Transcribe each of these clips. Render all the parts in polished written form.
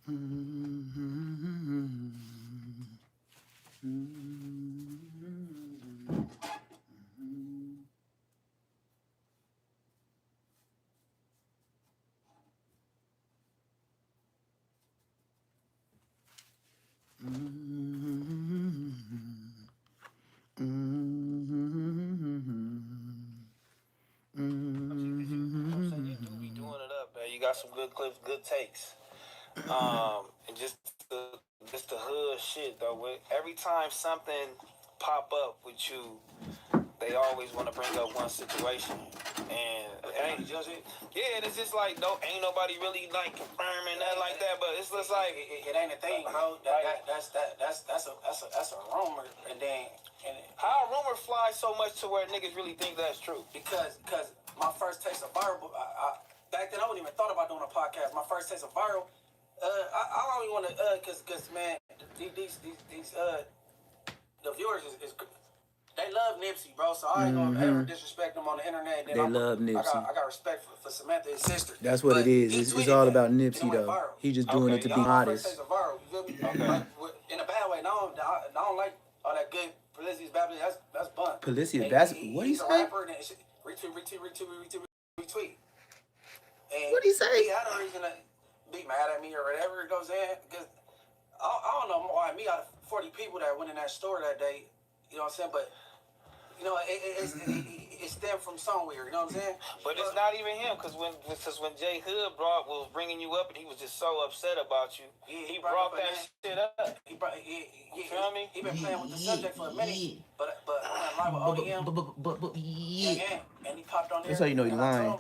You got some good clips, good takes. And just the hood shit though. Every time something pop up with you, they always want to bring up one situation, and it ain't just it. Yeah, it's just like no, ain't nobody really like confirming that like that. But it's just like it ain't a thing, bro. That's a rumor, and then how a rumor flies so much to where niggas really think that's true. Because my first taste of viral, back then I wouldn't even thought about doing a podcast. My first taste of viral. I don't even want to, cause man, these the viewers is they love Nipsey, bro. So I ain't gonna ever disrespect them on the internet. They love Nipsey. I got respect for Samantha, his sister. That's what it is. It's all about Nipsey though. He just doing it to be modest. Viral, you feel me? Okay. Like, in a bad way. I don't like all that good publicity. That's bun. Publicity, what he say? Retweet. And what he say? He had a reason to be mad at me or whatever it goes in. Because I don't know why me out of 40 people that went in that store that day, you know what I'm saying? But, you know, it stemmed from somewhere, you know what I'm saying? But it's not even him, because when Jay Hood was bringing you up and he was just so upset about you, he brought that shit up. You feel me? He been playing with the subject for a minute, but when I live with ODM, and he popped on there. That's how you know he's lying.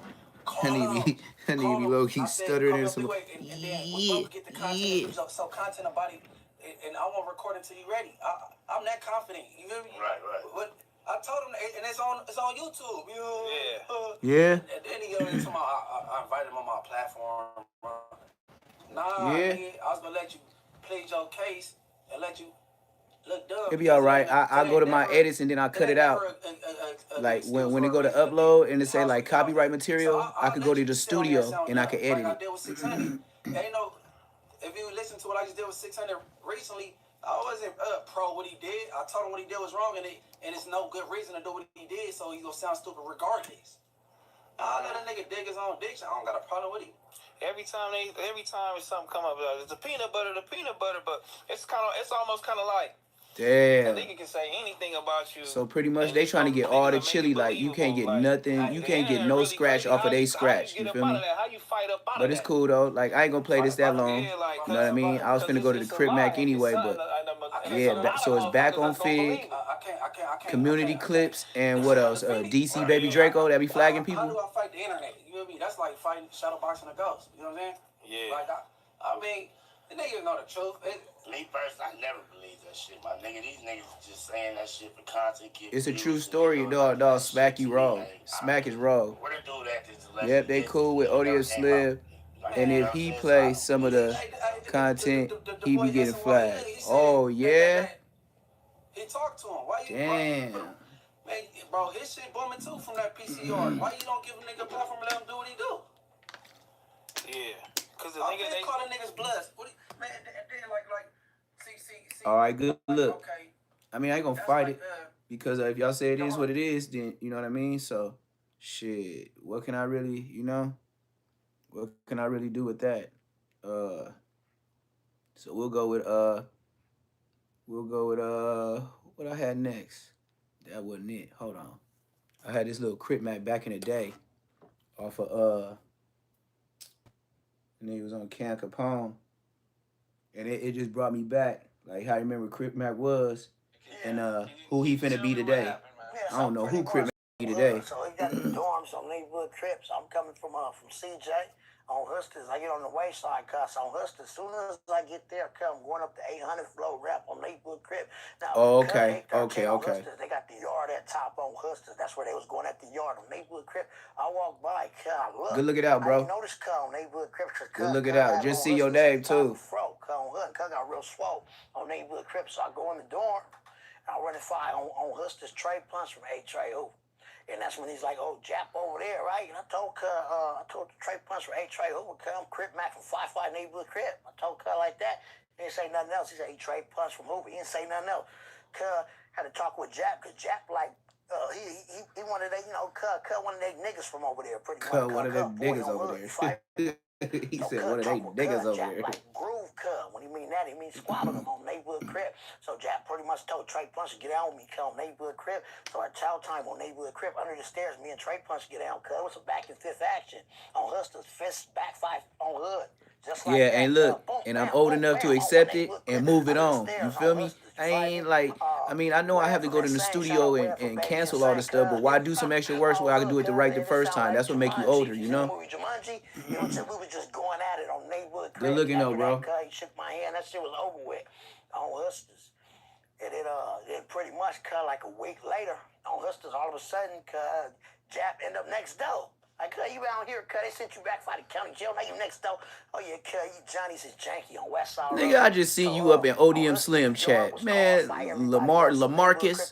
And he be low key stuttering in some. And then we get the content, so content about it, and I won't record until you ready. I'm that confident. You feel me? Right. I told him, and it's on YouTube. Yeah. And then he goes into I invited him on my platform. Nah, yeah. I was gonna let you plead your case and let you look dumb. It'll be all right. I go to my edits and then I cut it out. Like when they go to upload and it say like copyright material, I could go to the studio and I could edit it. Ain't no, if you listen to what I just did with 600 recently, I wasn't pro what he did. I told him what he did was wrong, and it's no good reason to do what he did, so he's gonna sound stupid regardless. I let a nigga dig his own diction. I don't got a problem with him. Every time it's something come up, it's the peanut butter, but it's almost kind of like, damn. A nigga can say anything about you. So pretty much they trying to get all the chili, like you can't get nothing, you can't get no scratch off of they scratch. You feel me? But it's cool though. Like I ain't gonna play this that long. You know what I mean? I was finna go to the Crib Mac anyway, but yeah. So it's back on Fig, community clips, and what else? DC Baby Draco that be flagging people. How do I fight the internet? You know what I mean? That's like fighting shadowboxing a ghost. You know what I'm saying? Yeah. Like I mean, the niggas know the truth. Me first, I never believed that shit, my nigga. These niggas just saying that shit for content. It's a true story, dog. Smack you raw. Smack is raw. Where the dude at? Yep, they cool with ODS Slim. And if he plays some of the content, he be getting flagged. Oh, yeah? He talked to him. Why you? Damn. Man, bro, his shit booming too from that PCR. Why you don't give a nigga a platform and let him do what he do? Yeah. Because the nigga, they calling niggas bloods. Man, then like, see. All right, good look. Okay. I mean, I ain't gonna fight it because if y'all say it is what it is, then you know what I mean. So, shit, what can I really, what can I really do with that? So we'll go with what I had next. That wasn't it. Hold on, I had this little Crip Mac back in the day, off of and it was on Can Capone. And it just brought me back, like how I remember Crip Mac was, and who he finna be today. I don't know who Crip Mac be today. So he got the dorms on neighborhood trips. I'm coming from CJ on Hustlers. I get on the wayside cuss on Hustlers. As soon as I get there, going up the 800 flow rap on neighborhood crib. Now, okay. Hustlers, they got the yard at top on Hustlers. That's where they was going at the yard on neighborhood crib. I walk by, look. Good look it out, bro. I noticed on neighborhood crib. Good look it out. Just see your name too. Cuz got real swole on neighborhood crib. So I go in the dorm. I run a fire on Hustlers Trey Punch from A Trey Who. And that's when he's like, oh, Jap over there, right? And I told Trey Punch from Trey Hoover, come Crip Mac from 5-5 neighborhood Crip. I told like that. He didn't say nothing else. He said he Trey Punch from Hoover. He didn't say nothing else. Had to talk with Jap, because Jap like he wanted that, cut one of they niggas from over there, pretty much. Cut one of them niggas over there. He said one of they niggas over there. Like groove cut. When he mean that, he means squabble them on neighborhood Crip. So Jap pretty much told Trey Punch to get out with me, come neighborhood Crip. So at chow time on neighborhood Crip, under the stairs, me and Trey Punch get out. Cause it was a back and fifth action on Hustlers, fist back 5 on Hood. Just like yeah, that, and look, and I'm old enough to accept it and move it on. You feel me? I ain't like, I mean, I know I have to go to the studio and cancel all this stuff, but why do some extra work so I can do it right the first time? That's what make you older, you know? We were just going at it on neighborhood. Good looking though, bro. He shook my hand. That shit was over with on Hustlers. And it pretty much cut like a week later on Hustlers. All of a sudden, Jap ended up next door. Like, you out here, they sent you back for the county jail. Now you next door. Oh, yeah, you Johnny's is janky on West Side. Nigga, I just see you up in ODM Slim chat. Man, Lamarcus,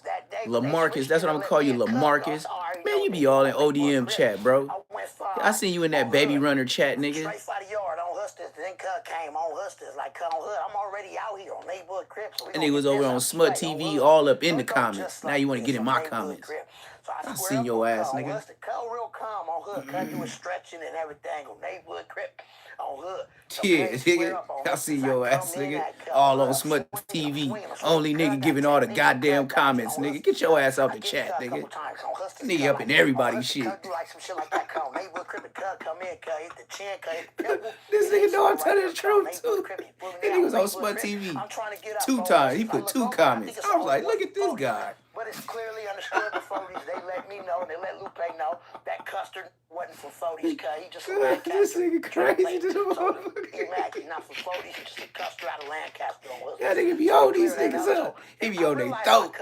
that's what I'm gonna call you, Lamarcus. Man, you be all in ODM chat, bro. I seen you in that Baby Runner chat, nigga. Straight for the yard on Hustlers. Then came on Hustlers. Like, on Hood, I'm already out here on neighborhood Crips. And he was over on Smut TV all up in the comments. Now you want to get in my comments. So I seen your ass, nigga. Cut real calm on Hood. Cut you was stretching and everything on neighborhood Crip on Hood. Yeah, nigga. I see your ass, nigga. All on Smut TV. Only nigga giving all the goddamn comments, nigga. Get your ass out the chat, nigga. Nigga up in everybody's shit. This nigga know I'm telling the truth, too. And he was on Smut TV 2 times. He put 2 comments. I was like, look at this guy. But it's clearly understood before they let me know, they let Lupe know that Custard wasn't from 40s, cuz he just a Lancaster. This nigga crazy to the motherfucker. He's not from 40s, he's just a Custard out of Lancaster. Yeah, nigga be on these niggas up. He be on their throat.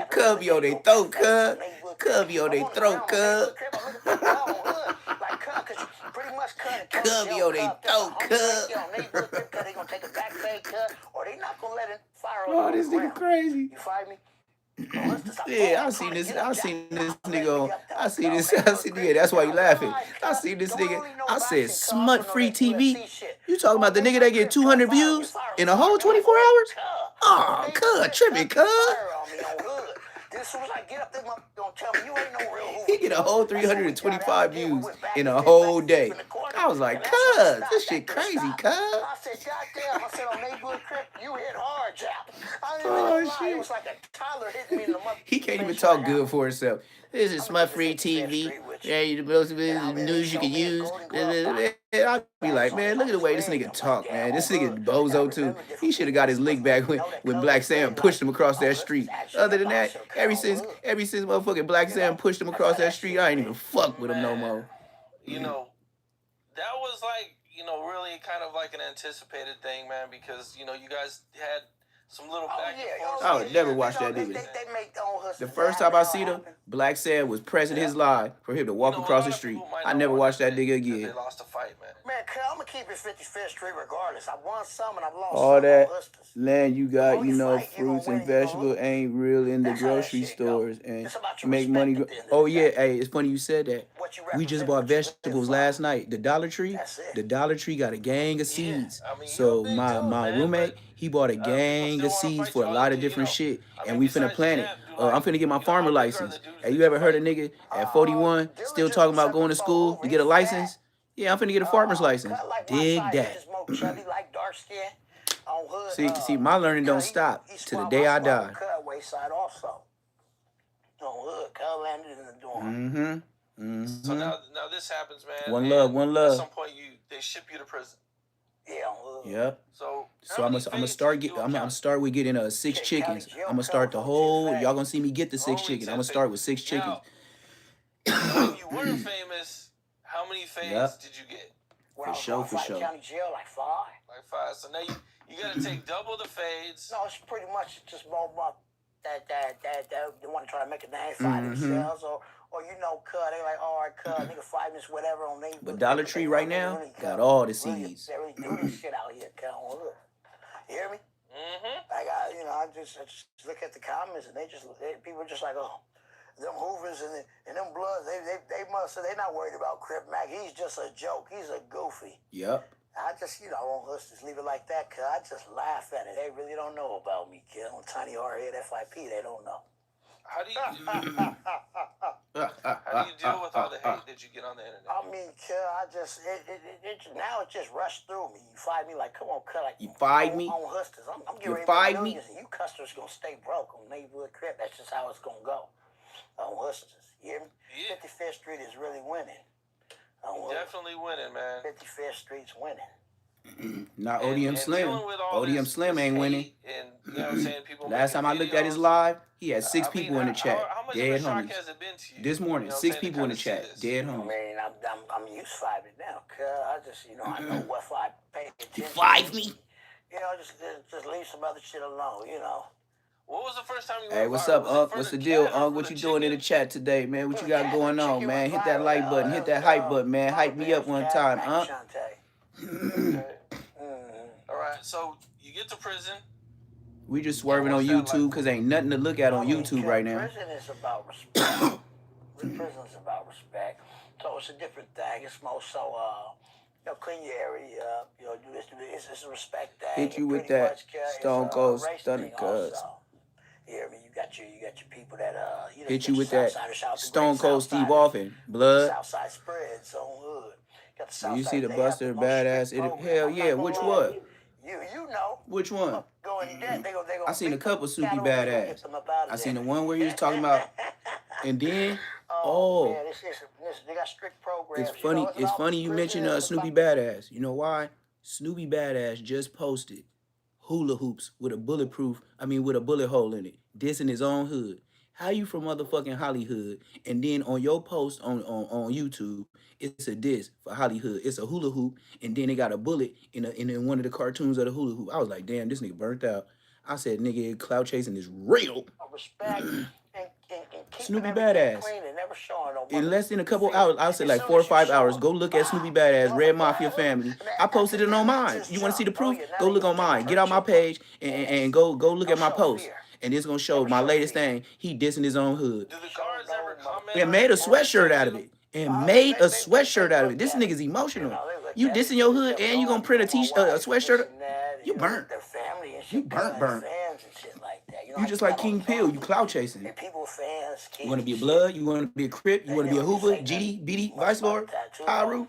Cub be on their throat, cuz. Cub be on their throat, cuz. Cub be on their throat, cuz. They gonna take a back pay cut, or they not gonna let it fire on. Oh, this nigga crazy. You find me? Yeah, I seen this nigga on. Yeah, that's why you laughing. I seen this nigga. I said Smut Free TV. You talking about the nigga that get 200 views in a whole 24 hours? Oh, cuz, tripping, cuz. As soon as I get up there, gonna tell me you ain't no real Hoover. He get a whole 325 views in a whole day. I was like, cuz, this shit crazy, cuz. I said, goddamn, I said on neighborhood Crip, you hit hard, Jap. Oh, shit. It was like a Tyler hitting me in the mouth. He can't even talk good for himself. This is Smut Free TV. Yeah, the most news you can use. I'd be like, man, look at the way this nigga talk, man. This nigga bozo too. He should have got his lick back when Black Sam pushed him across that street. Other than that, ever since motherfucking Black Sam pushed him across that street, I ain't even fuck with him no more. You know, that was like, really kind of like an anticipated thing, man, because, you guys had some little back and forth. I would never watch that nigga. The first time I see him, Black Sam was pressing his line for him to walk across the street. I never watched that nigga again. They lost a fight, man. Man, I'm gonna keep it 55th Street regardless. I won some and I've lost all some. that land you got, fruits and vegetables ain't real in the grocery stores and make money. Oh yeah, hey, it's funny you said that. We just bought vegetables last night. The Dollar Tree got a gang of seeds. So my roommate, he bought a gang of seeds for a lot of different shit, and we finna plant it. I'm finna get my farmer license. Have you ever heard a nigga at 41 still talking about going to school to get a license? Yeah, I'm finna get a farmer's license. Dig that. See, my learning don't stop till the day I die. So now this happens, man. One love. At some point, they ship you to prison. Yep. So I'm gonna start with getting 6 chickens. I'm gonna start the whole. Y'all gonna see me get the 6 chickens. I'm gonna start with 6 chickens. Now, when you were famous, how many fades did you get? For sure. County jail, like 5. Like 5. So now you gotta take double the fades. No, it's pretty much just more about that they want to try to make a name for themselves, or they like, all right, nigga fighting this whatever on they. But Dollar Tree right now got all the seeds. They really do this shit out here, on Hood. You hear me? Mm-hmm. Like I just look at the comments and people are just like, oh, them Hoovers and them Bloods, they must say they not worried about Crip Mac. He's just a joke. He's a goofy. Yep. I just, let's just leave it like that, cause I just laugh at it. They really don't know about me, kid. I'm Tiny Hardhead FIP. They don't know. How do you deal with all the hate that you get on the internet? I mean, kid, now it just rushed through me. You fired me like, come on, cut like You fired me? on Hustlers. I'm getting You ready to fired make me? millions, and you customers gonna stay broke on Neighborhood Crip. That's just how it's gonna go on Hustlers. You hear me? Yeah. 55th Street is really winning. Definitely winning, man. 55th Street's winning. Not ODM Slim. dealing with all ODM this Slim ain't hate winning. And you know what I'm saying? People Last time I making looked at his videos. live, he had six I mean, people in the chat. How much Dead of a shock homies. has it been to you? This morning, You know what 6 I'm saying, people in to the kinda chat. see this? Dead I homies. mean, I'm used to it now, cuz I just, I know what if I pay attention. You fired me? Just leave some other shit alone, What was the first time you Hey, went what's viral? up, Was it Unc? for What's the the deal, cat or Unc? for What the you doing in the chicken? chat today, man? What you got Cat, going the on, chicken man? went Hit that viral, like button. Hit that hype button, man. Hype me up one time, Unc. Okay. All right, so you get to prison. We just swerving on what's that YouTube like? because ain't nothing to look at on YouTube right now. Prison is about respect. Prison's about respect. So it's a different thing. It's more so, clean your area up. It's a respect thing. Hit you It with pretty that much, Stone it's a Cold race Stunner thing cuz. also. You hear me? You got your people that Hit you with that Stone Stone Cold Steve Austin. Blood. Southside spreads on hood. Got the Do you Southside, see the they have Buster the most badass? strict program. Hell I'm not yeah. gonna Which lie. one? You know. Which one? Go in debt. They gonna I seen a beat couple them Soupy cattle, they gonna badass. get them up out of I seen the there. one where he was talking about, and then Oh, man, they got strict programs. it's funny. It's about funny you prison, mentioned it's Snoopy about- Badass. You know why? Snoopy Badass just posted hula hoops with a bullet hole in it, dissing his own hood. How you from motherfucking Hollywood, and then on your post on YouTube, it's a diss for Hollywood. It's a hula hoop, and then they got a bullet in one of the cartoons of the hula hoop. I was like, damn, this nigga burnt out. I said, nigga, cloud chasing is real. Respect and keeping Snoopy everything Badass. clean and never showing no In less than a couple See, hours, I would say as like soon 4 or as you 5 show hours, up, go look at Snoopy Badass, Red Mafia Family. I posted it on mine. You want to see the proof? Go look on mine. Get on my page and go look at my post. And it's gonna show my latest thing. He dissing his own hood. Do the guards ever comment? And made a sweatshirt out of it. And made a sweatshirt out of it. This nigga's emotional. You dissing your hood and you gonna print a sweatshirt? You burnt. You burnt. You just like King Pill. You clout chasing. You want to be a Blood? You want to be a Crip? You want to be a Hoover? GD, BD, Vice Lord, Pyru?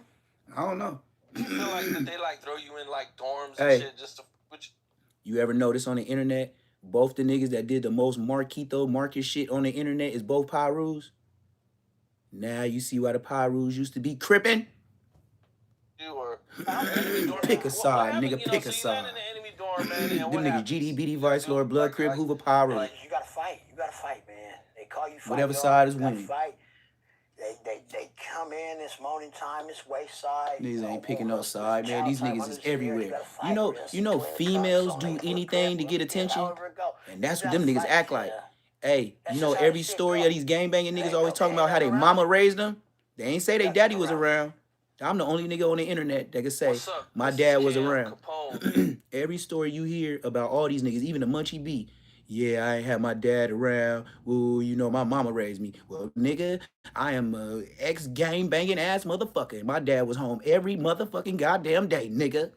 I don't know. You feel like that they like throw you in like dorms Hey. and shit just to which You ever notice on the internet, both the niggas that did the most Marquito market shit on the internet is both Pyrus? Now you see why the Pyrus used to be crippin'? you or Pick a side, nigga, pick a so you land side. in the enemy dorm, man, and Them what niggas happens? GD, BD, Vice Lord, Blood, Crip, Hoover, Pyru. You gotta fight. You gotta fight, man. They call you fight. Whatever dog. side is You gotta winning. Fight. They come in this morning time, this waist side. Niggas ain't picking no side, man. These niggas is everywhere. You You know, females do anything to get attention, and that's what them niggas act like. Hey, you know every story of these gangbanging niggas always talking about how they mama raised them? They ain't say they daddy was around. I'm the only nigga on the internet that can say What's up? my This is dad was Cam around. Capone. Every story you hear about all these niggas, even the Munchie B, yeah, I ain't had my dad around. Ooh, you know, my mama raised me. Well, nigga, I am a ex-gang banging ass motherfucker. My dad was home every motherfucking goddamn day, nigga.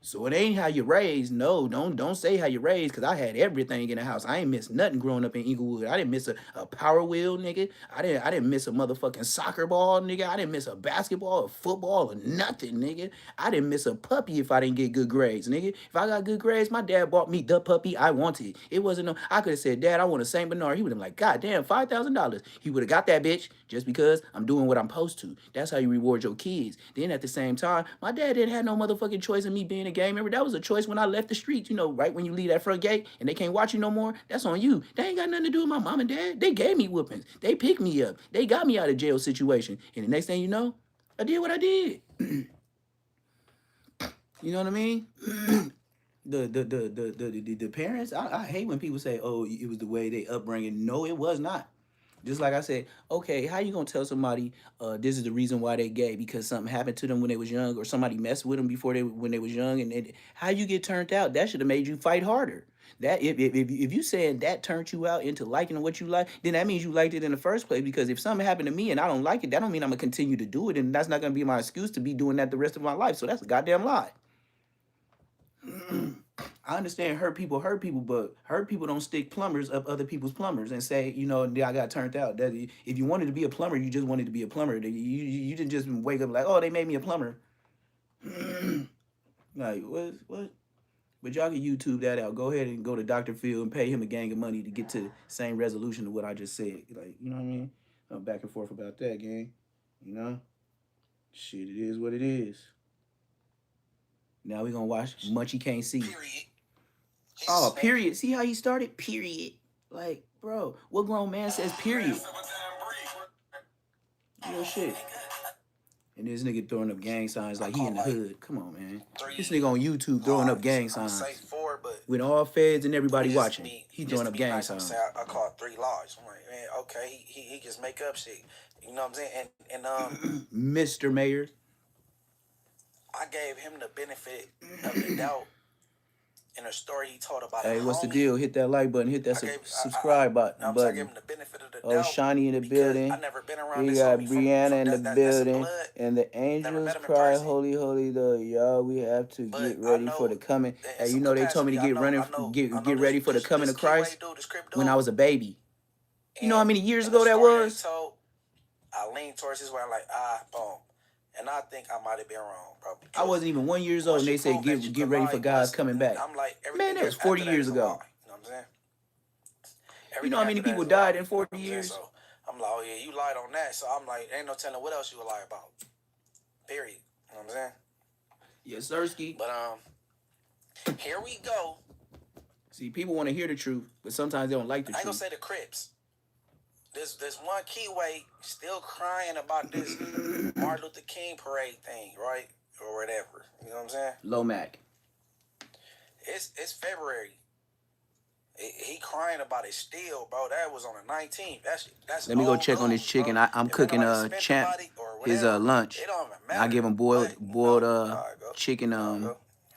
So it ain't how you raised. No, don't say how you raised, because I had everything in the house. I ain't missed nothing growing up in Inglewood. I didn't miss a power wheel, nigga. I didn't miss a motherfucking soccer ball, nigga. I didn't miss a basketball or football or nothing, nigga. I didn't miss a puppy if I didn't get good grades, nigga. If I got good grades, my dad bought me the puppy I wanted. It wasn't no, I could have said, Dad, I want a Saint Bernard. He would have been like, God damn, $5,000. He would have got that bitch just because I'm doing what I'm supposed to. That's how you reward your kids. Then at the same time, my dad didn't have no motherfucking choice in me being a gang member. That was a choice when I left the streets, you know, right when you leave that front gate and they can't watch you no more. That's on you. They ain't got nothing to do with my mom and dad. They gave me whoopings. They picked me up. They got me out of jail situation. And the next thing you know, I did what I did. You know what I mean? The parents, I hate when people say, oh, it was the way they upbringing. No, it was not. Just like I said, okay, how you gonna tell somebody this is the reason why they gay because something happened to them when they was young or somebody messed with them when they was young, and how you get turned out? That should have made you fight harder. That if you saying that turned you out into liking what you like, then that means you liked it in the first place. Because if something happened to me and I don't like it, that don't mean I'm gonna continue to do it, and that's not gonna be my excuse to be doing that the rest of my life. So that's a goddamn lie. I understand hurt people, but hurt people don't stick plumbers up other people's plumbers and say, I got turned out. That if you wanted to be a plumber, you just wanted to be a plumber. You didn't just wake up like, oh, they made me a plumber. Like what? But y'all can YouTube that out. Go ahead and go to Dr. Phil and pay him a gang of money to get to the same resolution of what I just said. Like, you know what I mean? I'm back and forth about that, gang. You know? Shit, it is what it is. Now we gonna watch Munchie Can't See. Period. Oh, period. See how he started? Period. Like, bro, what grown man says period? Real shit. And this nigga throwing up gang signs like he in the hood. Come on, man. This nigga on YouTube throwing up gang signs. With all feds and everybody watching. He throwing up gang signs. I called 3 lies. I'm like, man, okay, he just make up shit. You know what I'm saying? And Mr. Mayor. I gave him the benefit of the doubt in a story he told about. Hey, what's the deal? Hit that like button. Hit that subscribe button. I gave him the benefit of the doubt. Oh, Shani in the building. I never been around We this got homie Brianna in the building. blood. And the angels cry, holy, holy, the y'all. We have to get ready for the coming. Hey, you know they told me to get ready for the coming of Christ when I was a baby. You know how many years ago that was? I leaned towards his way. I'm like, boom. And I think I might have been wrong, bro. I wasn't even 1 year old, and they said get ready for God's coming back. I'm like, man, that was 40 years ago. You know what I'm saying? You know how many people died in 40 years? So I'm like, oh yeah, you lied on that. So I'm like, ain't no telling what else you would lie about. Period. You know what I'm saying? Yes, Sirski. But here we go. See, people want to hear the truth, but sometimes they don't like the I ain't truth. gonna say the Crips. There's one keyway still crying about this Martin Luther King parade thing, right? Or whatever. You know what I'm saying? Lomac. It's February. He crying about it still, bro. That was on the 19th. That's Let me go check on this chicken. I'm cooking Champ his lunch. It don't even matter. I give him boiled chicken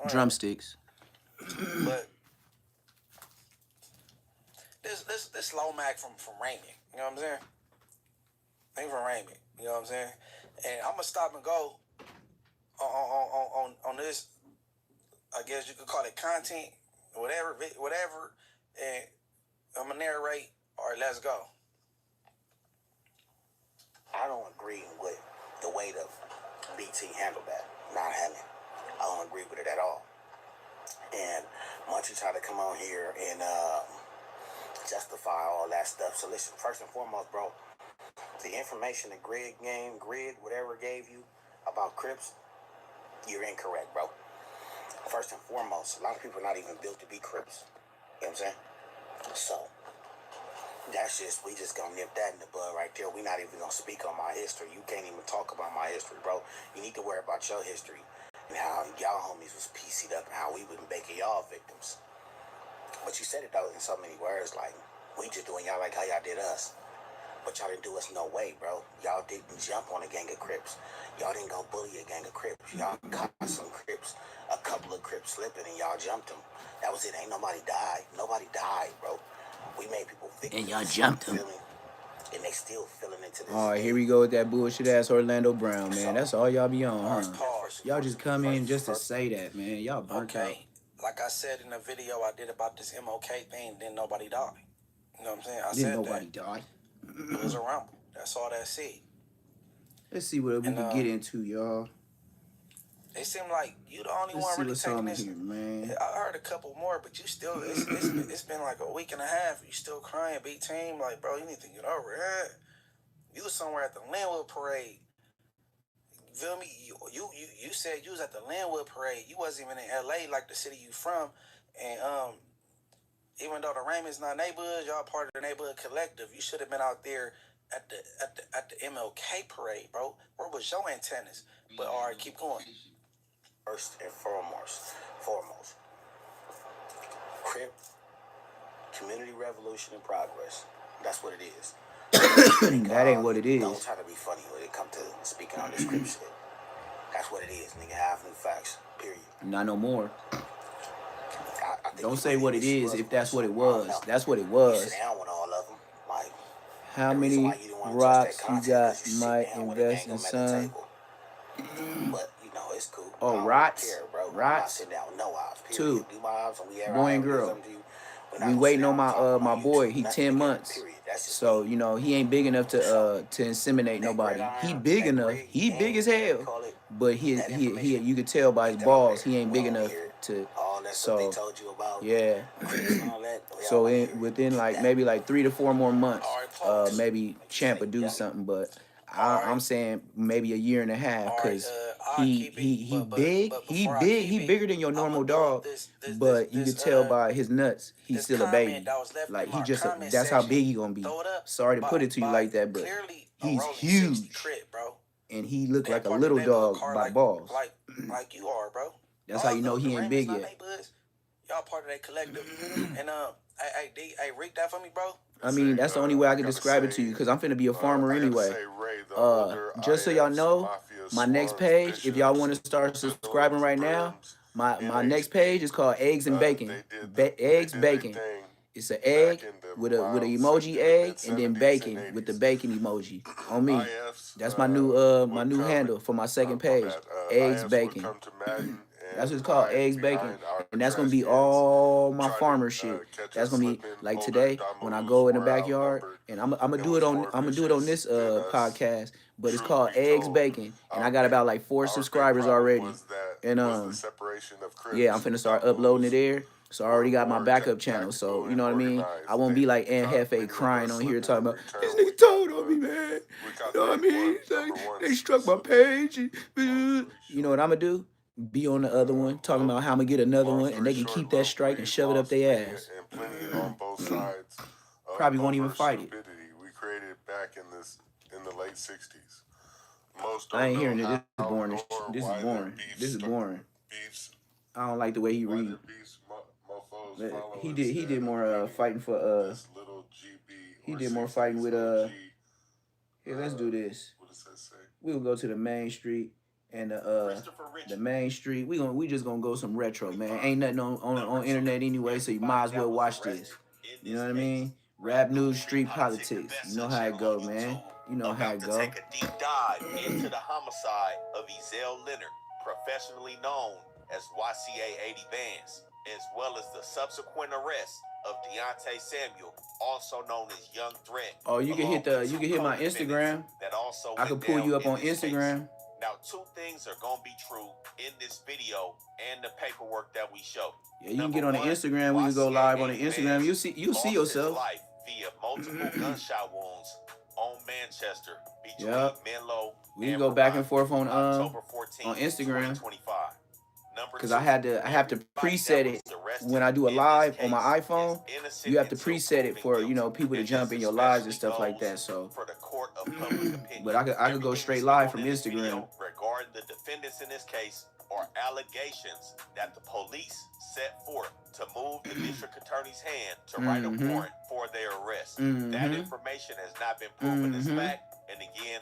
drumsticks. But this Lomac from Raymond. You know what I'm saying? Ain't from Raymond. You know what I'm saying? And I'm gonna stop and go on this. I guess you could call it content, whatever. And I'm gonna narrate. All right, let's go. I don't agree with the way that BT handled that. Not having. I don't agree with it at all. And Munchie tried to come on here and justify all that stuff. So listen, first and foremost, bro, the information the Grid, whatever gave you about Crips, you're incorrect, bro. First and foremost, a lot of people are not even built to be Crips. You know what I'm saying? So we just gonna nip that in the bud right there. We're not even gonna speak on my history. You can't even talk about my history, bro. You need to worry about your history and how y'all homies was PC'd up and how we been making y'all victims. But you said it though in so many words, like we just doing y'all like how y'all did us. But y'all didn't do us no way, bro. Y'all didn't jump on a gang of Crips. Y'all didn't go bully a gang of Crips. Y'all caught some Crips, a couple of Crips slipping, and y'all jumped them. That was it. Ain't nobody died. Nobody died, bro. We made people victims. And y'all jumped them. And they still feeling into this. All right, here we go with that bullshit ass Orlando Brown, man. That's all y'all be on, huh? Y'all just come in just to say that, man. Y'all burnt out. Like I said in the video I did about this MOK thing, then nobody died. You know what I'm saying? Didn't nobody die. It was a rumble. That's all that said. Let's see what we can get into, y'all. It seemed like you the only one really taking this. Here, man. I heard a couple more, but you still, it's been like a week and a half. You still crying, B-Team. Like, bro, you need to get over it. You was somewhere at the Linwood Parade. You feel me? You said you was at the Linwood Parade. You wasn't even in L.A. like the city you from. And even though the Raymond's not neighborhood, y'all part of the neighborhood collective. You should have been out there at the MLK Parade, bro. Where was your antennas? But all right, keep going. First and foremost, Crip, community revolution and progress. That's what it is. That ain't what it is. Don't try to be funny when it comes to speaking on this Crip shit. That's what it is, nigga. Have new facts, period. Not no more. I think Don't he say really what it wish he is was if a that's what it Russian. I don't was. know. That's what it You sit was. down with all of them. Like, How the reason many why you didn't want to touch that rocks you content got because you sit might down with a gang invest of in them at the son? table. But, you know, it's cool. Oh, I don't rots? care, bro. I'm not Rots? sitting down with no ops, period. Two. Do my ops, and we ever Boy I and ever do girl. something to you, we're not We gonna sit waiting down on and talk my on boy. YouTube. He Nothing 10 together, months. period. That's just So, me. you know, he ain't big enough For sure. to inseminate That nobody. He gridiron, big that enough. grid, He big as whatever you hell. call it, But that information, you could tell by his get that over balls, there. he ain't We big don't want enough to hear it. to. All that stuff they So, told you about yeah. Crips and all that, we don't So want to hear it. within Keep like that. maybe like 3 to 4 more months, All right, pause. maybe Like you Champ say, would do yeah. something. But All I'm right. saying maybe a year and a half, All right, because I'll keep it. he But big, he before I big, keep he it, bigger than your I'm normal gonna throw up dog. But you could tell by his nuts, he's this still a comment baby. that was left Like in he my just comment that's how section. big he gonna be. Throw it up. Sorry to put it to you like that, but Clearly a he's rolling 60 huge, Crip, bro. and he looked Man, like a park little your neighborhood dog car by balls. like you are, bro. That's how you know he the ain't Raymond's big not yet. neighborhoods. Y'all part of that collective. And hey, read that for me, bro. I mean, that's the only way I can describe it to you, because I'm finna be a farmer anyway. Just so y'all know, my next page, if y'all want to start subscribing right now, my next page is called Eggs and Bacon. Eggs, bacon. It's an egg with a emoji egg, and then bacon with the bacon emoji on me. That's my new handle for my second page. Eggs, bacon. That's what it's called, eggs, bacon. And that's gonna be all my farmer shit. That's gonna be like today when I go in the backyard, and I'm gonna do it on this podcast. But it's called Eggs Bacon, and I got about like 4 subscribers already. And yeah, I'm finna start uploading it there. So I already got my backup channel. So you know what I mean? I won't be like Aunt Hefe crying on here talking about this nigga told on me, man. You know what I mean? Like, they struck my page. You know what I'm gonna do? Be on the other one, talking about how I'm gonna get another one, and they can keep that strike and shove it up their ass. Probably won't even fight it. We created back in the late 60s. I ain't hearing it. This is boring. This is boring. This is boring. I don't like the way he read. He did more fighting for he did more fighting with here, let's do this. We'll go to the main street and the main street. We just gonna go some retro, man. Ain't nothing on internet anyway, so you might as well watch this. You know what I mean? Rap news, street politics. You know how it go, man. You know how it go. Take a deep dive into the homicide of Ezell Leonard, professionally known as YCA 80 Bands, as well as the subsequent arrest of Deontay Samuel, also known as Young Threat. Oh, you can hit my Instagram. I can pull you up on Instagram. Now, 2 things are gonna be true in this video and the paperwork that we show. Yeah, you can get on the Instagram. We can go live on the Instagram. You'll see yourself. Life via multiple gunshot wounds on Manchester between Menlo. We can go back and forth on Instagram. Because I have to preset it when I do a live on my iPhone. You have to preset it for, you know, people to jump in your lives and stuff like that. So, but I could go straight live from Instagram. Regarding the defendants in this case are allegations that the police set forth to move the district attorney's hand to write a warrant for their arrest. That information has not been proven as fact, and again,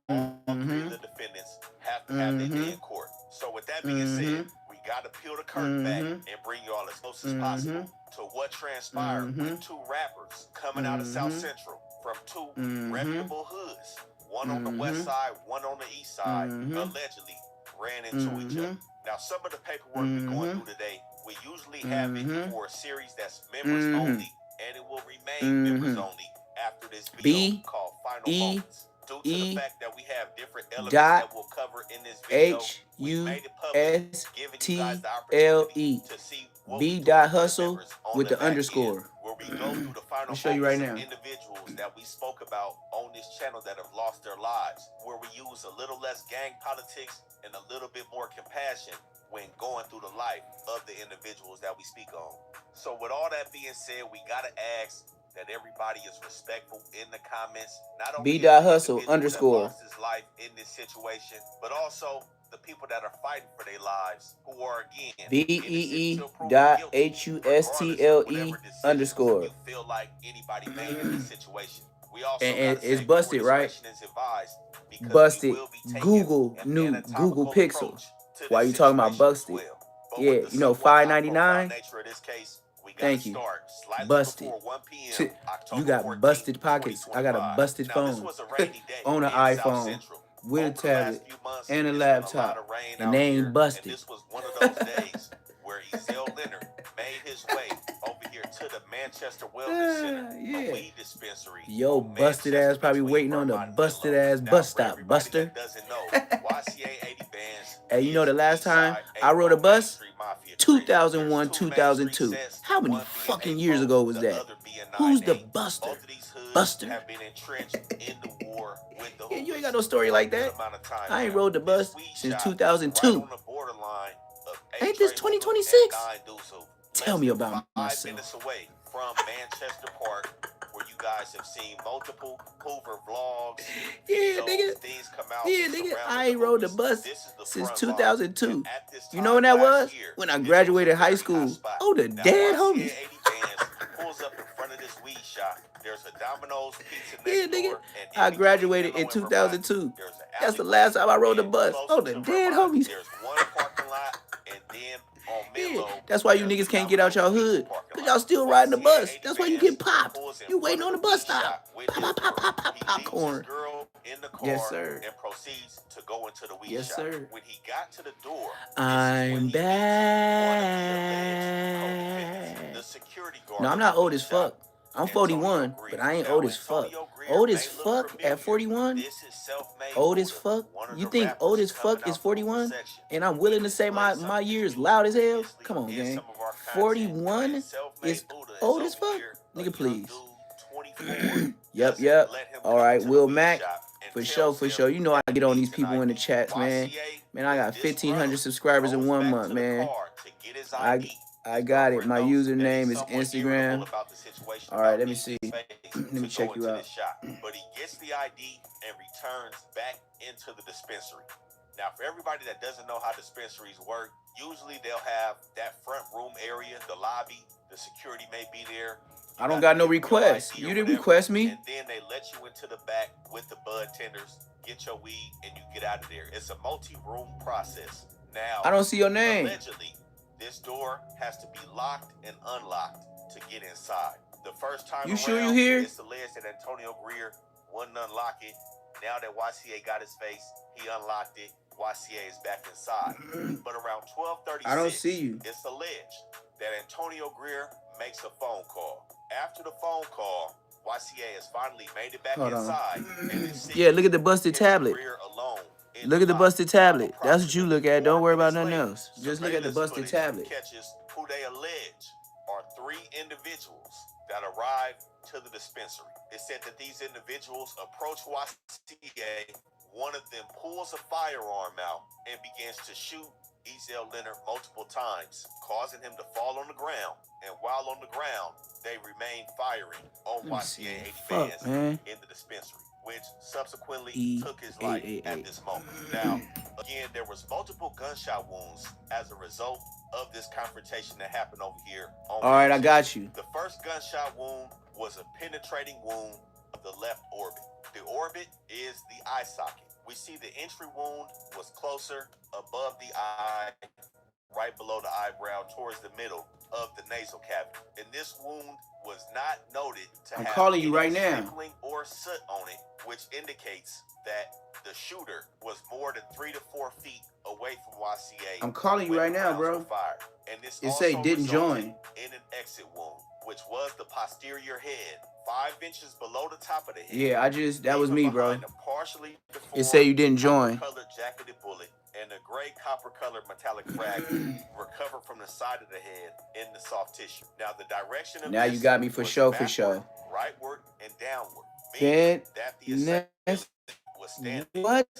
all 3 of the defendants have to have their day in court. So with that being said, we got to peel the curtain back and bring you all as close as possible to what transpired with 2 rappers coming out of South Central from 2 reputable hoods. One on the west side, one on the east side, allegedly ran into each other. Now, some of the paperwork we're going through today, we usually have it for a series that's members only, and it will remain members only after this video called Final Moments. Due to the fact that we have different elements that we'll cover in this video, we made it public, giving you guys the opportunity to see what we do B.Hustle with the back end, underscore. where we go through the final I'll show you right moments now. of individuals that we spoke about on this channel that have lost their lives, where we use a little less gang politics and a little bit more compassion when going through the life of the individuals that we speak on. So with all that being said, we gotta ask that everybody is respectful in the comments. Not only B.Hustle that underscore. lost his life in this situation, but also the people that are fighting for their lives, who are again BEE.HUSTLE underscore. you feel like anybody made in this situation. We also And gotta it's say busted, more right? discretion is advised, because Busted. we will be taking Google an new anatomical Google Pixel. approach to Why this you talking about situation as busted? well. But Yeah, with the you know, somewhat high-profile $5.99. nature of this case, we got Thank to you. start slightly Busted. before 1 p.m. October You got 14th, busted pockets. I got a 2025. busted Now, this phone was a rainy day on an in South iPhone Central. with a Over the last tablet few months, and a it's been a lot laptop, of rain and out they here, ain't busted. and this was one of those days where Ezel Leonard made his way over here to the Manchester Wellness Center, a Yeah. weed dispensary. Yo, on busted Manchester ass probably between waiting on the Vermont and busted Menlo. ass Now, bus for stop, everybody Buster. that doesn't know, YCA 80 Bands Hey, you know is the last time Eastside I rode a 8 Main bus? Street Mafia crew. 2001, There's two Main Street 2002. sets, How many one being fucking 8 years ago was the that? other being Who's the 9-8. Buster? Both of these hoods Buster? have been entrenched in the war with the Yeah, you ain't hookers got no story for like a good that. amount of time I ain't now. rode the This bus weed since shop is 2002. right on the borderline of Ain't this A-Trey Hoover and 2026? 9 Deuce Hoover. Tell Less me than about 5 myself. minutes away from Manchester Park, where you guys have seen multiple Hoover vlogs, Yeah, videos, nigga. things come out Yeah, nigga. surrounding I ain't the rode the hookers. bus This is the since front line. 2002. And at this You know when time that last was? year, When I this graduated was a high very school. hot spot. Oh, the Now, dead YCA homies. 80 Bands pulls up in front of this weed shop. There's a Domino's Pizza next Yeah, nigga. door, and in I between graduated Menlo in and Vermont, 2002. there's an That's the alleyway, last time I rode the and bus. closer Oh, the to dead Vermont, homies. there's one parking lot, and then on Yeah, Menlo, that's why you there's niggas the can't get out Domino's y'all Pizza hood. parking Because lot. y'all still riding the YCA bus. 80 That's why you Bands get popped. pulls in You front waiting of on the the bus weed stop. shop with Pop, his pop, pop, girl. pop, pop, He leaves his popcorn. girl in the car Yes, sir. and proceeds to go into the weed Yes, shop. sir. When he got to the door, I'm this is when he meets one of the alleged co-defendants, back. the security guard No, I'm of not the old weed as shop, fuck. I'm Antonio 41, Greer. but I ain't Now, old as fuck. Antonio Greer Old may as look fuck familiar. at 41? This is self-made Old as Buddha, fuck? one of You the think old rappers as coming fuck is out the Hoover 41? section. And I'm We willing to say displayed my some of this years music loud as hell? previously Come on, in gang. some of our content, 41 and self-made is Buddha is old as over fuck? here, a Nigga, young please. dude, 24. Yep, Doesn't yep. let him All come right, to the Will weed Mac. shop and For sure, tells for him sure. You know I that get he on these needs an people in the ID. chats, man. YCA, Man, I got with this 1,500 brother, subscribers in goes 1 back month, to the man. car to get his I ID. I His got it. girlfriend My knows that username he's is somewhat irritable Instagram. about the situation, All right, about let me leaving see. his face Let me to check go you into out. this shop. But he gets the ID and returns back into the dispensary. Now, for everybody that doesn't know how dispensaries work, usually they'll have that front room area, the lobby, the security may be there. I don't got no requests. You didn't request me. And then they let you into the back with the bud tenders, get your weed, and you get out of there. It's a multi-room process. Now, I don't see your name. allegedly, this door has to be locked and unlocked to get inside. The first time You around, sure you here? it's alleged that Antonio Greer wouldn't unlock it. Now that YCA got his face, he unlocked it. YCA is back inside. But around 12:36, I don't see you. it's alleged that Antonio Greer makes a phone call. After the phone call, YCA has finally made it back Hold on. inside. And is Yeah, look at the busted hitting tablet. Greer alone in Look at the lobby. busted tablet. That's what you look at. Don't worry about nothing Later, else. Just look at the surveillance busted footage tablet. catches who they allege are 3 individuals that arrived to the dispensary. It said that these individuals approach YCA. One of them pulls a firearm out and begins to shoot Ezel Leonard multiple times, causing him to fall on the ground. And while on the ground, they remain firing on YCA 80 Bands in the dispensary, which subsequently took his life at this moment. Now, again, there was multiple gunshot wounds as a result of this confrontation that happened over here. All right, I got you. The first gunshot wound was a penetrating wound of the left orbit. The orbit is the eye socket. We see the entry wound was closer above the eye, right below the eyebrow, towards the middle of the nasal cavity. And this wound was not noted to have calling you any right now. stippling or soot on it, which indicates that the shooter was more than 3 to 4 feet away from YCA. I'm calling you right now, bro. And this It say didn't join. in an exit wound, which was the posterior head, 5 inches below the top of the head. Yeah, that was me, bro. Partially It say you didn't join. Colored jacketed bullet and a gray copper colored metallic fragment recovered from the side of the head in the soft tissue. Now the direction of Now this you got me for was sure, backward, for sure. rightward, and downward. Then That the assailant was standing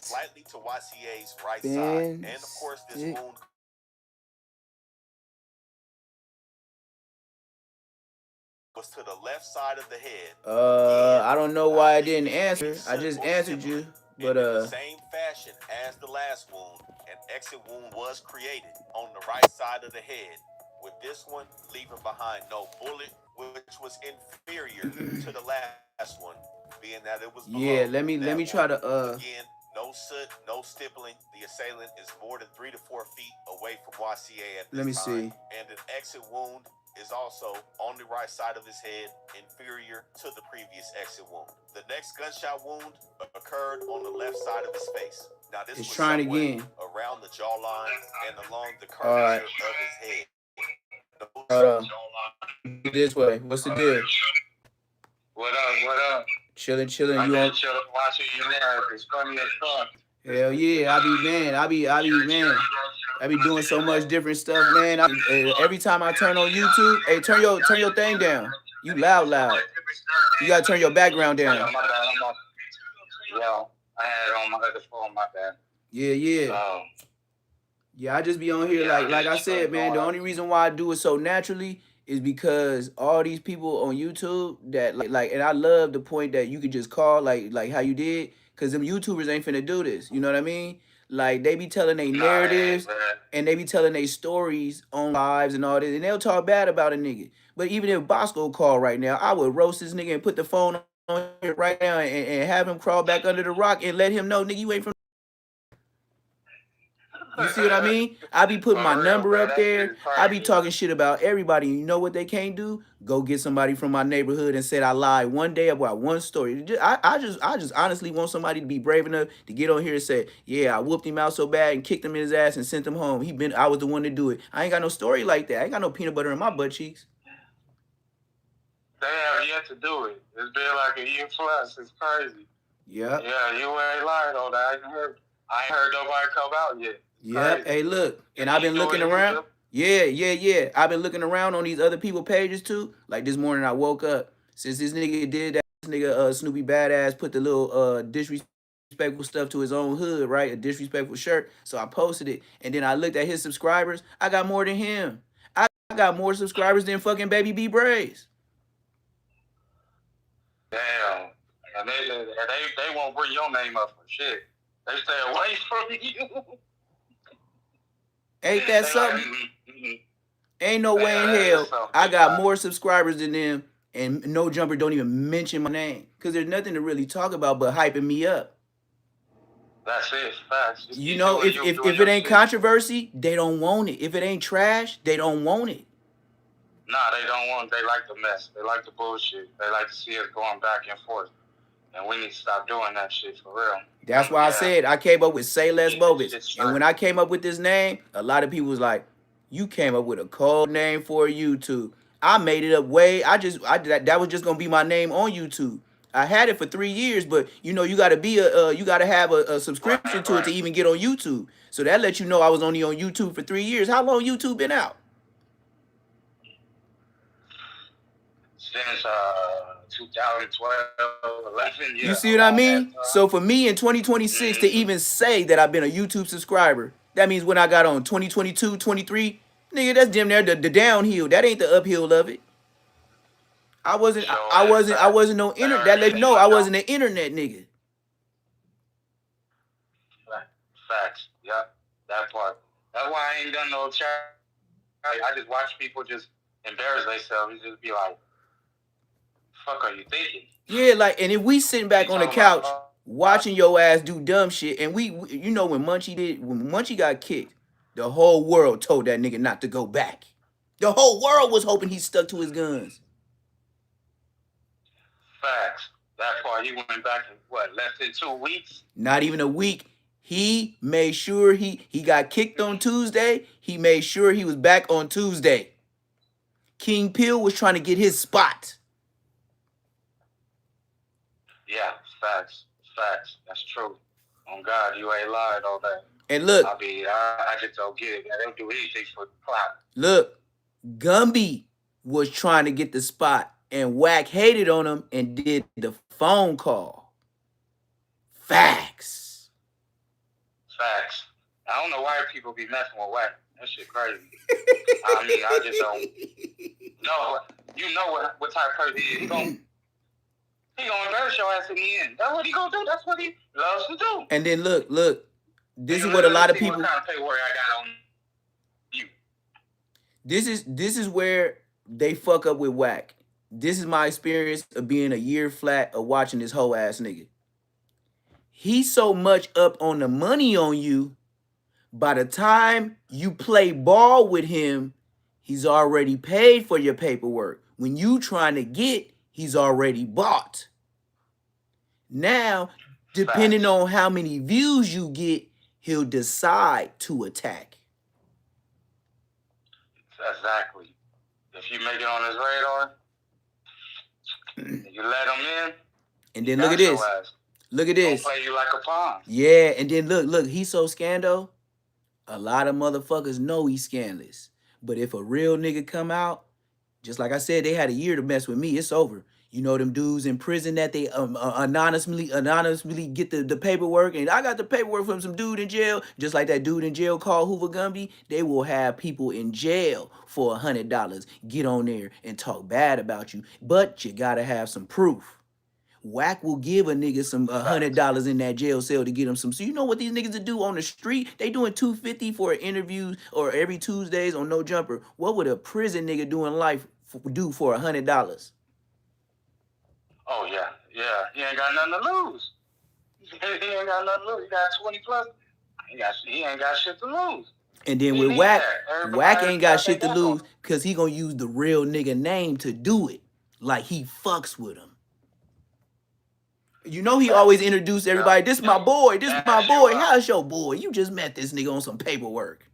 slightly to YCA's right side. And of course this wound was to the left side of the head. I don't know why I didn't answer. I just answered you. But in the same fashion as the last wound, an exit wound was created on the right side of the head, with this one leaving behind no bullet, which was inferior to the last one, being that it was below. yeah, let me try to again, no soot, no stippling. The assailant is more than 3 to 4 feet away from YCA at this Let me time. see. And an exit wound is also on the right side of his head, inferior to the previous exit wound. The next gunshot wound occurred on the left side of his face. Now this It's was trying somewhere again. around the jawline and along the All right. curvature of his head. Hold on. This way. What's the deal? What up? What up? Chilling. I've You been on? chilling, watching you live. It's funny as fuck. Hell yeah. I be doing so much different stuff, man. Every time I turn on YouTube, hey, turn your thing down. You loud. You gotta turn your background down. Yeah, my bad. Yo, I had it on my other phone. My bad. Yeah. Yeah, I just be on here like I said, man. The only reason why I do it so naturally is because all these people on YouTube that like, and I love the point that you could just call like how you did, cause them YouTubers ain't finna do this. You know what I mean? Like they be telling their narratives and they be telling their stories on lives and all this, and they'll talk bad about a nigga. But even if Bosco called right now, I would roast this nigga and put the phone on here right now and have him crawl back under the rock and let him know, nigga, you ain't from. You see what I mean? I be putting my number up there. I be talking shit about everybody. You know what they can't do? Go get somebody from my neighborhood and said I lied one day about one story. I just honestly want somebody to be brave enough to get on here and say, yeah, I whooped him out so bad and kicked him in his ass and sent him home. I was the one to do it. I ain't got no story like that. I ain't got no peanut butter in my butt cheeks. They have yet to do it. It's been like a year plus. It's crazy. Yeah. Yeah, you ain't lied on that. I ain't heard nobody come out yet. Yeah. Hey, look, and I've been looking around. Yeah. I've been looking around on these other people pages too. Like this morning I woke up. Since this nigga did that, this nigga Snoopy Badass put the little disrespectful stuff to his own hood, right? A disrespectful shirt. So I posted it. And then I looked at his subscribers. I got more than him. I got more subscribers than fucking Baby B Braves. Damn. And they won't bring your name up for shit. They stay away from you. Ain't that something? Ain't no way in hell I got more subscribers than them, and No Jumper don't even mention my name. Because there's nothing to really talk about but hyping me up. That's it. Facts. You know, if it ain't controversy, they don't want it. If it ain't trash, they don't want it. Nah, they don't want it. They like the mess. They like the bullshit. They like to see us going back and forth. And we need to stop doing that shit for real. That's why I said I came up with AYLESS Moments. And when I came up with this name, a lot of people was like, you came up with a cold name for YouTube. I made it up that was just gonna be my name on YouTube. I had it for 3 years, but you know you gotta have a subscription to it to even get on YouTube. So that lets you know I was only on YouTube for 3 years. How long YouTube been out? Since 2012, 11 years. You see what I mean? So for me in 2026 to even say that I've been a YouTube subscriber, that means when I got on 2022, 23, nigga, that's damn near the downhill. That ain't the uphill of it. I wasn't no internet. That let you know I wasn't an internet nigga. Facts. Yep. That part. That's why I ain't done no chat. I just watch people just embarrass themselves. You just be like, fuck are you thinking? Yeah, like, and if we sitting back on the couch watching your ass do dumb shit, and we you know when Munchie got kicked, the whole world told that nigga not to go back. The whole world was hoping he stuck to his guns. Facts. That part, he went back in less than 2 weeks? Not even a week. He made sure he got kicked on Tuesday. He made sure he was back on Tuesday. King Peel was trying to get his spot. Yeah, facts. That's true. On God, you ain't lied on that. And look, I just don't get it. They don't do anything for the clout. Look, Gumby was trying to get the spot, and Wack hated on him and did the phone call. Facts. I don't know why people be messing with Wack. That shit crazy. I mean, I just don't know. You know what type of person he is. He gonna embarrass your ass in the end. That's what he gonna do. That's what he loves to do. And then look. This is what a lot of people. What kind of paperwork I got on you? This is where they fuck up with Wack. This is my experience of being a year flat of watching this whole ass nigga. He's so much up on the money on you. By the time you play ball with him, he's already paid for your paperwork. When you trying to get, he's already bought. Now, depending on how many views you get, he'll decide to attack. Exactly. If you make it on his radar, you let him in. And then look at this. Look at this. Don't play you like a pawn. Yeah, and then look, he's so scandal. A lot of motherfuckers know he's scandalous. But if a real nigga come out, just like I said, they had a year to mess with me. It's over. You know them dudes in prison that they anonymously get the paperwork, and I got the paperwork from some dude in jail, just like that dude in jail called Hoover Gumby. They will have people in jail for $100. Get on there and talk bad about you, but you gotta have some proof. Whack will give a nigga some $100 in that jail cell to get him some. So you know what these niggas do on the street? They doing $250 for interviews or every Tuesdays on No Jumper. What would a prison nigga do in life do for $100? Oh yeah. He ain't got nothing to lose. He ain't got nothing to lose. He got 20 plus. He ain't got shit to lose. And then with Whack ain't got shit to lose because he gonna use the real nigga name to do it. Like he fucks with him. You know he always introduced everybody. This my boy. This my boy. How's your boy? You just met this nigga on some paperwork.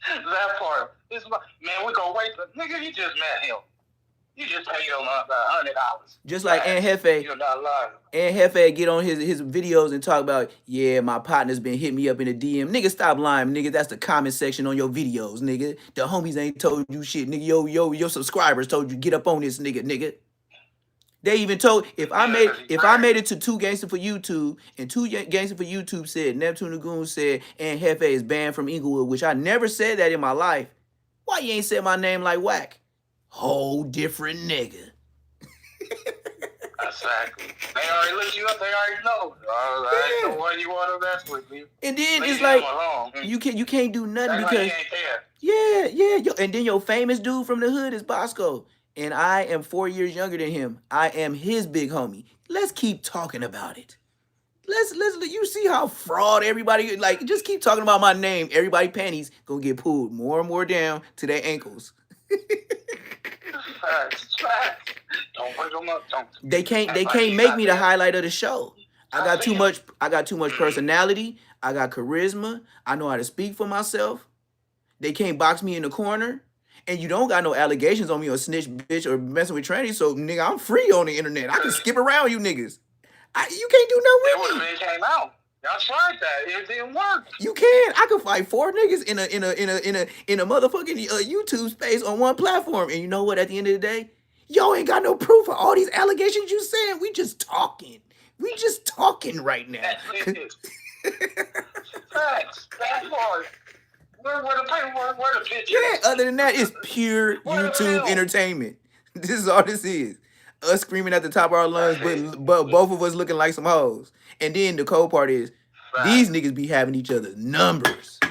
That part. Man, we gonna wait. Nigga, you just met him. You just paid him $100. Just like Hefe. You're not lying. Hefe get on his videos and talk about, yeah, my partner's been hitting me up in the DM. Nigga, stop lying, nigga. That's the comment section on your videos, nigga. The homies ain't told you shit, nigga. Your subscribers told you get up on this nigga. They even told if I made it to 2 Gangster for YouTube and 2 Gangster for YouTube said Neptune Lagoon said and Hefe is banned from Inglewood, which I never said that in my life. Why you ain't said my name like Whack? Whole different nigga. Exactly. They already looked you up. They already know. I ain't the one you want to mess with, me. And then it's like you can't do nothing because yeah. And then your famous dude from the hood is Bosco. And I am 4 years younger than him. I am his big homie. Let's keep talking about it. Let's you see how fraud everybody, like, just keep talking about my name. Everybody panties gonna get pulled more and more down to their ankles. Don't bring them up. Don't. They can't make me the highlight of the show. I got too much personality. I got charisma. I know how to speak for myself. They can't box me in the corner. And you don't got no allegations on me or snitch bitch or messing with trannies, so nigga, I'm free on the internet. I can skip around you niggas. You can't do nothing with me. It would have came out. Y'all tried that. It didn't work. You can. I can fight 4 niggas in a motherfucking YouTube space on one platform. And you know what? At the end of the day, y'all ain't got no proof of all these allegations you saying. We just talking. We just talking right now. Facts. That part. Where the paperwork? Where the pictures? Yeah, other than that, it's pure YouTube entertainment. This is all this is. Us screaming at the top of our lungs, but both of us looking like some hoes. And then the cold part is, these niggas be having each other's numbers.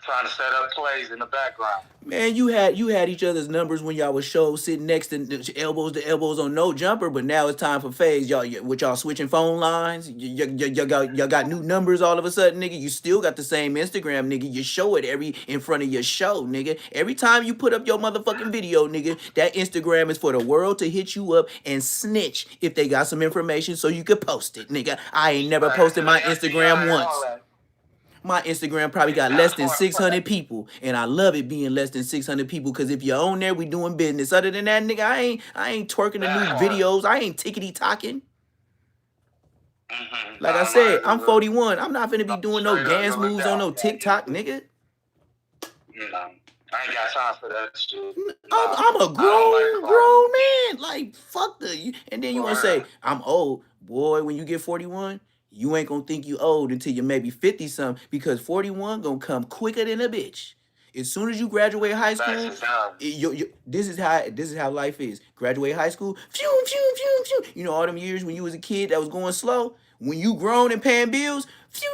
Trying to set up plays in the background. Man, you had each other's numbers when y'all was show sitting next to elbows on No Jumper, but now it's time for phase. Y'all switching phone lines. Y'all got new numbers all of a sudden, nigga. You still got the same Instagram, nigga. You show it in front of your show, nigga. Every time you put up your motherfucking video, nigga, that Instagram is for the world to hit you up and snitch if they got some information so you could post it, nigga. I ain't never posted my Instagram once. My Instagram probably got less than 600 people, and I love it being less than 600 people because if you're on there, we doing business. Other than that, nigga, I ain't twerking the new videos. I ain't tickety-tocking. Like I said, I'm 41. I'm not finna be doing no dance moves on no TikTok, nigga. I ain't got time for that shit. I'm a grown man. Like, fuck and then you gonna say, I'm old. Boy, when you get 41, you ain't gonna think you old until you're maybe 50-something because 41 gonna come quicker than a bitch. As soon as you graduate high school, this is how life is. Graduate high school, phew. You know all them years when you was a kid that was going slow? When you grown and paying bills, phew.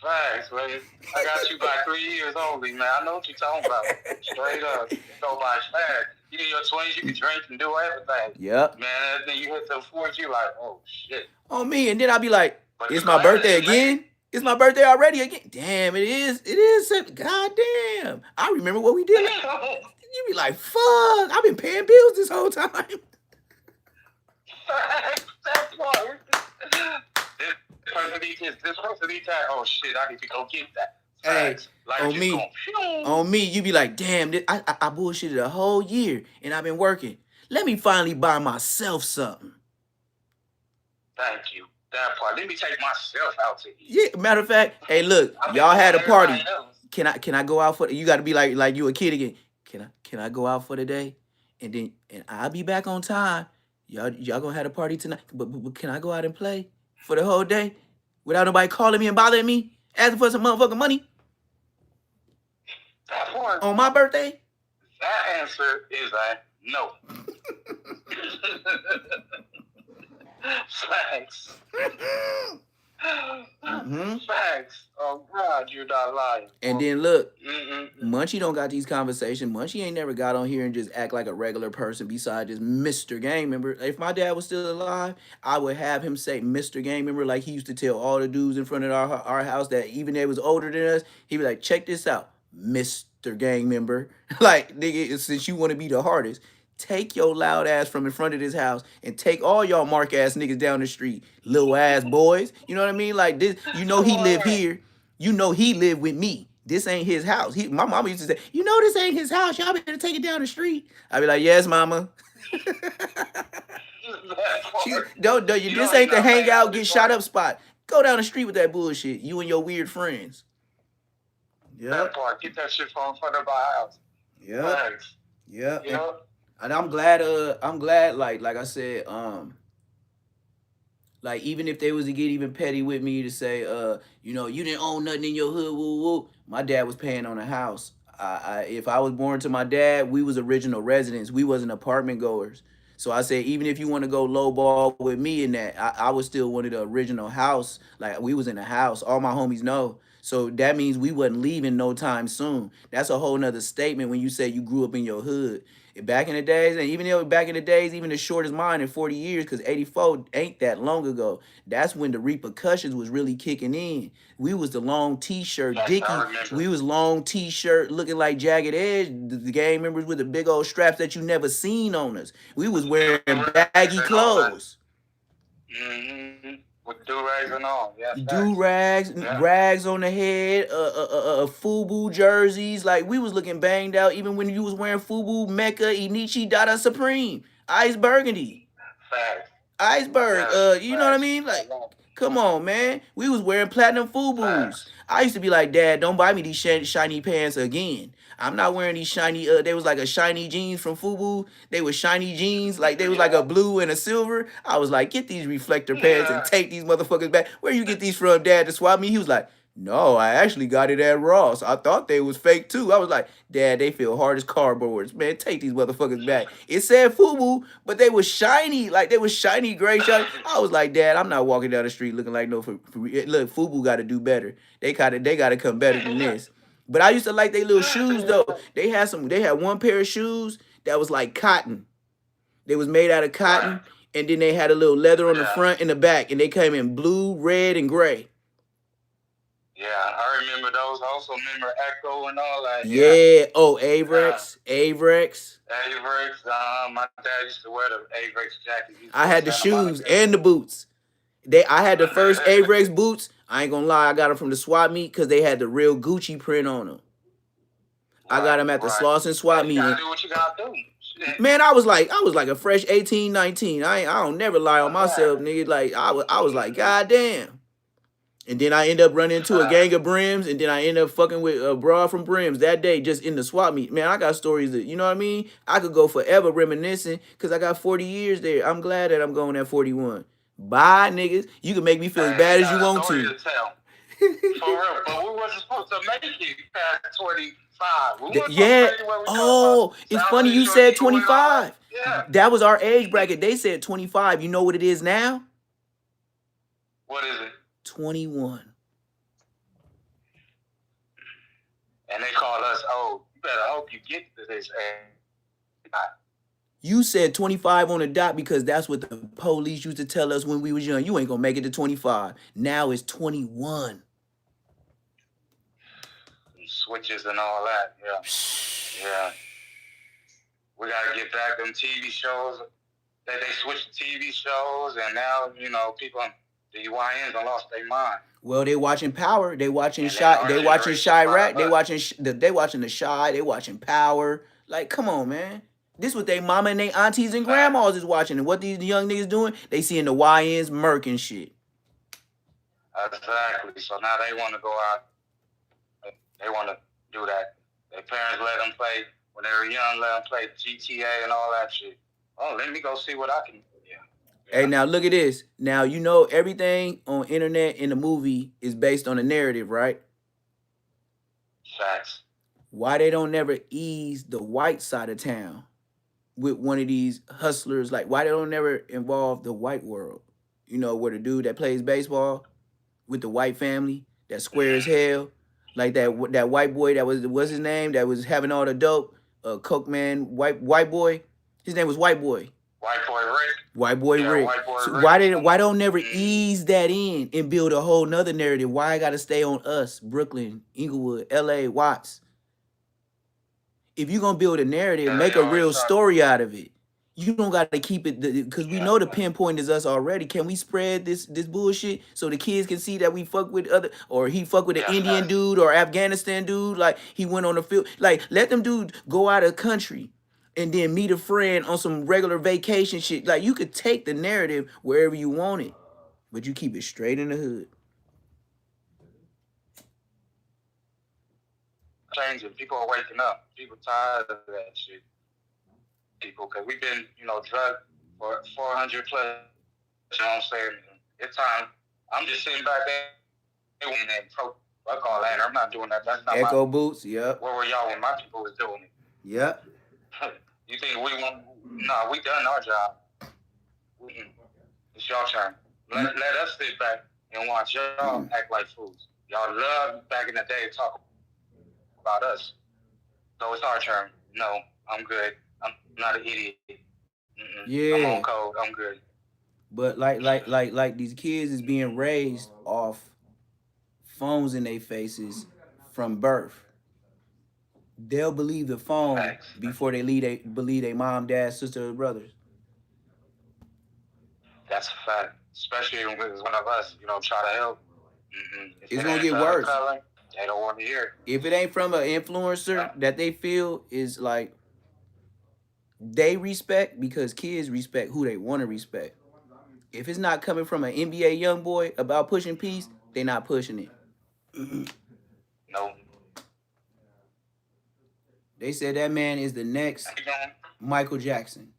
Facts, man. I got you by 3 years only, man. I know what you're talking about. Straight up. It go by fast. You in your 20s, you can drink and do everything. Yep. Man, then you hit the 40s, you like, oh, shit. On me. And then I'll be like, But it's my birthday again? It's my birthday already again? Damn, it is. It is. God damn. I remember what we did. You be like, fuck, I've been paying bills this whole time. That part. This person needs that. Oh shit, I need to go get that. Hey, like on me, you be like, damn, I bullshitted a whole year and I've been working. Let me finally buy myself something. Thank you. That part. Let me take myself out to eat. Yeah, matter of fact, hey, look, y'all had a party. Can I go out for you gotta be like you a kid again. Can I go out for the day? And I'll be back on time. Y'all gonna have a party tonight. But can I go out and play for the whole day? Without nobody calling me and bothering me, asking for some motherfucking money on my birthday? That answer is a no. Facts. Facts. Oh God, you're not lying. And then look, Munchie don't got these conversations. Munchie ain't never got on here and just act like a regular person besides just Mr. Gang Member. If my dad was still alive, I would have him say Mr. Gang Member like he used to tell all the dudes in front of our house that even they was older than us, he'd be like, check this out, Mr. Gang Member. Like, nigga, since you want to be the hardest, take your loud ass from in front of this house and take all y'all mark ass niggas down the street, little ass boys. You know what I mean? Like this, you know he live here. You know he live with me. This ain't his house. My mama used to say, you know this ain't his house. Y'all better take it down the street. I'd be like, yes, mama. This ain't the hangout, get shot up spot. Go down the street with that bullshit. You and your weird friends. Yep. That part. Get that shit from in front of our house. Yep. Yep. And I'm glad, like I said, like even if they was to get even petty with me to say, you know, you didn't own nothing in your hood, woo woo. My dad was paying on a house. If I was born to my dad, we was original residents. We wasn't apartment goers. So I said, even if you want to go low ball with me in that, I was still one of the original house. Like we was in the house. All my homies know. So that means we wasn't leaving no time soon. That's a whole nother statement when you say you grew up in your hood. Back in the days, and even though back in the days, even as short as mine in 40 years, because 84 ain't that long ago, that's when the repercussions was really kicking in. We was the long T-shirt, Dickie. We was long T-shirt looking like Jagged Edge, the gang members with the big old straps that you never seen on us. We was wearing baggy clothes. With do-rags and all. Yeah, do-rags, rags on the head, FUBU jerseys. Like, we was looking banged out even when you was wearing FUBU, Mecca, Inichi, Dada Supreme, Ice Burgundy. Facts. Iceberg, you know what I mean? Like, come on, man. We was wearing platinum FUBUs. I used to be like, Dad, don't buy me these shiny pants again. I'm not wearing these shiny, they was like a shiny jeans from FUBU. They were shiny jeans, like they was like a blue and a silver. I was like, get these reflector pants and take these motherfuckers back. Where you get these from, Dad, to swap me? He was like, no, I actually got it at Ross. I thought they was fake too. I was like, Dad, they feel hard as cardboards. Man, take these motherfuckers back. It said FUBU, but they was shiny. Like, they was shiny, gray, shiny. I was like, Dad, I'm not walking down the street looking like no... Look, FUBU got to do better. They got to come better than this. But I used to like their little shoes, though. They had one pair of shoes that was like cotton. They was made out of cotton, and then they had a little leather on the front and the back, and they came in blue, red, and gray. Yeah, I remember those. I also remember Echo and all that. Yeah. Oh, Avrex. Avrex. My dad used to wear the Avrex jacket. I had the shoes and the boots. I had the first Avrex boots. I ain't gonna lie, I got them from the swap meet because they had the real Gucci print on them. I got them at the Slauson swap meet. You gotta do what you gotta do. Man, I was like a fresh 18, 19. I don't never lie on myself, nigga. Like I was like, God damn. And then I end up running into a gang of brims, and then I end up fucking with a broad from brims that day just in the swap meet. Man, I got stories that, you know what I mean? I could go forever reminiscing because I got 40 years there. I'm glad that I'm going at 41. Bye, niggas. You can make me feel as bad as you want to. For real, but we wasn't supposed to make it past 25. It's funny you said 25. Yeah. That was our age bracket. They said 25. You know what it is now? What is it? 21. And they call us old. You better hope you get to this age. You said 25 on the dot because that's what the police used to tell us when we was young. You ain't gonna make it to 25. Now it's 21. Switches and all that. Yeah. Yeah. We gotta get back them TV shows. They switched the TV shows, and now, you know, people, the YNs done lost their mind. Well, they watching Power. They watching Shy. They watching Chirac. They watching the Shy. They watching Power. Like, come on, man. This what they mama and they aunties and grandmas is watching. And what these young niggas doing? They seeing the YNs murking shit. Exactly. So now they want to go out. They want to do that. Their parents let them play when they were young. Let them play GTA and all that shit. Oh, let me go see what I can. Yeah. Hey, now look at this. Now you know everything on internet in the movie is based on a narrative, right? Facts. Why they don't never ease the white side of town with one of these hustlers? Like, why they don't never involve the white world? You know, where the dude that plays baseball with the white family, that square as hell, like that white boy that what's his name, that was having all the dope, coke man, white boy. His name was White Boy. White Boy Rick. White Boy Rick. White Boy So Rick. why don't never ease that in and build a whole nother narrative? Why I gotta stay on us, Brooklyn, Inglewood, LA, Watts? If you're gonna build a narrative, make a real story out of it. You don't gotta keep it because we know the pinpoint is us already. Can we spread this bullshit so the kids can see that we fuck with other, or he fuck with an Indian dude or Afghanistan dude, like he went on the field. Like, let them dudes go out of the country and then meet a friend on some regular vacation shit. Like, you could take the narrative wherever you want it, but you keep it straight in the hood. Changing. People are waking up. People tired of that shit. People, because we've been, you know, drugged for 400 plus. You know what I'm saying? It's time. I'm just sitting back there and I call that. I'm not doing that. That's not Echo boots. Yep. Where were y'all when my people was doing it? Yep. You think we want? No, we done our job. It's your turn. Let us sit back and watch y'all act like fools. Y'all love back in the day to talk about us. So it's our turn. No, I'm good. I'm not an idiot. Yeah. I'm on code. I'm good. But like these kids is being raised off phones in their faces from birth. They'll believe the phone before they believe their mom, dad, sister, or brothers. That's a fact. Especially when it's one of us, you know, try to help. It's gonna get worse. They don't want to hear. If it ain't from an influencer that they feel is like they respect, because kids respect who they want to respect. If it's not coming from an NBA young boy about pushing peace, they not pushing it. No. They said that man is the next Michael Jackson.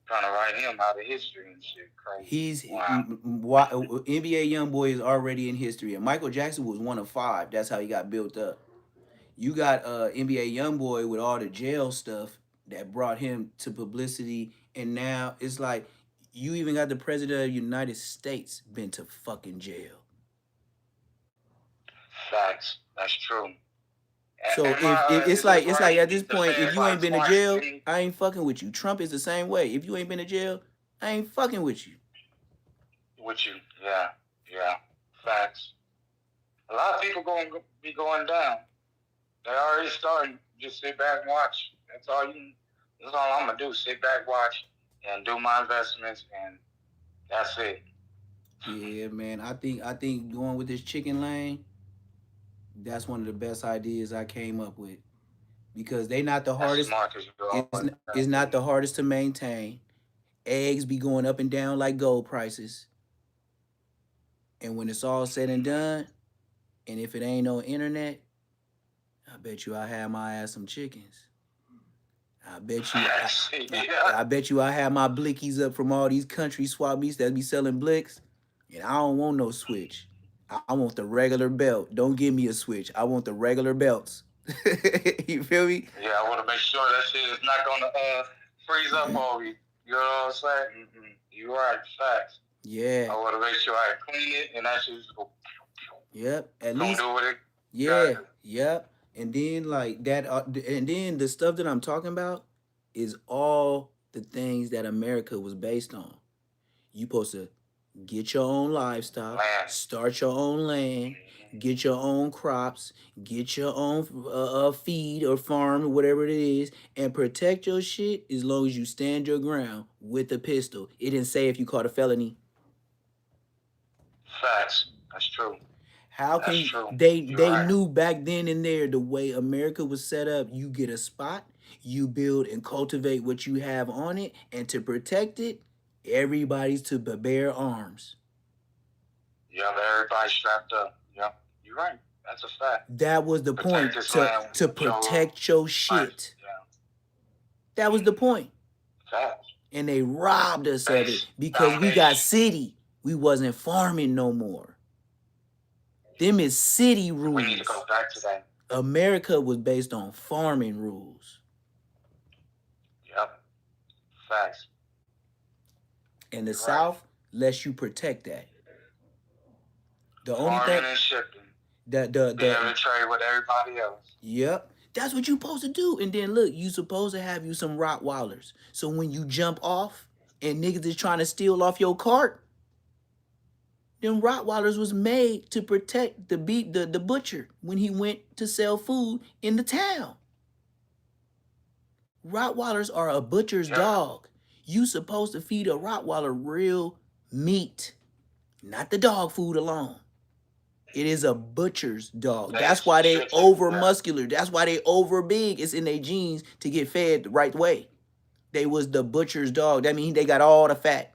Trying to write him out of history and shit. Crazy. He's NBA young boy is already in history, and Michael Jackson was one of 5. That's how he got built up. You got NBA young boy with all the jail stuff that brought him to publicity, and now it's like you even got the president of the United States been to fucking jail. Facts. That's true. So if it's like at this point, if you ain't been to jail, I ain't fucking with you. Trump is the same way. If you ain't been to jail, I ain't fucking with you. With you, yeah. Facts. A lot of people going to be going down. They already starting. Just sit back and watch. That's all I'm gonna do. Sit back, watch, and do my investments, and that's it. Yeah, man. I think going with this chicken lane, that's one of the best ideas I came up with, because they not the hardest. It's not the hardest to maintain. Eggs be going up and down like gold prices, and when it's all said and done, and if it ain't no internet, I bet you I have my ass some chickens. I bet you I have my blickies up from all these country swap meets that be selling blicks, and I don't want no switch. I want the regular belt. Don't give me a switch. I want the regular belts. You feel me? Yeah, I want to make sure that shit is not gonna freeze up on me. You know what I'm saying? You're right. Facts. Yeah. I want to make sure I clean it and that shit just go. Yep. At Don't least. do what it. Yeah. Yep. And then like that, and then the stuff that I'm talking about is all the things that America was based on. You supposed to get your own livestock, Land. start your own land, get your own crops, get your own feed or farm or whatever it is, and protect your shit as long as you stand your ground with a pistol. It didn't say if you caught a felony. Facts. That's true. How can That's true. they You're they right. knew back then and there the way America was set up, you get a spot, you build and cultivate what you have on it, and to protect it, everybody's to bear arms. Yep, everybody strapped up. Yep, you're right. That's a fact. That was the point, to protect your shit. Yeah. That was the point. Facts. And they robbed us of it because we got city. We wasn't farming no more. Them is city rules. We need to go back to that. America was based on farming rules. Yep. Facts. And the South lets you protect that. The only Farming thing and shipping. Be able to trade with everybody else. Yep. That's what you supposed to do. And then look, you supposed to have you some Rottweilers. So when you jump off and niggas is trying to steal off your cart, them Rottweilers was made to protect the butcher when he went to sell food in the town. Rottweilers are a butcher's dog. You supposed to feed a Rottweiler real meat, not the dog food alone. It is a butcher's dog. That's why they over muscular. That's why they over big. It's in their genes to get fed the right way. They was the butcher's dog. That means they got all the fat.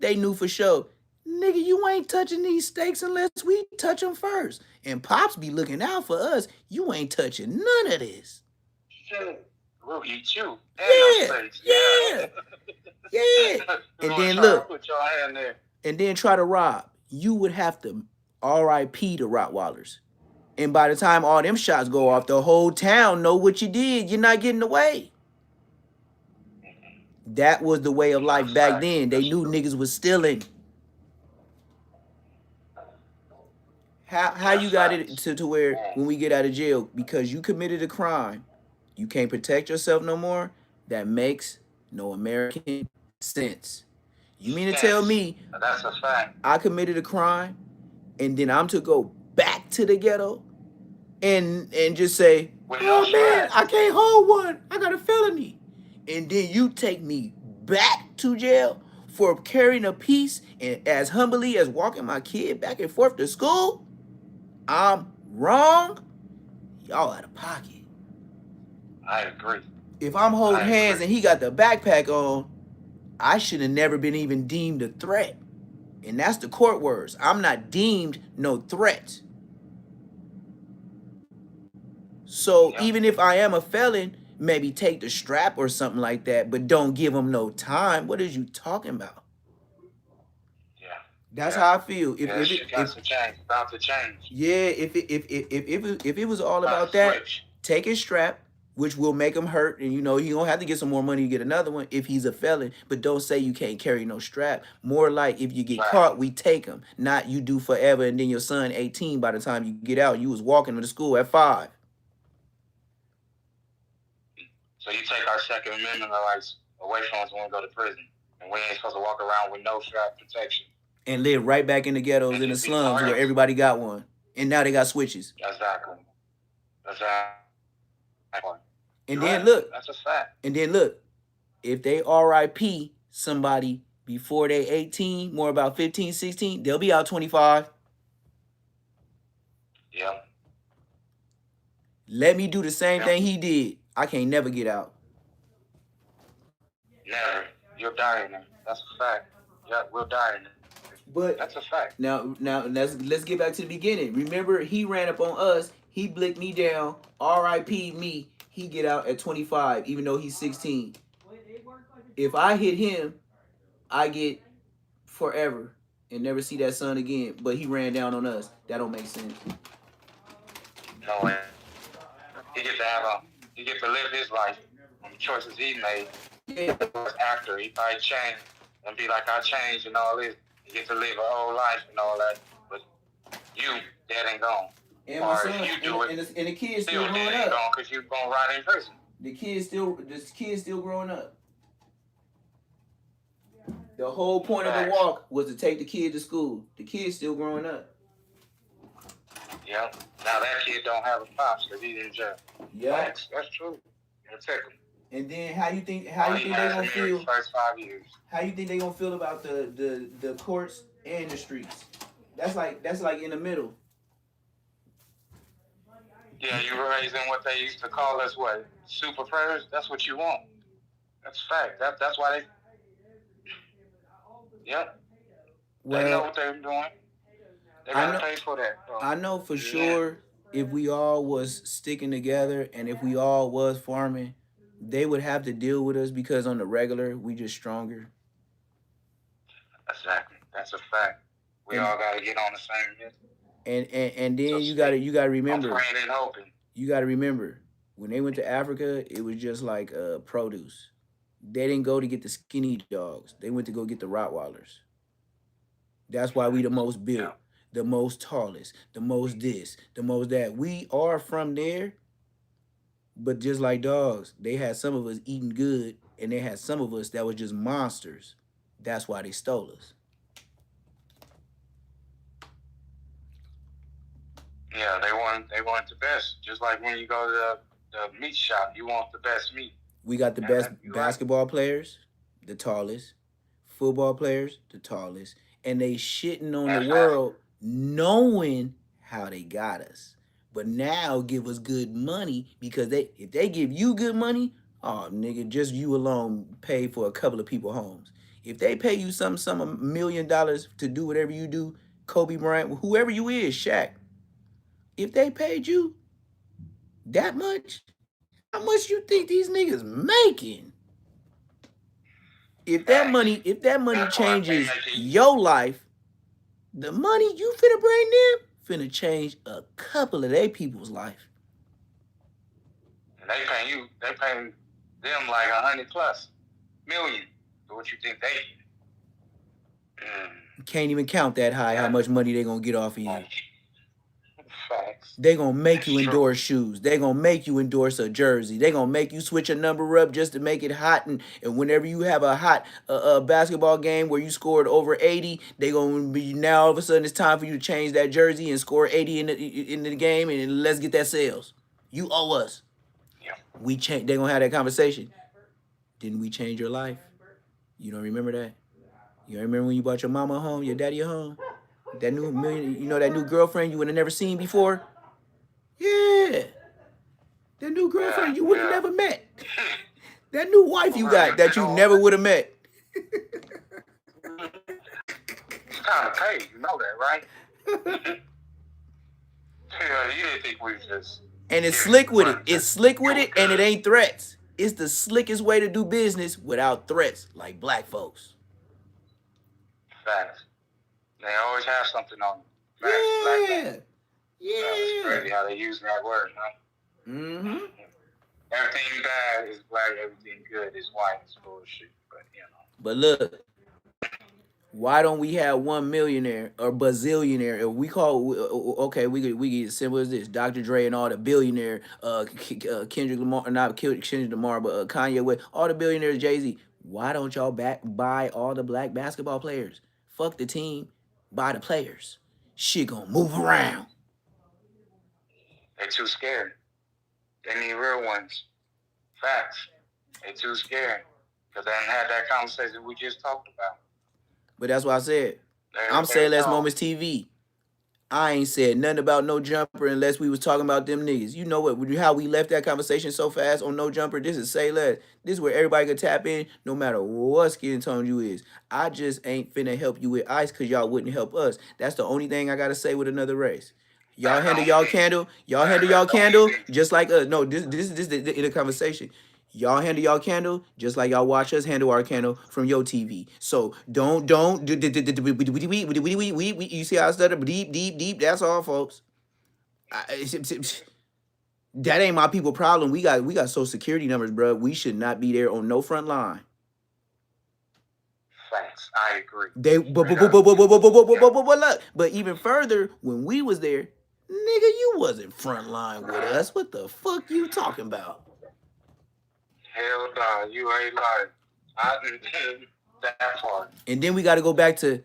They knew for sure, nigga, you ain't touching these steaks unless we touch them first. And Pops be looking out for us. You ain't touching none of this. Shit, we'll eat you. Yeah. And then look, put your hand there. And then try to rob. You would have to R.I.P. the Rottweilers. And by the time all them shots go off, the whole town know what you did. You're not getting away. That was the way of life back then. They knew niggas was stealing. How you got it to where when we get out of jail, because you committed a crime, you can't protect yourself no more? That makes no American sense. You mean to tell me that's a fact. I committed a crime and then I'm to go back to the ghetto and just say, oh man, I can't hold one. I got a felony. And then you take me back to jail for carrying a piece and as humbly as walking my kid back and forth to school? I'm wrong? Y'all out of pocket. I agree. If I'm holding hands and he got the backpack on, I should have never been even deemed a threat. And that's the court words. I'm not deemed no threat. So even if I am a felon, maybe take the strap or something like that, but don't give him no time. What is you talking about? Yeah. That's how I feel. If about to change. Yeah, if it was all about that, take his strap, which will make him hurt, and you know he gonna have to get some more money to get another one if he's a felon. But don't say you can't carry no strap. More like if you get caught, we take him. Not you do forever, and then your son 18 by the time you get out. You was walking to school at 5. So you take our Second Amendment rights away from us when we go to prison, and we ain't supposed to walk around with no strap protection. And live right back in the ghettos and in the slums where everybody got one, and now they got switches. Exactly. And then look, that's a fact. And then look, if they RIP somebody before they 18, more about 15, 16, they'll be out 25. Yeah. Let me do the same thing he did. I can't never get out. Never. You'll die in there. That's a fact. Yeah, we'll die in there. But that's a fact. Now let's get back to the beginning. Remember, he ran up on us. He blicked me down. RIP me. He get out at 25, even though he's 16. If I hit him, I get forever and never see that son again. But he ran down on us. That don't make sense. No way. He get to live his life on the choices he made. Yeah. After he probably changed and be like, I changed and all this. You get to live a whole life and all that, but you dead and gone. And my son, and the kid's still growing up. Because you're going to ride in prison. The kid's still growing up. The whole point of the walk was to take the kid to school. The kid's still growing up. Yeah. Now that kid don't have a pops because he's in jail. Yeah. That's true. You take him. And then how you think they gonna feel? First 5 years. How you think they gonna feel about the courts and the streets? That's like in the middle. Yeah, you raising what they used to call us what? Super prayers? That's what you want. That's fact. That's why they. Yep. Well, they know what they're doing. They gotta pay for that. So. I know for sure if we all was sticking together and if we all was farming, they would have to deal with us because on the regular we just stronger. Exactly. That's a fact. We all gotta get on the same hit. And then so you gotta remember. I'm praying and hoping. You gotta remember when they went to Africa, it was just like produce. They didn't go to get the skinny dogs. They went to go get the Rottweilers. That's why we the most built, the most tallest, the most this, the most that. We are from there, but just like dogs, they had some of us eating good, and they had some of us that was just monsters. That's why they stole us. Yeah, they want the best. Just like when you go to the meat shop, you want the best meat. We got the best basketball players, the tallest, football players, the tallest, and they shitting on the world knowing how they got us. But now give us good money because if they give you good money, oh nigga, just you alone pay for a couple of people homes. If they pay you some $1 million to do whatever you do, Kobe Bryant, whoever you is, Shaq, if they paid you that much, how much you think these niggas making? If that money changes your life, the money you finna bring them finna change a couple of their people's life. And they paying them like 100+ million for what you think they get. Can't even count that high how much money they gonna get off of you. Facts. They gonna make you endorse shoes. They gonna make you endorse a jersey. They gonna make you switch a number up just to make it hot. And whenever you have a hot basketball game where you scored over 80, they gonna be now all of a sudden it's time for you to change that jersey and score 80 in the game and let's get that sales. You owe us. Yeah. They gonna have that conversation. Didn't we change your life? You don't remember that? You don't remember when you bought your mama a home, your daddy a home? That new that new girlfriend you would have never seen before? Yeah. That new girlfriend you would have never met. That new wife you got that you never would have met. It's kind of paid, you know that, right? Yeah, you didn't think we just... And it's slick with it. It's slick with it, and it ain't threats. It's the slickest way to do business without threats, like black folks. Facts. They always have something on them. Yeah. It's crazy how they use that word, huh? Mm-hmm. Everything bad is black, everything good is white. It's bullshit, but you know. But look, why don't we have one millionaire or bazillionaire? If we call, okay, we get as simple as this: Dr. Dre and all the billionaire, Kendrick Lamar, not Kendrick Lamar, but Kanye West, all the billionaires, Jay-Z. Why don't y'all buy all the black basketball players? Fuck the team. By the players. Shit gonna move around. They too scared. They need real ones. Facts. They too scared. Because they haven't had that conversation we just talked about. But that's what I said. I'm AYLESS Moments TV. I ain't said nothing about No Jumper unless we was talking about them niggas. You know what? How we left that conversation so fast on No Jumper? This is AYLESS. This is where everybody can tap in no matter what skin tone you is. I just ain't finna help you with ice because y'all wouldn't help us. That's the only thing I got to say with another race. Y'all handle y'all candle. Y'all handle y'all candle just like us. No, this is the conversation. Y'all handle y'all candle just like y'all watch us handle our candle from your TV. So don't you see how I stutter? Deep. That's all, folks. That ain't my people problem. We got social security numbers, bro. We should not be there on no front line. Facts. I agree. But even further, when we was there, nigga, you wasn't frontline with us. What the fuck you talking about? Hell no, you ain't lying. I that part. And then we got to go back to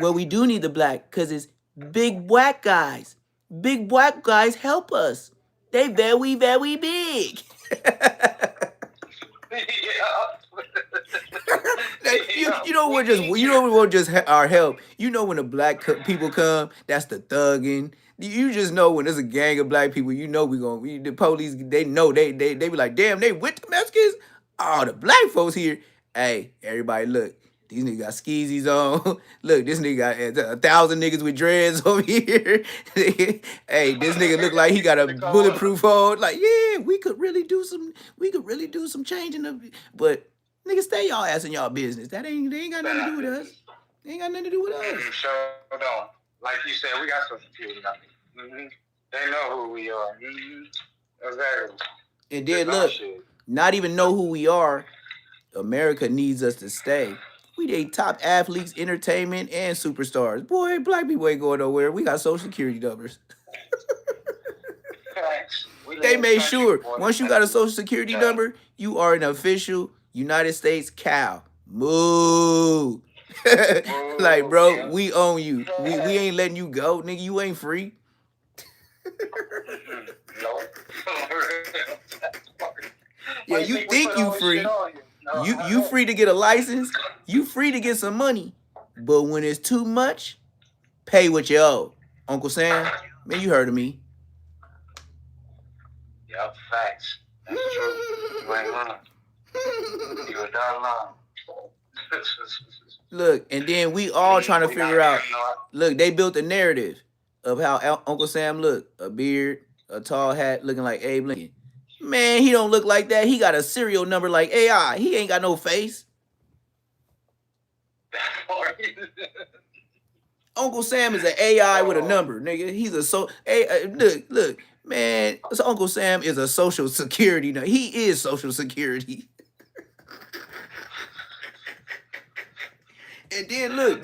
well, we do need the black because it's big black guys. Big black guys help us. They very, very big. You know we're just we won't just our help. You know when the black people come, that's the thugging. You just know when there's a gang of black people. You know the police. They know they be like, damn, they with the Mexicans. Oh, the black folks here. Hey, everybody, look. These niggas got skeezies on. Look, this nigga got 1,000 niggas with dreads over here. Hey, this nigga look like he got a bulletproof hold. Like, yeah, we could really do some changing of. But nigga, stay y'all ass in y'all business. They ain't got nothing to do with us. They ain't got nothing to do with us. Sure don't. Like you said, we got some security. They know who we are. Exactly. And then look, not even know who we are. America needs us to stay. We the top athletes, entertainment, and superstars. Boy, black people ain't going nowhere. We got social security numbers. They made sure once you got a social security number, you are an official United States cow. Moo. Like, bro, we own you. We ain't letting you go, nigga. You ain't free. Yeah, you think you free. You free to get a license. You free to get some money. But when it's too much, pay what you owe. Uncle Sam, man, you heard of me. Yep, facts. That's true. You ain't lying. You're not lying. Look, and then we all trying to figure out. Look, they built a narrative of how Uncle Sam looked. A beard, a tall hat, looking like Abe Lincoln. Man, he don't look like that. He got a serial number like AI. He ain't got no face. Uncle Sam is an AI with a number, nigga. He's a look, man. So Uncle Sam is a social security. Now he is social security. And then look,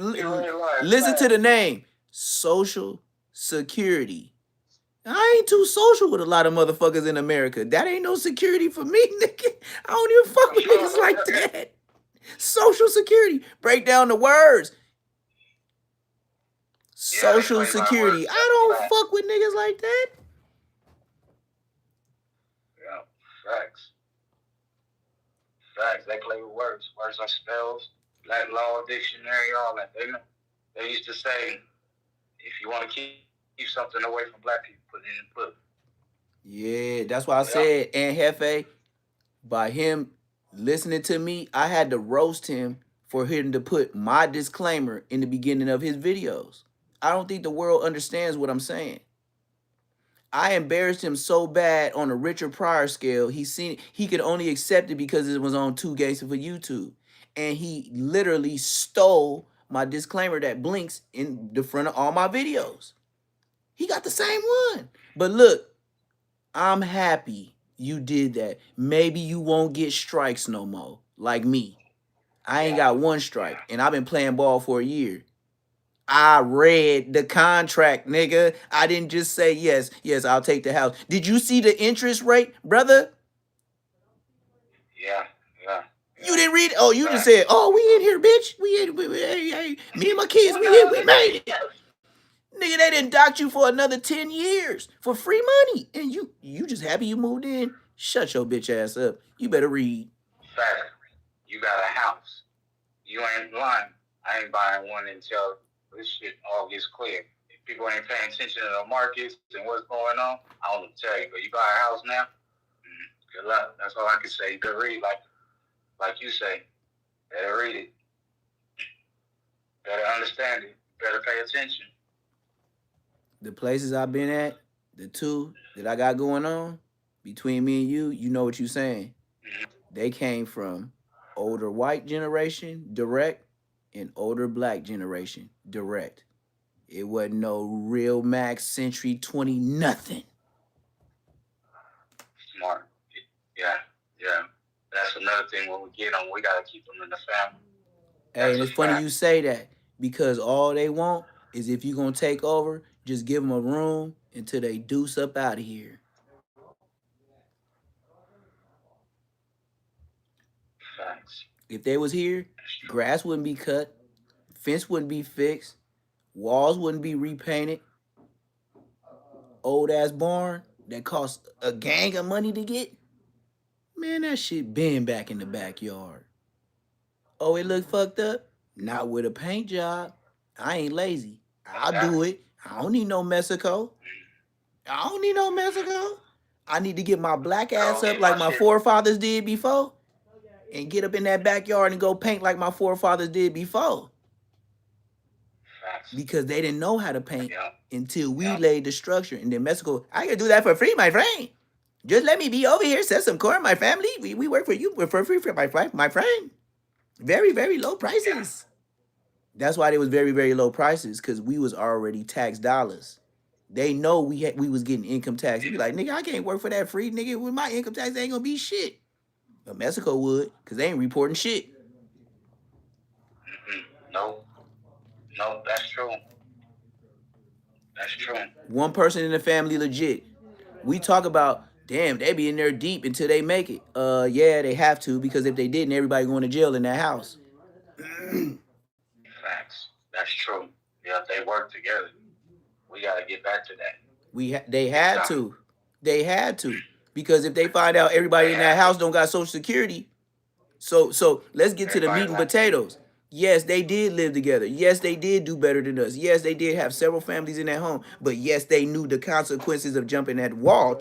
listen to the name, Social Security. I ain't too social with a lot of motherfuckers in America. That ain't no security for me, nigga. I don't even fuck with niggas like that. Social Security. Break down the words. Social Security. I don't fuck with niggas like that. Yeah, facts. Facts. They play with words. Words are spells. Black law, dictionary, all that. They know. They used to say, if you want to keep something away from black people, put it in the book. Yeah, that's why I said, and Hefe, by him listening to me, I had to roast him for him to put my disclaimer in the beginning of his videos. I don't think the world understands what I'm saying. I embarrassed him so bad on a Richard Pryor scale, he could only accept it because it was on Too Gangsta for YouTube. And he literally stole my disclaimer that blinks in the front of all my videos. He got the same one. But look, I'm happy you did that. Maybe you won't get strikes no more, like me. I ain't got one strike, and I've been playing ball for a year. I read the contract, nigga. I didn't just say, yes, I'll take the house. Did you see the interest rate, brother? Yeah. You didn't read it? Oh, you just said, oh, we in here, bitch. Hey, me and my kids, we made it. Nigga, they didn't dock you for another 10 years for free money. And you just happy you moved in? Shut your bitch ass up. You better read. Fact. You got a house. You ain't lying. I ain't buying one until this shit all gets clear. If people ain't paying attention to the markets and what's going on, I don't know what to tell you. But you buy a house now, good luck. That's all I can say. You better read like you say. Better read it. Better understand it. Better pay attention. The places I've been at, the two that I got going on, between me and you know what you're saying. They came from older white generation, direct, and older black generation, direct. It wasn't no real Max Century 20 nothing. Smart. Yeah. That's another thing when we get them, we got to keep them in the family. Hey, and it's funny you say that because all they want is if you gonna take over, just give them a room until they deuce up out of here. Facts. If they was here, grass wouldn't be cut, fence wouldn't be fixed, walls wouldn't be repainted, old ass barn that cost a gang of money to get. Man, that shit been back in the backyard. Oh, it look fucked up? Not with a paint job. I ain't lazy. I'll do it. I don't need no Mexico. I don't need no Mexico. I need to get my black ass up like my forefathers did before and get up in that backyard and go paint like my forefathers did before. Because they didn't know how to paint until we laid the structure. And then Mexico, I can do that for free, my friend. Just let me be over here, sell some corn, my family. We work for you for free for my friend. Very, very low prices. That's why they was very, very low prices, because we was already taxed dollars. They know we was getting income tax. They be like, nigga, I can't work for that free, nigga. With my income tax, they ain't gonna be shit. But Mexico would, because they ain't reporting shit. No, that's true. That's true. One person in the family legit. We talk about, damn, they be in there deep until they make it. Yeah, they have to, because if they didn't, everybody going to jail in that house. Facts. That's true. Yeah, they work together. We gotta get back to that. They had to. They had to. Because if they find out everybody in that house don't got Social Security, so let's get to the meat and potatoes. Yes, they did live together. Yes, they did do better than us. Yes, they did have several families in that home. But yes, they knew the consequences of jumping that wall.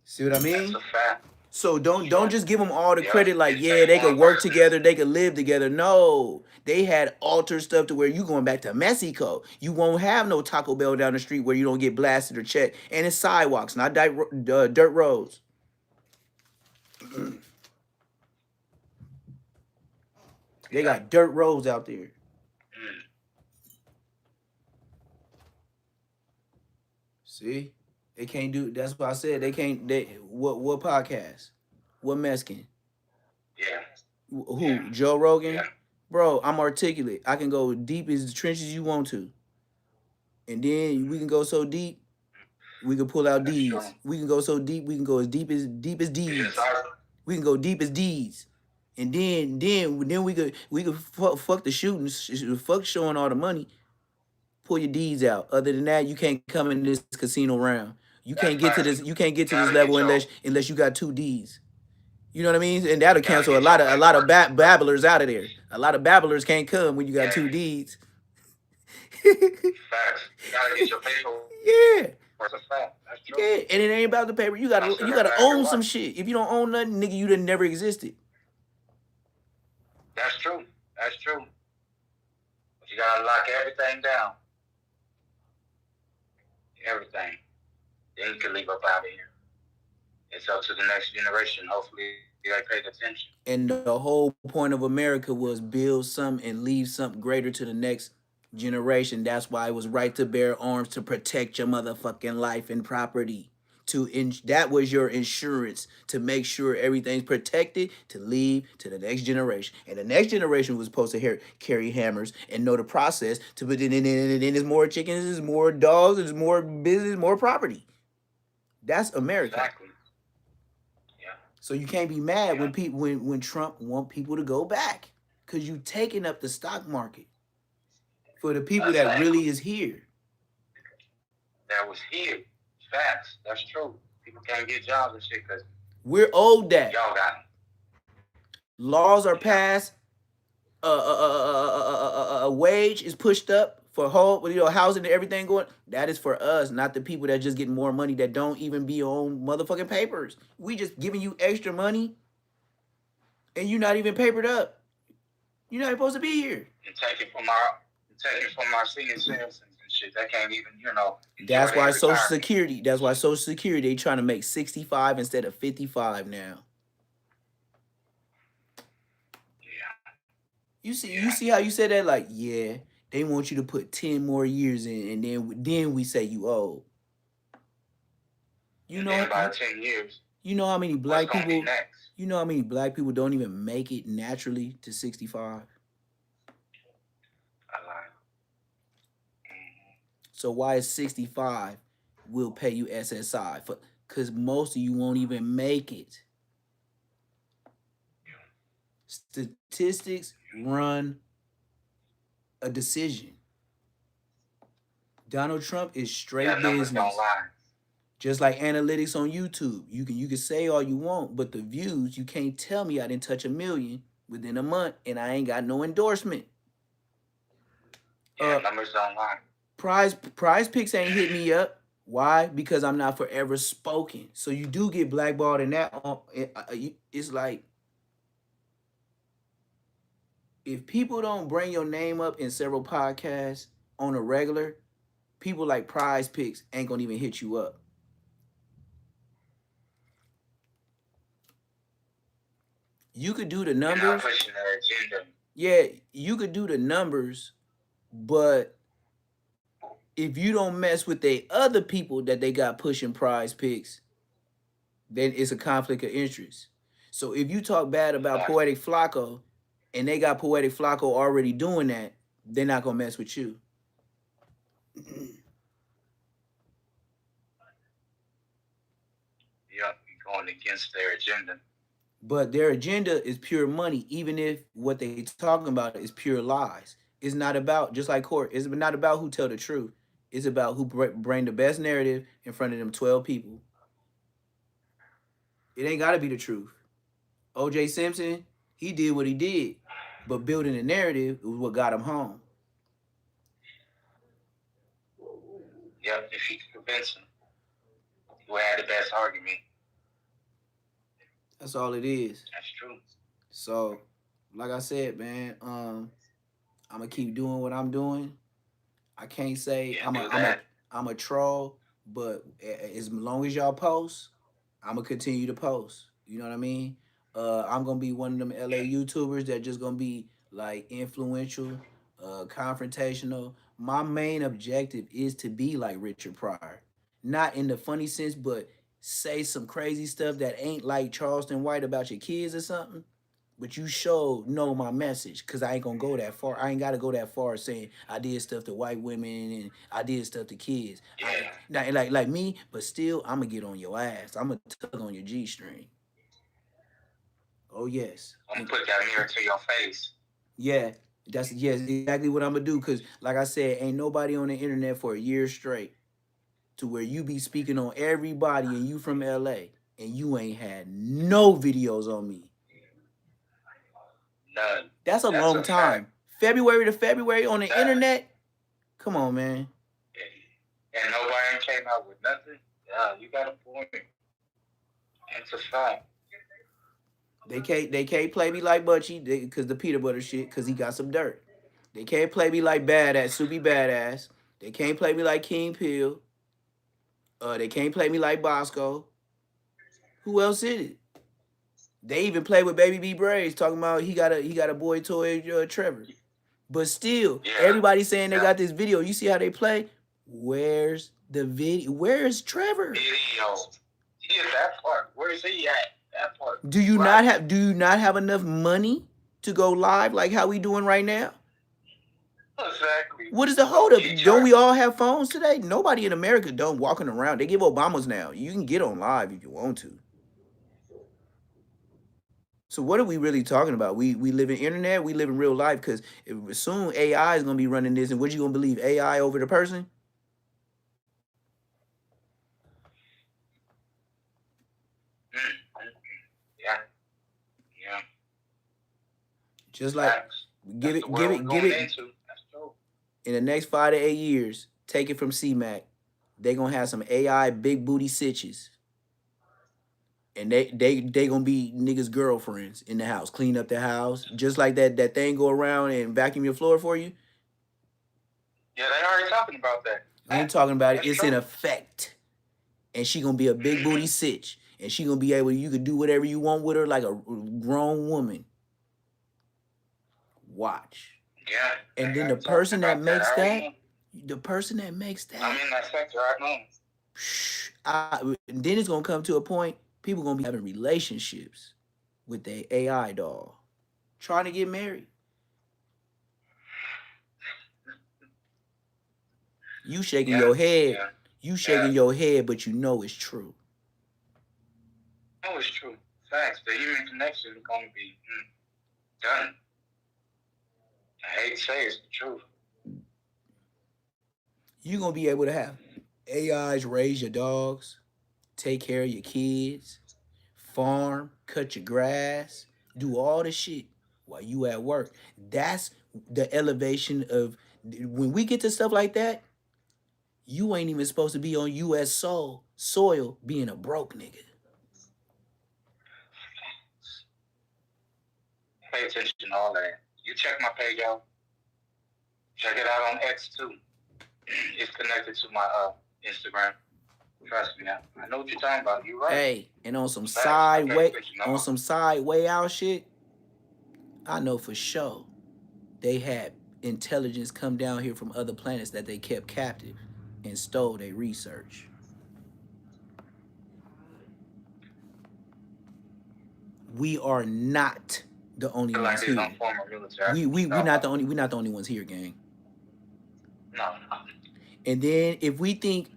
See what I mean? That's a fact. So don't just give them all the credit like, yeah, they could work together, they could live together. No, they had altered stuff to where you going back to Mexico. You won't have no Taco Bell down the street where you don't get blasted or checked. And it's sidewalks, not dirt roads. They got dirt roads out there. See? They can't do. That's why I said they can't. What podcast? What Mexican? Yeah. Who? Yeah. Joe Rogan? Yeah. Bro, I'm articulate. I can go deep as the trenches you want to, and then we can go so deep, we can pull out D's. True. We can go so deep, we can go as deep as D's. We can go deep as D's, and then we could fuck the shooting, fuck showing all the money. Pull your D's out. Other than that, you can't come in this casino round. You can't get to this. You can't get to this level unless you got 2 D's. You know what I mean? And that'll cancel a lot of babblers out of there. A lot of babblers can't come when you got 2 D's. Facts. You gotta get your paper. Yeah. That's a fact. That's true. Yeah, and it ain't about the paper. You gotta own some shit. If you don't own nothing, nigga, you done never existed. That's true. That's true. But you gotta lock everything down. Everything. Then you can leave up out of here. It's up to the next generation. Hopefully they paid attention. And the whole point of America was build something and leave something greater to the next generation. That's why it was right to bear arms, to protect your motherfucking life and property. That was your insurance, to make sure everything's protected, to leave to the next generation. And the next generation was supposed to carry hammers and know the process. But then there's more chickens, there's more dogs, there's more business, more property. That's America. Exactly. Yeah. So you can't be mad when Trump want people to go back, because you taking up the stock market for the people that really is here. That was here. Facts. That's true. People can't get jobs and shit because we're owed that. Y'all got them. Laws are passed. A wage is pushed up for housing and everything going. That is for us, not the people that just get more money that don't even be on motherfucking papers. We just giving you extra money, and you're not even papered up. You're not supposed to be here. And taking from our senior citizens. Shit, that can't even, That's why Social Security. That's why Social Security, they trying to make 65 instead of 55 now. Yeah. You see how you said that? Like, yeah, they want you to put 10 more years in, and then we say you old. You know, about 10 years. You know how many What's black gonna be people? next? You know how many black people don't even make it naturally to 65? I like. Mm-hmm. So why is 65 will pay you SSI for? Because most of you won't even make it. Statistics run a decision. Donald Trump is Yeah, straight numbers don't business. lie. Just like analytics on YouTube. You can say all you want, but the views, you can't tell me I didn't touch 1 million within a month and I ain't got no endorsement. Yeah, numbers don't lie. Prize Picks ain't hit me up. Why? Because I'm not forever spoken. So you do get blackballed in that. It's like if people don't bring your name up in several podcasts on a regular, people like Prize Picks ain't gonna even hit you up. You could do the You're not numbers. pushing the agenda. Yeah, you could do the numbers, but if you don't mess with the other people that they got pushing Prize Picks, then it's a conflict of interest. So if you talk bad about Exactly. Poetic Flacco and they got Poetic Flacco already doing that, they're not gonna mess with you. Yep, you're going against their agenda. But their agenda is pure money, even if what they talking about is pure lies. It's not about, just like court, it's not about who tell the truth. It's about who bring the best narrative in front of them 12 people. It ain't got to be the truth. O.J. Simpson, he did what he did, but building a narrative was what got him home. Yep, if you can convince them, who had the best argument. That's all it is. That's true. So, like I said, man, I'm gonna keep doing what I'm doing. I can't say Yeah, I'm a troll, but as long as y'all post, I'm gonna continue to post. You know what I mean? I'm gonna be one of them LA YouTubers that just gonna be like influential, confrontational. My main objective is to be like Richard Pryor, not in the funny sense, but say some crazy stuff that ain't like Charleston White about your kids or something. But you sure know my message, cause I ain't gonna go that far. I ain't gotta go that far saying I did stuff to white women and I did stuff to kids. Yeah. Not like me, but still I'm gonna get on your ass. I'm gonna tug on your G string. Oh yes. I'm gonna put that mirror to your face. Yeah, that's exactly what I'm gonna do. Cause like I said, ain't nobody on the internet for a year straight to where you be speaking on everybody and you from LA and you ain't had no videos on me. None. That's a long time. Fact. February to February on the internet. Come on, man. Yeah. And nobody came out with nothing. Yeah, you got a point. It's a fact. They can't play me like Butchie because the peanut butter shit because he got some dirt. They can't play me like Badass, Soupy Badass. They can't play me like King Peel. They can't play me like Bosco. Who else is it? They even play with Baby B Braids, talking about he got a boy toy Trevor. But still, everybody saying they got this video. You see how they play? Where's the video? Where's Trevor? Video. Yeah, that part. Where is he at? That part. Do you not have enough money to go live like how we doing right now? Exactly. What is the holdup? Don't we all have phones today? Nobody in America don't walking around. They give Obamas now. You can get on live if you want to. So what are we really talking about? We live in internet. We live in real life because soon AI is gonna be running this. And what you gonna believe? AI over the person? Yeah. Just like give it. In the next 5 to 8 years, take it from C-Mac, they gonna have some AI big booty sitches. And they gonna be niggas' girlfriends in the house, clean up the house, just like that thing go around and vacuum your floor for you. Yeah, they already talking about that. I ain't talking about it. It's in effect, and she gonna be a big booty sitch, and she gonna be able. You could do whatever you want with her like a grown woman. Watch. Yeah. And then the person that makes that, the person that makes that, I'm in that sector, I know. then it's gonna come to a point. People gonna be having relationships with their AI doll, trying to get married. You shaking Yeah, your head. yeah, You yeah. shaking your head, but you know it's true. No, it's true. Facts. The human connection is going to be done. I hate to say it's the truth. You're gonna be able to have AIs raise your dogs, take care of your kids, farm, cut your grass, do all the shit while you at work. That's the elevation of when we get to stuff like that, you ain't even supposed to be on US soil being a broke nigga. Pay attention to all that. You check my page out. Check it out on X too. It's connected to my Instagram. Trust me, I know what you're talking about. You're right. Hey, and on some side way out shit, I know for sure they had intelligence come down here from other planets that they kept captive and stole their research. We are not the only Feel like ones there's here. no former military. We not the only ones here, gang. No. And then if we think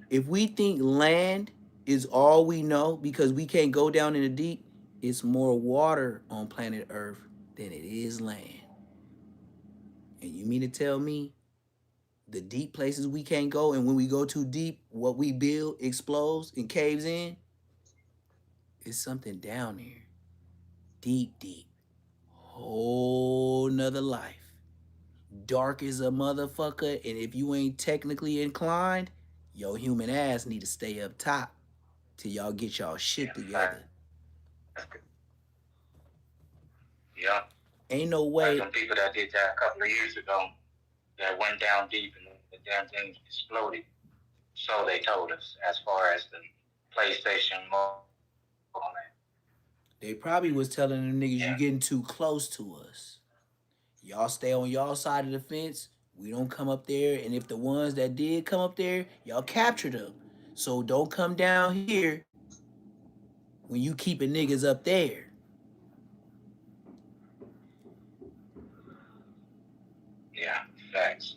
land is all we know because we can't go down in the deep, it's more water on planet Earth than it is land. And you mean to tell me the deep places we can't go, and when we go too deep, what we build explodes and caves in? It's something down there. Deep, deep. Whole nother life. Dark as a motherfucker, and if you ain't technically inclined, your human ass need to stay up top till y'all get y'all shit together. Yeah. Ain't no way. Like some people that did that a couple of years ago that went down deep and the damn thing exploded. So they told us as far as the PlayStation mobile. They probably was telling them niggas you getting too close to us. Y'all stay on y'all side of the fence. We don't come up there, and if the ones that did come up there, y'all captured them. So don't come down here when you keeping niggas up there. Yeah, facts.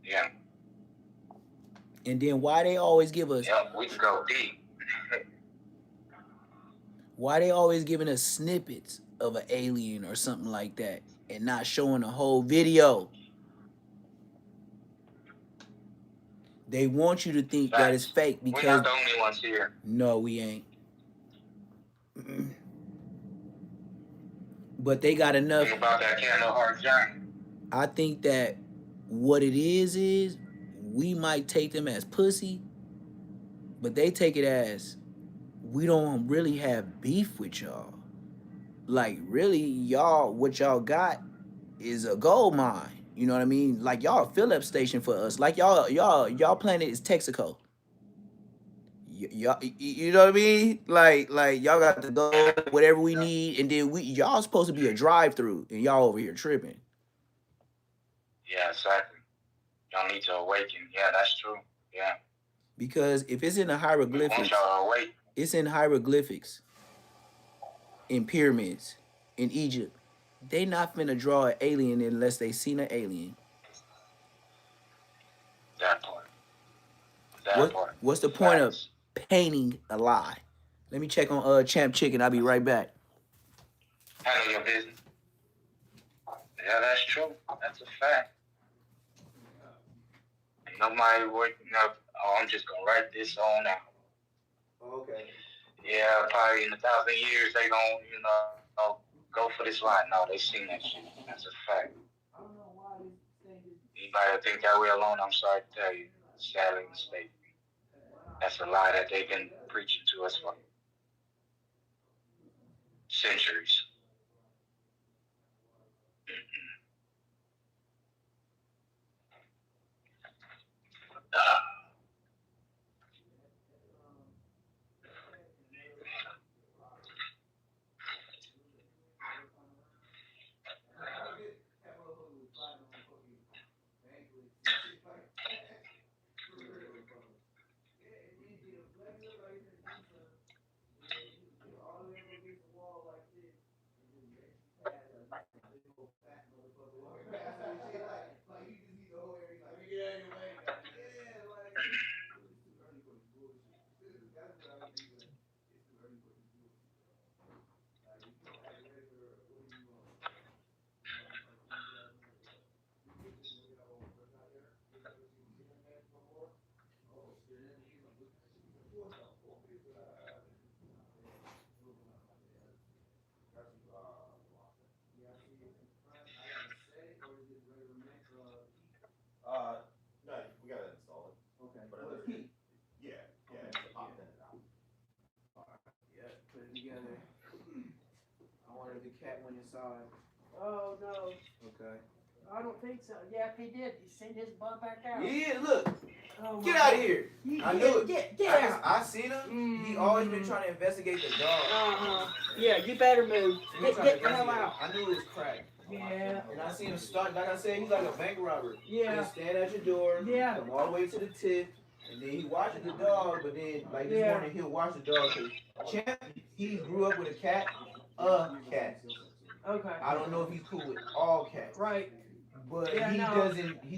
Yeah. And then why they always give us? Yep, we can go deep. Why they always giving us snippets of an alien or something like that and not showing a whole video? They want you to think that it's fake because we're not the only ones here. No, we ain't. But they got enough. Think about that Candle Heart journey. I think that what it is we might take them as pussy, but they take it as we don't really have beef with y'all. Like, really, y'all, what y'all got is a gold mine. You know what I mean? Like, y'all a fill-up station for us. Like, y'all planet is Texaco. Y'all, you know what I mean? Like y'all got to go whatever we need, and then y'all supposed to be a drive-through, and y'all over here tripping. Yeah, exactly. Y'all need to awaken. Yeah, that's true. Yeah. Because if it's in the hieroglyphics, it's in hieroglyphics, in pyramids, in Egypt. They not finna draw an alien unless they seen an alien. That part. What's the point of painting a lie? Let me check on Champ Chicken. I'll be right back. Handle your business. Yeah, that's true. That's a fact. Nobody waking up, oh, I'm just gonna write this on now. Okay. Yeah, probably in 1,000 years they gonna, go for this line. No, they seen that shit. That's a fact. Anybody think that way alone, I'm sorry to tell you. Sadly mistaken. That's a lie that they've been preaching to us for centuries. No, we gotta install it. Okay. But it's key. Yeah, yeah, it's popped in and out. Yeah, put it together. I wanted the cat went inside. Oh no, Okay. I don't think so. Yeah, if he did, you send his butt back out. Yeah, look. Oh, Get my out God. of here. You I knew it. Get out. I seen him. He always been trying to investigate the dog. Yeah, you better move. He was trying Get to the hell investigate. out. I knew it was cracked. Yeah. And I seen him start, like I said, he's like a bank robber. Yeah. He'll stand at your door, Yeah. come all the way to the tip, and then he watches the dog, but then, like this Yeah. morning, he'll watch the dog, because Champ, he grew up with a cat. Okay. I don't know if he's cool with all cats. Right. But Yeah, he no.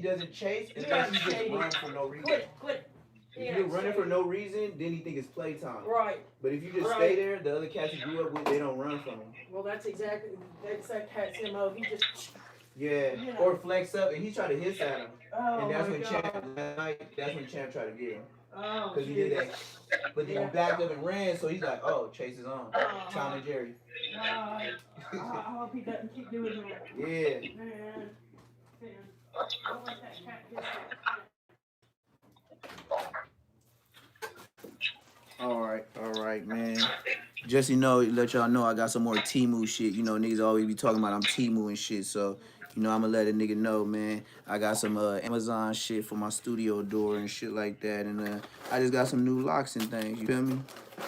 doesn't chase Yeah, unless he just shady. runs for no reason. Quit it. Quit it. If you're running for no reason, then he think it's playtime. Right. But if you just Right. stay there, the other cats he grew up with, they don't run from him. Well, that's that cat's MO. He just. Yeah, You know. or flex up, and he tried to hiss at him. Oh And that's my when God. Champ, last night, that's when Champ tried to get him. Oh. Because he did geez. that. But then Yeah. he backed up and ran, so he's like, oh, Chase is on. Tom and Jerry. I hope he doesn't keep doing that. Yeah. Man. Don't let that cat get that. All right, man. Just let y'all know I got some more Temu shit. You know, niggas always be talking about I'm Temu and shit. So, you know, I'ma let a nigga know, man. I got some Amazon shit for my studio door and shit like that. And I just got some new locks and things, you feel me?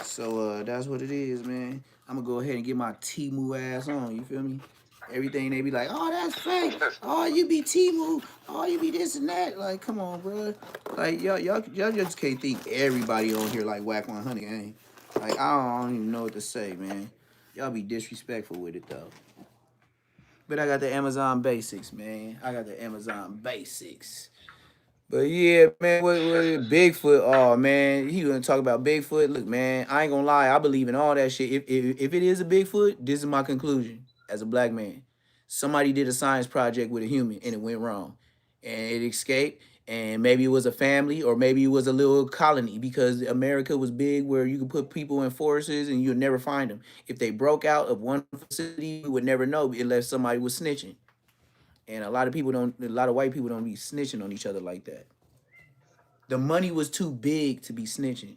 So that's what it is, man. I'ma go ahead and get my Temu ass on, you feel me? Everything they be like, oh, that's fake. Oh, you be Temu. Oh, you be this and that. Like, come on, bro. Like, y'all just can't think everybody on here like Whack 100, ain't. Like, I don't even know what to say, man. Y'all be disrespectful with it, though. But I got the Amazon basics, man. I got the Amazon basics. But yeah, man, what Bigfoot? Oh man, he gonna talk about Bigfoot. Look, man, I ain't gonna lie. I believe in all that shit. If it is a Bigfoot, this is my conclusion as a black man. Somebody did a science project with a human and it went wrong, and it escaped. And maybe it was a family, or maybe it was a little colony, because America was big where you could put people in forests and you'd never find them. If they broke out of one facility, you would never know unless somebody was snitching. And a lot of white people don't be snitching on each other like that. The money was too big to be snitching.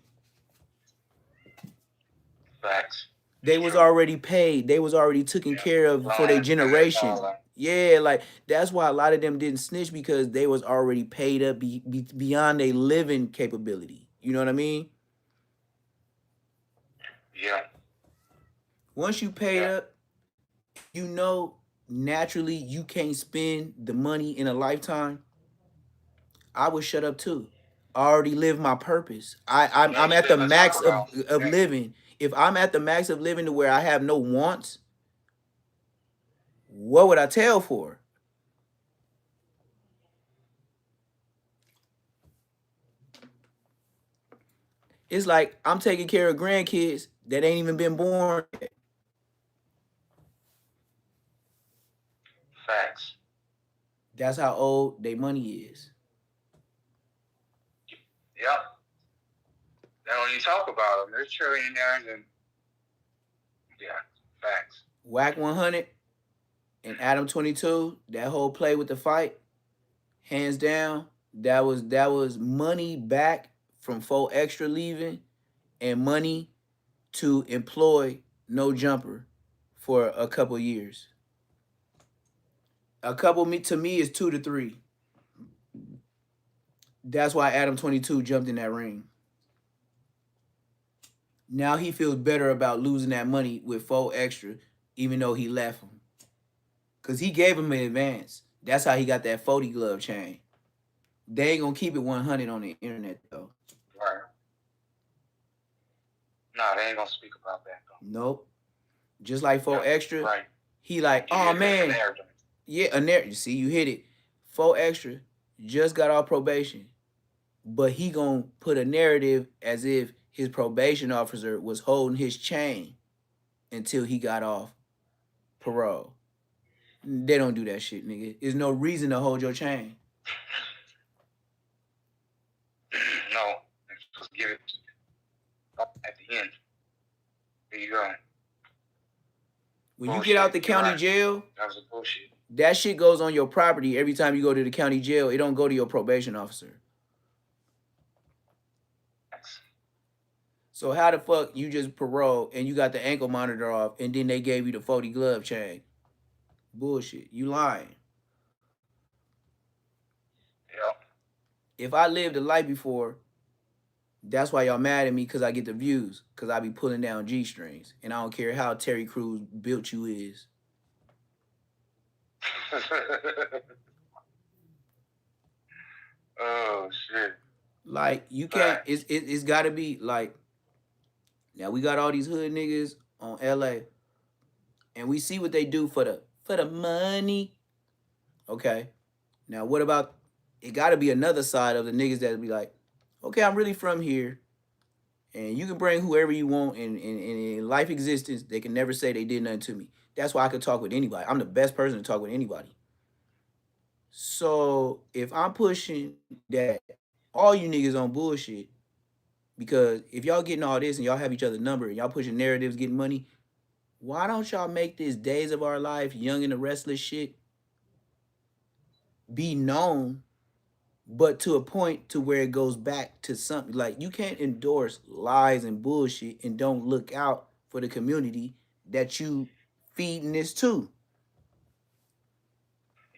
Facts. They was already paid. They was already taken care of for their generation. Yeah, like that's why a lot of them didn't snitch, because they was already paid up beyond their living capability. You know what I mean? Yeah. Once you paid up, you know naturally you can't spend the money in a lifetime. I would shut up too. I already lived my purpose. I'm at the max of living. If I'm at the max of living to where I have no wants, what would I tell for? It's like I'm taking care of grandkids that ain't even been born yet. Facts. That's how old their money is. Yep. Now when you talk about them, they're trillionaires and yeah, facts. Whack 100 and Adam 22, that whole play with the fight, hands down, that was money back from 4 Extra leaving and money to employ No Jumper for a couple years. A couple to me is 2 to 3. That's why Adam 22 jumped in that ring. Now he feels better about losing that money with 4 Extra, even though he left him. Because he gave him an advance. That's how he got that 40 glove chain. They ain't going to keep it 100 on the internet, though. Right. No, they ain't going to speak about that, though. Nope. Just like 4 Extra, right. he like, oh, man, Yeah, a narrative. See, you hit it. 4 extra just got off probation, but he gonna put a narrative as if his probation officer was holding his chain until he got off parole. They don't do that shit, nigga. There's no reason to hold your chain. No, just give it at the end. There you go. When you get out the county jail, that was a bullshit. That shit goes on your property every time you go to the county jail. It don't go to your probation officer. So how the fuck you just parole and you got the ankle monitor off and then they gave you the 40 glove chain? Bullshit. You lying. Yep. If I lived a life before, that's why y'all mad at me, because I get the views. Because I be pulling down G-strings. And I don't care how Terry Crews built you is. Oh, shit. Like, you can't, it's got to be, like, now we got all these hood niggas on LA. And we see what they do for the money. Okay. Now, what about, it got to be another side of the niggas that be like, okay, I'm really from here. And you can bring whoever you want in life existence. They can never say they did nothing to me. That's why I could talk with anybody. I'm the best person to talk with anybody. So if I'm pushing that all you niggas on bullshit, because if y'all getting all this and y'all have each other's number and y'all pushing narratives, getting money, why don't y'all make this Days of Our Life, Young and the Restless shit be known, but to a point to where it goes back to something? Like, you can't endorse lies and bullshit and don't look out for the community that you feeding this to.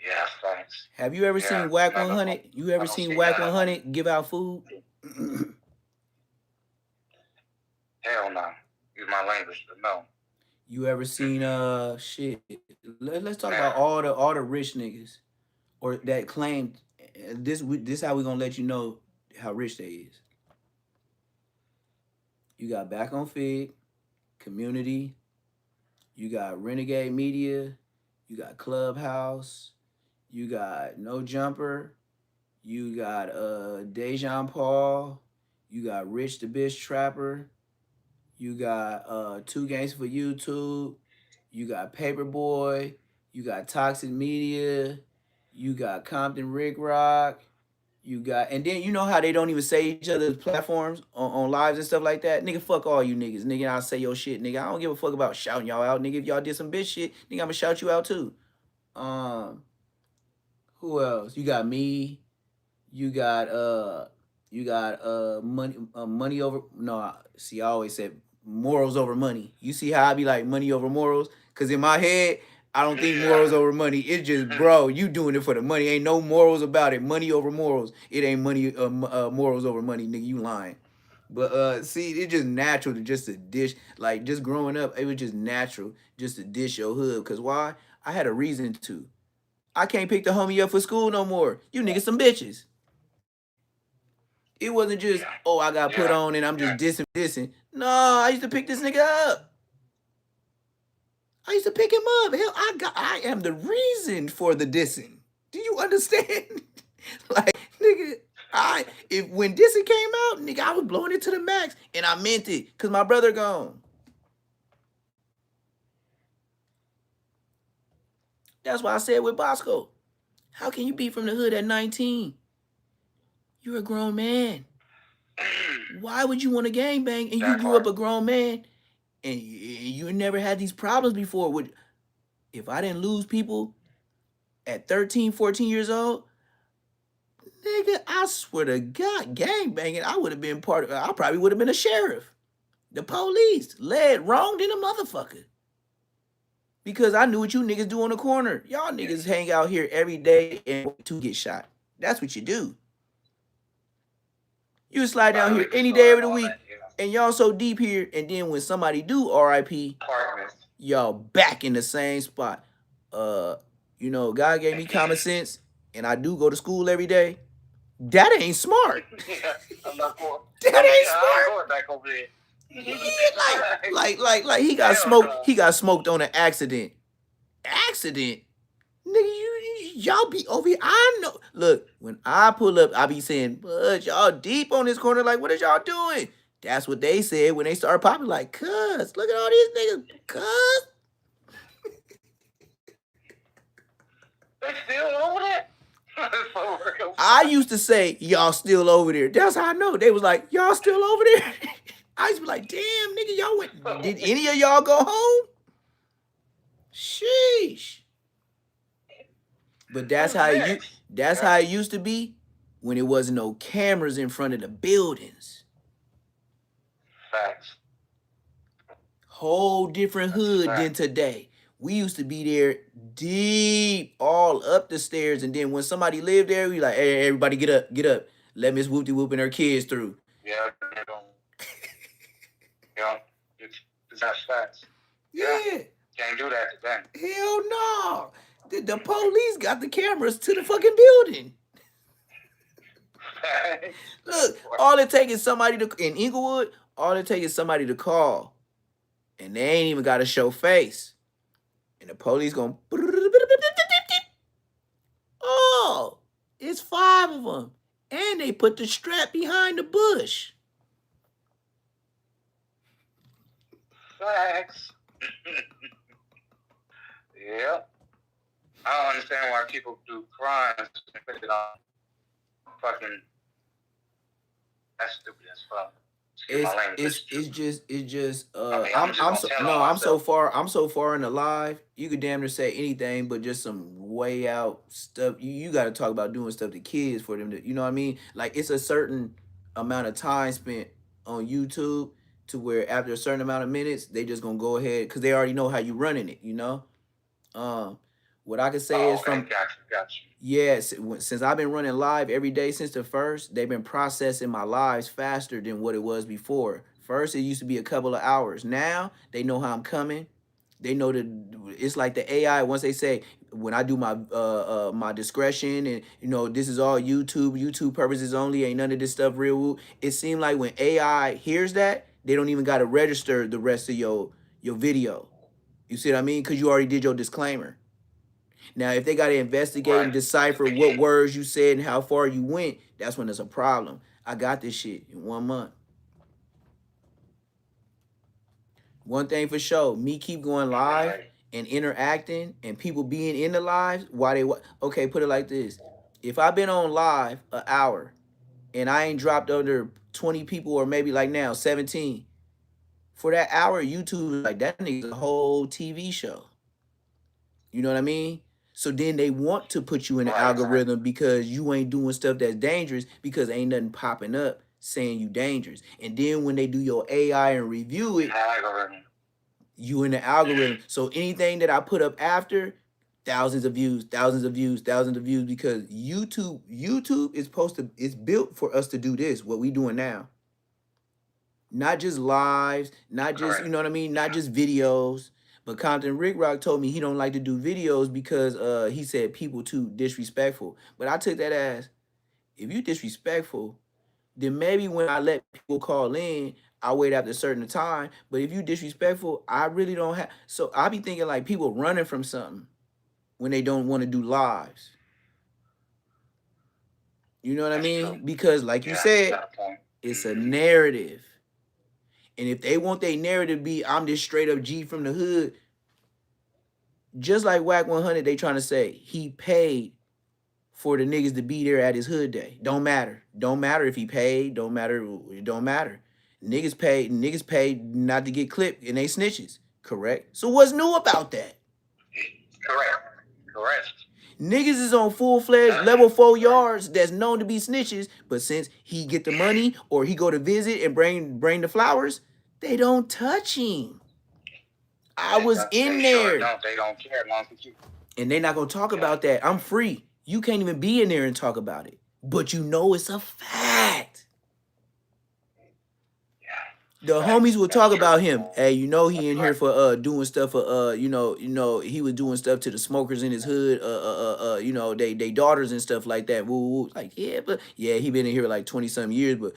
Yeah, thanks. Have you ever seen Whack 100? You ever seen Whack 100 give out food? Hell no. Use my language, but no. You ever seen shit? Let's talk about all the rich niggas, or that claim this how we gonna let you know how rich they is. You got Back on Fig, Community, you got Renegade Media, you got Clubhouse, you got No Jumper, you got Dejan Paul, you got Rich the Bitch Trapper, you got Two Gangs for YouTube, you got Paperboy, you got Toxic Media, you got Compton Rick Rock, you got, and then you know how they don't even say each other's platforms on lives and stuff like that? Nigga, fuck all you niggas. Nigga, I'll say your shit, nigga. I don't give a fuck about shouting y'all out. Nigga, if y'all did some bitch shit, nigga, I'ma shout you out too. Who else? You got me. You got money over, no, see, I always said morals over money. You see how I be like money over morals? Cause in my head, I don't think morals over money. It's just, bro, you doing it for the money. Ain't no morals about it. Money over morals. It ain't money morals over money, nigga. You lying. But see, it's just natural to dish. Like, just growing up, it was just natural just to dish your hood. Cause why? I had a reason to. I can't pick the homie up for school no more. You niggas some bitches. It wasn't just, oh, I got put on and I'm just dissing. No, I used to pick this nigga up. I used to pick him up. Hell, I am the reason for the dissing. Do you understand? Like, nigga, when dissing came out, nigga, I was blowing it to the max. And I meant it, because my brother gone. That's why I said with Bosco, how can you be from the hood at 19? You're a grown man. Why would you want to gangbang and you grew up a grown man and you never had these problems before? If I didn't lose people at 13, 14 years old, nigga, I swear to God, gangbanging, I probably would have been a sheriff, the police, led, wronged in a motherfucker. Because I knew what you niggas do on the corner. Y'all niggas hang out here every day and to get shot. That's what you do. You slide down here any day of the week, and y'all so deep here, and then when somebody do RIP, y'all back in the same spot. You know, God gave me common sense, and I do go to school every day. That ain't smart. I'm not going. That ain't smart. I'm going back over there. Like he got smoked. He got smoked on an accident. Accident? Nigga, y'all be over here. I know. Look, when I pull up, I be saying, "Bud, y'all deep on this corner. Like, what is y'all doing?" That's what they said when they started popping. Like, cuz, look at all these niggas, cuz. They still over there? For real. I used to say, "Y'all still over there." That's how I know. They was like, "Y'all still over there." I used to be like, "Damn, nigga, y'all went. Did any of y'all go home?" Sheesh. But that's Who's how next? that's how it used to be when it wasn't no cameras in front of the buildings. Facts. Whole different hood than today. We used to be there deep, all up the stairs, and then when somebody lived there, we like, "Hey, everybody, get up, get up. Let Miss Whoopty Whoop and her kids through." Yeah, yeah. That's facts. Yeah. Can't do that today. Hell no. The police got the cameras to the fucking building. Look, all it takes is somebody to in Inglewood. All it takes is somebody to call, and they ain't even got to show face, and the police gonna. Oh, it's 5 of them, and they put the strap behind the bush. Facts. Yeah. I don't understand why people do crimes and put it on fucking. That's stupid as fuck. It's just I mean, I'm so far in the live. You could damn near say anything, but just some way out stuff. You got to talk about doing stuff to kids for them to, you know what I mean? Like it's a certain amount of time spent on YouTube to where after a certain amount of minutes, they just gonna go ahead because they already know how you running it, you know. What I could say is from Gotcha. yes, since I've been running live every day since the first, they've been processing my lives faster than what it was before. First, it used to be a couple of hours. Now they know how I'm coming. They know that it's like the AI. Once they say when I do my my discretion and this is all YouTube purposes only, ain't none of this stuff real. It seemed like when AI hears that, they don't even got to register the rest of your video. You see what I mean? Because you already did your disclaimer. Now, if they got to investigate and decipher what words you said and how far you went, that's when it's a problem. I got this shit in 1 month. One thing for sure, me keep going live and interacting and people being in the lives while they okay, put it like this. If I've been on live an hour and I ain't dropped under 20 people or maybe like now 17, for that hour, YouTube is like that nigga's a whole TV show. You know what I mean? So then they want to put you in the algorithm because you ain't doing stuff that's dangerous because ain't nothing popping up saying you dangerous. And then when they do your AI and review it, you in the algorithm. So anything that I put up after, thousands of views because YouTube is it's built for us to do this, what we doing now. Not just lives, not just, you know what I mean? Not just videos. But Compton Rick Rock told me he don't like to do videos because he said people too disrespectful. But I took that as, if you disrespectful, then maybe when I let people call in, I wait after a certain time. But if you disrespectful, I really don't have. So I be thinking like people running from something when they don't want to do lives. You know what I mean? Because like you said, it's a narrative. And if they want their narrative to be, I'm this straight up G from the hood, just like Whack 100, they trying to say he paid for the niggas to be there at his hood day. Don't matter. Don't matter if he paid. Don't matter. It don't matter. Niggas paid not to get clipped and they snitches. Correct? So what's new about that? Correct. Niggas is on full-fledged level 4 yards that's known to be snitches, but since he get the money or he go to visit and bring the flowers, they don't touch him. I was in there. They don't care. And they not gonna talk about that. I'm free. You can't even be in there and talk about it. But you know it's a fact. The homies will talk about him. Hey, you know he in here for doing stuff for he was doing stuff to the smokers in his hood. They daughters and stuff like that. Woo, woo. Like but he been in here like 20 some years. But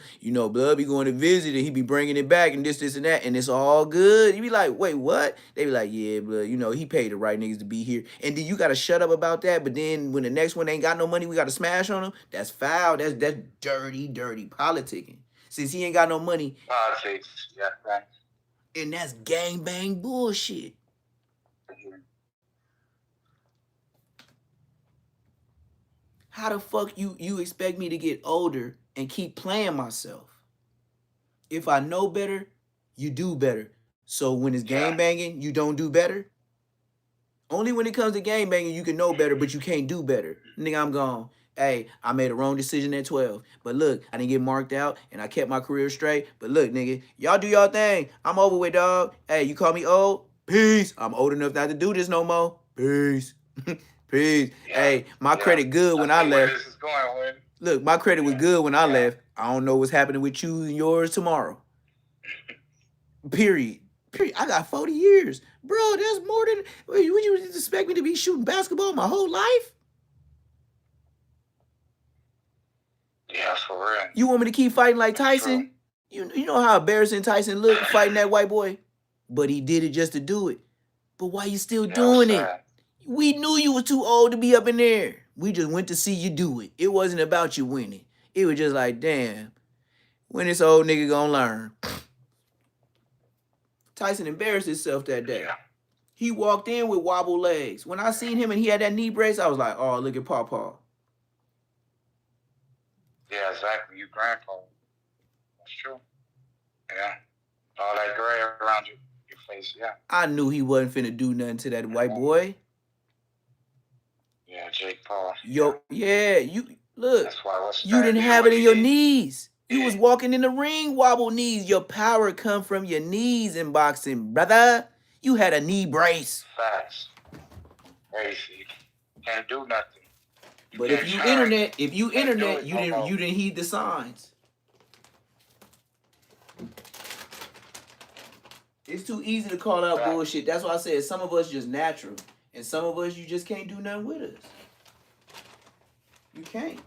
blood be going to visit and he be bringing it back and this and that and it's all good. You be like, wait, what? They be like, yeah, blood. He paid the right niggas to be here. And then you gotta shut up about that. But then when the next one ain't got no money, we gotta smash on him. That's foul. That's dirty politicking. Since he ain't got no money. Politics, yeah, right. And that's gangbang bullshit. How the fuck you expect me to get older and keep playing myself? If I know better, you do better. So when it's gangbanging, you don't do better? Only when it comes to gangbanging, you can know better, but you can't do better. Nigga, I'm gone. Hey, I made a wrong decision at 12. But look, I didn't get marked out and I kept my career straight. But look, nigga, y'all do y'all thing. I'm over with, dog. Hey, you call me old? Peace. I'm old enough not to do this no more. Peace. Peace. Yeah. Hey, my credit good when I left. This is going, look, my credit was good when I left. I don't know what's happening with you and yours tomorrow. Period. I got 40 years. Bro, that's more than... Would you expect me to be shooting basketball my whole life? Yeah, for real. You want me to keep fighting like Tyson? You know how embarrassing Tyson looked fighting that white boy? But he did it just to do it. But why you still doing it? We knew you was too old to be up in there. We just went to see you do it. It wasn't about you winning. It was just like, damn, when this old nigga gonna learn? Tyson embarrassed himself that day. Yeah. He walked in with wobble legs. When I seen him and he had that knee brace, I was like, oh, look at Pawpaw. Yeah, exactly. You grandpa. That's true. Yeah. All that gray around your face, yeah. I knew he wasn't finna do nothing to that white boy. Yeah, Jake Paul. Yo, yeah, you look. That's why you didn't have it in your knees. You was walking in the ring, wobble knees. Your power come from your knees in boxing, brother. You had a knee brace. Facts. Crazy. Can't do nothing. But if you internet, you didn't heed the signs. It's too easy to call out bullshit. That's why I said some of us just natural, and some of us you just can't do nothing with us. You can't.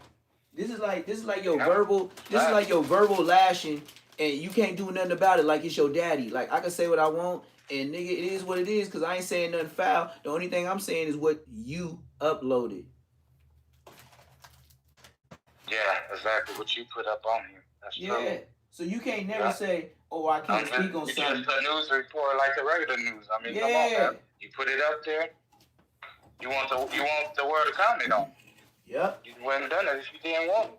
This is like your verbal. This is like your verbal lashing, and you can't do nothing about it. Like it's your daddy. Like I can say what I want, and nigga, it is what it is. Cause I ain't saying nothing foul. The only thing I'm saying is what you uploaded. Yeah, exactly. What you put up on here. That's true. So you can't never say, "Oh, I can't speak on something." It's just a news report like the regular news. I mean, come on, man. You put it up there. You want the world to comment on. Yep. You wouldn't have done it if you didn't want it.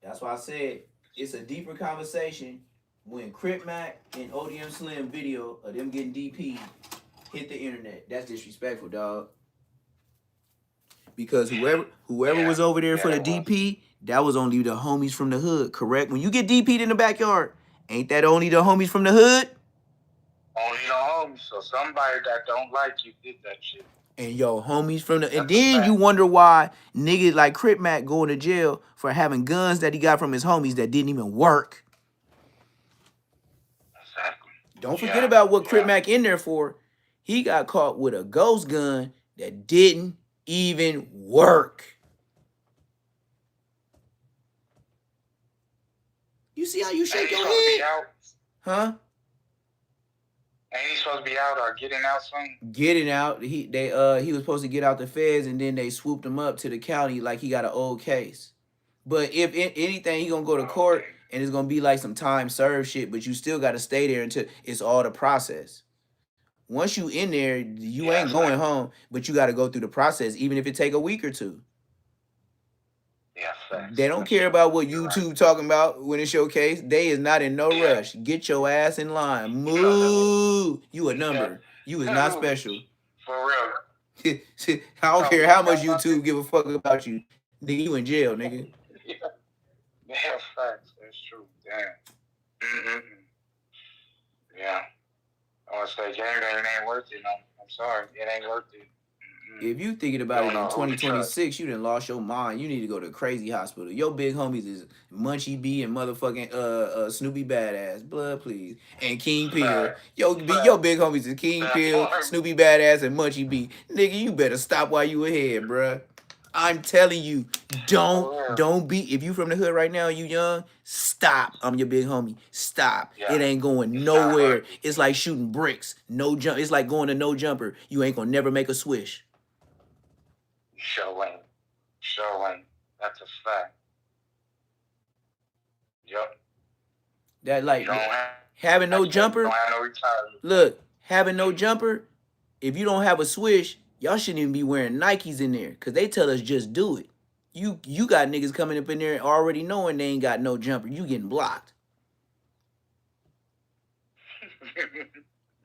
That's why I said it's a deeper conversation when Crip Mac and ODM Slim video of them getting DP hit the internet. That's disrespectful, dog. Because whoever was over there for the DP, that was only the homies from the hood, correct? When you get DP'd in the backyard, ain't that only the homies from the hood? Only the homies. So somebody that don't like you did that shit. And yo, homies from the... And then you wonder why niggas like Crip Mac going to jail for having guns that he got from his homies that didn't even work. Exactly. Don't forget about what Crip Mac in there for. He got caught with a ghost gun that didn't even work. You see how you shake your head? Huh? Ain't he supposed to be out or getting out soon? Getting out. He was supposed to get out the feds, and then they swooped him up to the county like he got an old case. But if anything, he gonna go to court, and it's gonna be like some time served shit. But you still gotta stay there until it's all the process. Once you in there, you ain't going home, but you gotta go through the process, even if it take a week or two. Yeah, they don't care about what YouTube talking about when it's your case. They is not in no rush. Get your ass in line. Move. You a number. You is not special. For real. I don't care how much YouTube give a fuck about you. Nigga, you in jail, nigga. Yeah, facts. That's true. Damn. Yeah. I want to say, gang, it ain't worth it. I'm sorry. It ain't worth it. If you thinking about it in 2026, you done lost your mind. You need to go to a crazy hospital. Your big homies is Munchie B and motherfucking Snoopy Badass. Blood, please. And King Pill. Your big homies is King Pill, Snoopy Badass, and Munchie B. Nigga, you better stop while you ahead, bruh. I'm telling you, don't be. If you from the hood right now, you young, stop. I'm your big homie. Stop. Yeah. It ain't going nowhere. It's like shooting bricks. No jump. It's like going to no jumper. You ain't gonna never make a swish. Sure ain't. That's a fact. Yep. That like No having no jumper. Don't have no retirement. Look, having no jumper. If you don't have a swish, y'all shouldn't even be wearing Nikes in there, cause they tell us just do it. You got niggas coming up in there already knowing they ain't got no jumper. You getting blocked.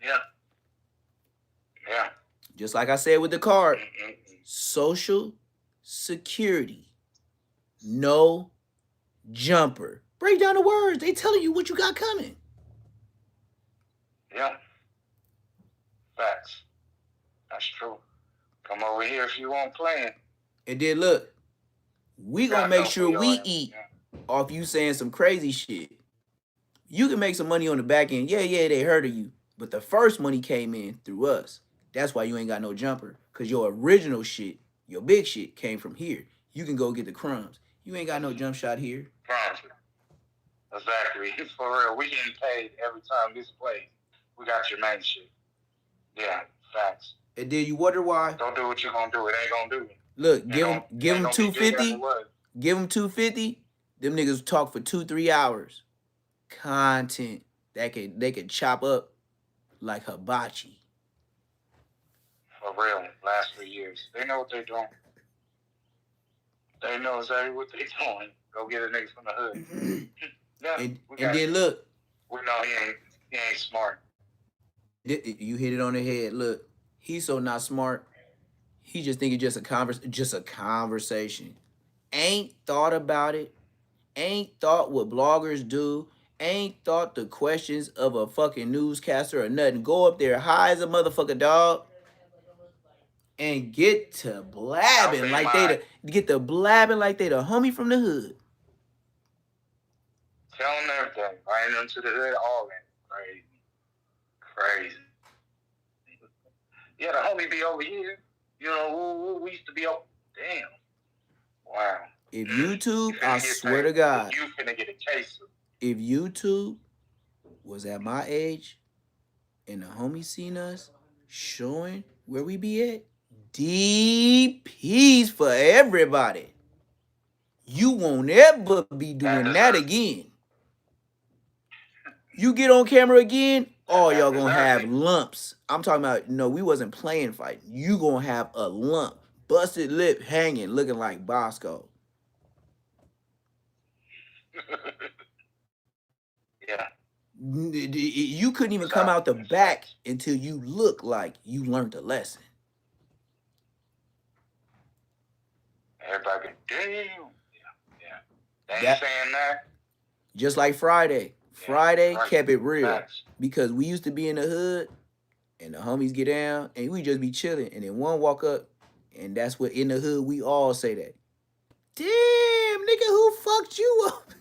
Yeah. Just like I said with the card, Social Security, no jumper. Break down the words. They telling you what you got coming. Yeah. Facts. That's true. Come over here if you want playing. And then look, we gonna make sure we eat off you saying some crazy shit. You can make some money on the back end. Yeah, they heard of you. But the first money came in through us. That's why you ain't got no jumper. Because your original shit, your big shit, came from here. You can go get the crumbs. You ain't got no jump shot here. Crumbs. Exactly. For real. We getting paid every time this plays. We got your main shit. Yeah, facts. And then you wonder why? Don't do what you gonna do. It ain't gonna do it. Look, give them 250. Give them 250. Them niggas talk for 2-3 hours. Content that they could chop up like hibachi. For real, last 3 years. They know what they're doing. They know exactly what they're doing. Go get a nigga from the hood. Yeah, and then look. We know he ain't smart. You hit it on the head. Look, he's so not smart. He just think it's just a conversation. Ain't thought about it. Ain't thought what bloggers do. Ain't thought the questions of a fucking newscaster or nothing. Go up there high as a motherfucker, dog, and get to blabbing like they the homie from the hood. Tell them everything. Bring them to the hood, all that. Crazy. Yeah, the homie be over here. You know, we used to be over. Damn. Wow. If YouTube, I swear to God, you finna get a case. If YouTube was at my age and the homie seen us showing where we be at, DPs for everybody. You won't ever be doing that again. You get on camera again, all y'all gonna have lumps. I'm talking about, no, we wasn't playing fight. You gonna have a lump. Busted lip hanging, looking like Bosco. Yeah. You couldn't even come out the back until you look like you learned a lesson. Everybody, damn. Yeah. They ain't saying that. Just like Friday. Friday kept it real. Because we used to be in the hood and the homies get down and we just be chilling. And then one walk up and that's what in the hood we all say that. Damn, nigga, who fucked you up?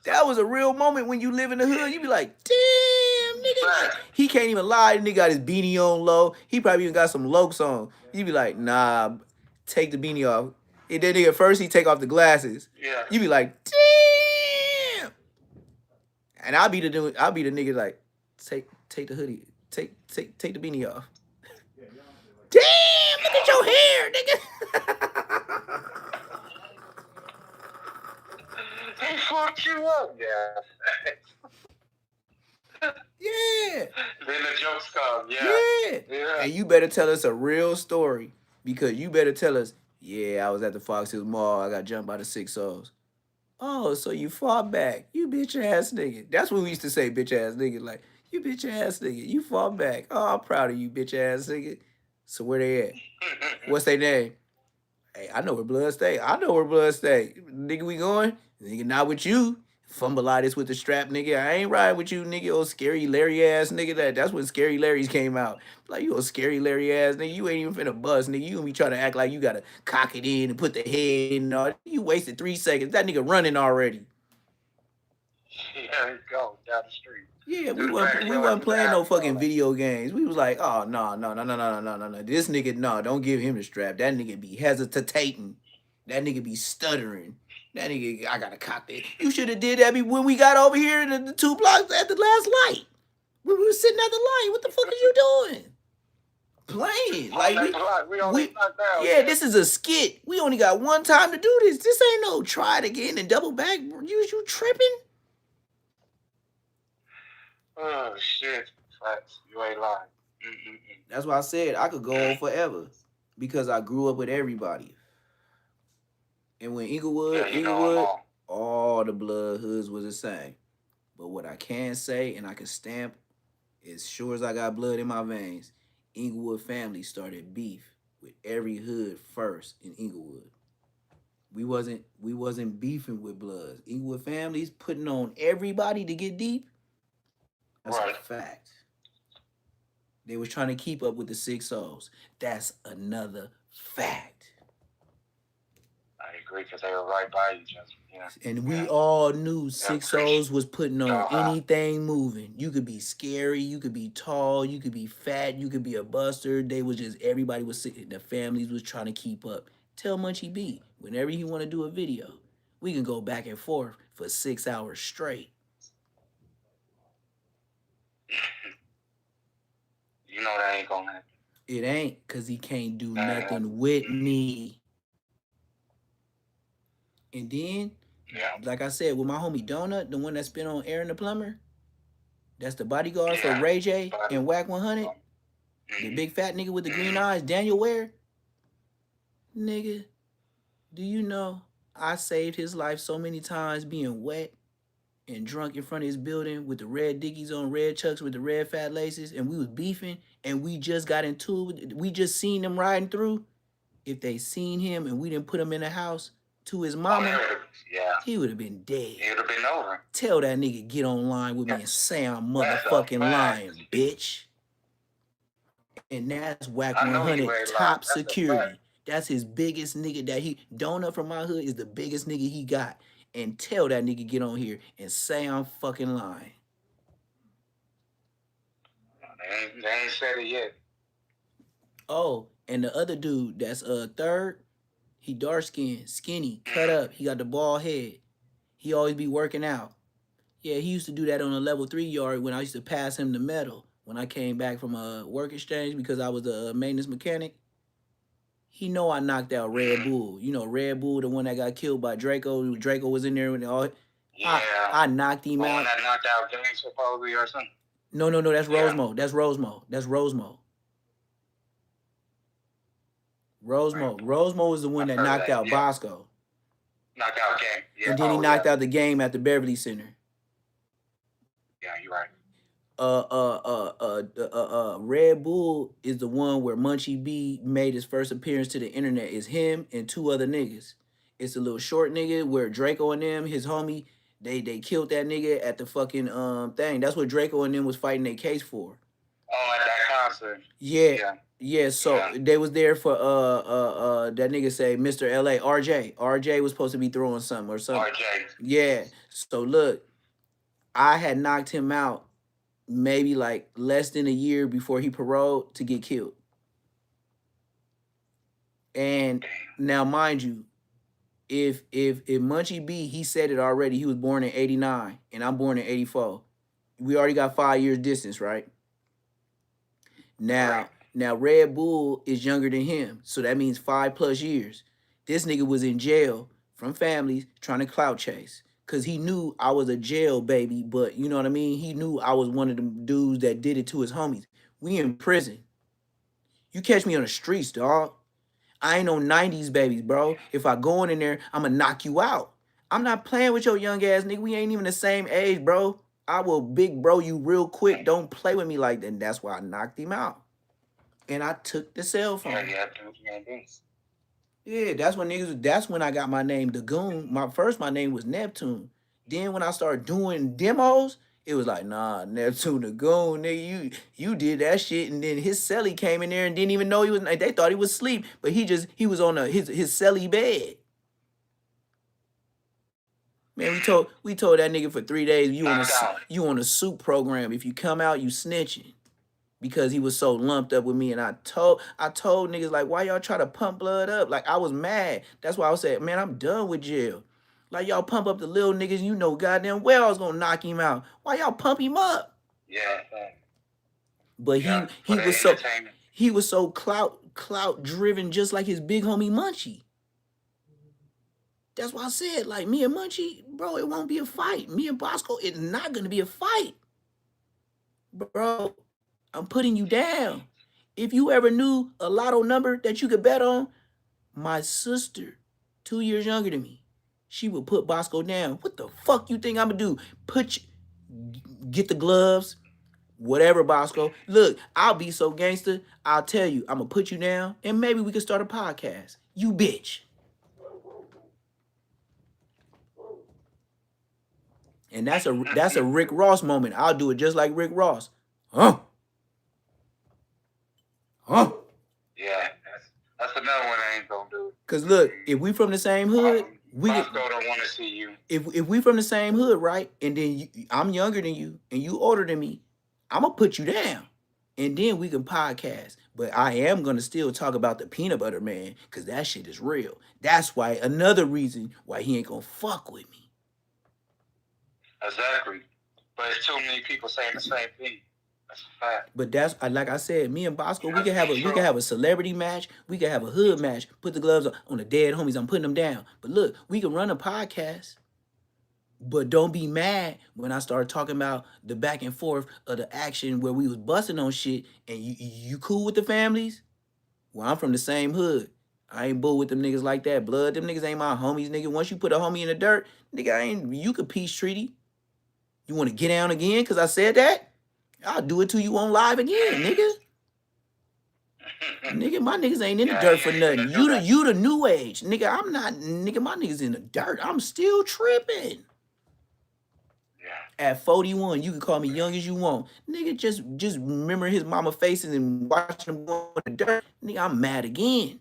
That was a real moment when you live in the hood. You be like, damn, nigga. Like, he can't even lie. The nigga got his beanie on low. He probably even got some Lokes on. You be like, nah, take the beanie off. And then nigga, first he take off the glasses. Yeah. You be like, damn. And I'll be the nigga like, take the hoodie. Take the beanie off. Damn, look at your hair, nigga. He fucked you up. Yeah. Yeah. Then the jokes come. Yeah. And you better tell us a real story because you better tell us, yeah, I was at the Fox Hills Mall. I got jumped by the 6-0s. Oh, so you fought back. You bitch ass nigga. That's what we used to say, bitch ass nigga. Like, you bitch ass nigga. You fought back. Oh, I'm proud of you, bitch ass nigga. So where they at? What's their name? Hey, I know where blood stay. Nigga, we going? Nigga, not with you. Fumbleitis with the strap, nigga. I ain't riding with you, nigga. Old scary Larry ass nigga. That's when Scary Larry's came out. Like you a scary Larry ass nigga. You ain't even finna bust, nigga. You gonna be trying to act like you gotta cock it in and put the head in and all. You wasted 3 seconds. That nigga running already. There you go, down the street. Yeah, we Do the wasn't backyard, do the playing no alley, all fucking that. video games. We was like, oh no. This nigga, no, don't give him the strap. That nigga be hesitating. That nigga be stuttering. That nigga, I gotta cock that. You should have did that when we got over here in the 2 blocks at the last light. When we were sitting at the light. What the fuck is you doing? Playing. Like yeah, this is a skit. We only got one time to do this. This ain't no try it again and double back. You tripping? Oh shit, facts. You ain't lying. That's why I said I could go on forever because I grew up with everybody. And when Inglewood, all the blood hoods was the same. But what I can say and I can stamp, as sure as I got blood in my veins, Inglewood family started beef with every hood first in Inglewood. We wasn't beefing with Bloods. Inglewood families putting on everybody to get deep. That's a fact. They was trying to keep up with the 6-0s. That's another fact. I agree because they were right by each other. Yeah. And we all knew 6-0s was putting on anything moving. You could be scary, you could be tall, you could be fat, you could be a buster. They was just, everybody was sitting, the families was trying to keep up. Tell Munchie B, whenever he want to do a video, we can go back and forth for 6 hours straight. You know that ain't gonna happen. It ain't, because he can't do nothing with me. And then, like I said, with my homie Donut, the one that's been on Aaron the Plumber, that's the bodyguard for Ray J and Whack 100, the big fat nigga with the green eyes, Daniel Ware. Nigga, do you know I saved his life so many times being wet and drunk in front of his building with the red Dickies on, red Chucks with the red fat laces, and we was beefing, and we just got into it. We just seen them riding through. If they seen him and we didn't put him in the house to his mama, he would have been dead. It would have been over. Tell that nigga get online with me and say I'm motherfucking lying, bitch. And that's Whack 100 top security. That's his biggest nigga that Donut from my hood is the biggest nigga he got. And tell that nigga get on here and say I'm fucking lying. They ain't said it yet. Oh, and the other dude that's third, he dark skinned, skinny, cut up. He got the bald head. He always be working out. Yeah, he used to do that on a level 3 yard when I used to pass him the medal. When I came back from a work exchange because I was a maintenance mechanic. He know I knocked out Red Bull. You know, Red Bull, the one that got killed by Draco. Draco was in there with all. Yeah. I knocked him out. The one that knocked out Gang supposedly or something. No, that's Rosemo. That's Rosemo. Rosemo was the one that knocked out Bosco. Knocked out Gang. Yeah. And then he knocked out the game at the Beverly Center. Yeah, you're right. Red Bull is the one where Munchie B made his first appearance to the internet. Is him and 2 other niggas. It's a little short nigga where Draco and them, his homie, they killed that nigga at the fucking thing. That's what Draco and them was fighting their case for. Oh, at that concert. Yeah. So they was there for that nigga say Mr. LA, RJ. RJ was supposed to be throwing something or something. RJ. Yeah. So look, I had knocked him out maybe like less than a year before he paroled to get killed. And now, mind you, if Munchie B, he said it already, he was born in 89 and I'm born in 84. We already got 5 years distance, right? Now Red Bull is younger than him, so that means 5+ years. This nigga was in jail from families trying to clout chase. Because he knew I was a jail baby, but you know what I mean? He knew I was one of them dudes that did it to his homies. We in prison. You catch me on the streets, dog. I ain't no 90s babies, bro. If I go in there, I'm going to knock you out. I'm not playing with your young ass nigga. We ain't even the same age, bro. I will big bro you real quick. Don't play with me like that. And that's why I knocked him out. And I took the cell phone. Yeah, that's when I got my name, The Goon. My name was Neptune. Then when I started doing demos, it was like, nah, Neptune the Goon, nigga, you did that shit. And then his celly came in there and didn't even know he was. They thought he was asleep, but he was on his celly bed. Man, we told that nigga for 3 days you on a soup program. If you come out, you snitching. Because he was so lumped up with me, and I told niggas like, why y'all try to pump blood up? Like I was mad. That's why I was saying, man, I'm done with jail. Like y'all pump up the little niggas, you know goddamn well I was gonna knock him out. Why y'all pump him up? Yeah. But he was so clout driven, just like his big homie Munchie. That's why I said, like, me and Munchie, bro, it won't be a fight. Me and Bosco, it's not gonna be a fight, bro. I'm putting you down. If you ever knew a lotto number that you could bet on, my sister, 2 years younger than me, she would put Bosco down. What the fuck you think I'm gonna do? Get the gloves, whatever, Bosco. Look, I'll be so gangster, I'll tell you, I'm gonna put you down, and maybe we can start a podcast. You bitch. And that's a Rick Ross moment. I'll do it just like Rick Ross. Huh? Yeah, that's another one I ain't gonna do. Cause look, if we from the same hood, Bosco don't want to see you. If we from the same hood, right? And then I'm younger than you and you older than me, I'm gonna put you down, and then we can podcast. But I am gonna still talk about the peanut butter man, cause that shit is real. That's why another reason why he ain't gonna fuck with me. Exactly. But it's too many people saying the same thing. That's a fact. But that's like I said, me and Bosco, we can have a celebrity match, we can have a hood match. Put the gloves on the dead homies. I'm putting them down. But look, we can run a podcast. But don't be mad when I start talking about the back and forth of the action where we was busting on shit. And you cool with the families? Well, I'm from the same hood. I ain't bull with them niggas like that. Blood, them niggas ain't my homies, nigga. Once you put a homie in the dirt, nigga, you could peace treaty. You want to get down again because I said that? I'll do it to you on live again, nigga. Nigga, my niggas ain't in the dirt for nothing. You the new age. Nigga, I'm not, nigga, my niggas in the dirt. I'm still tripping. At 41, you can call me young as you want. Nigga, just remember his mama faces and watch him go in the dirt. Nigga, I'm mad again.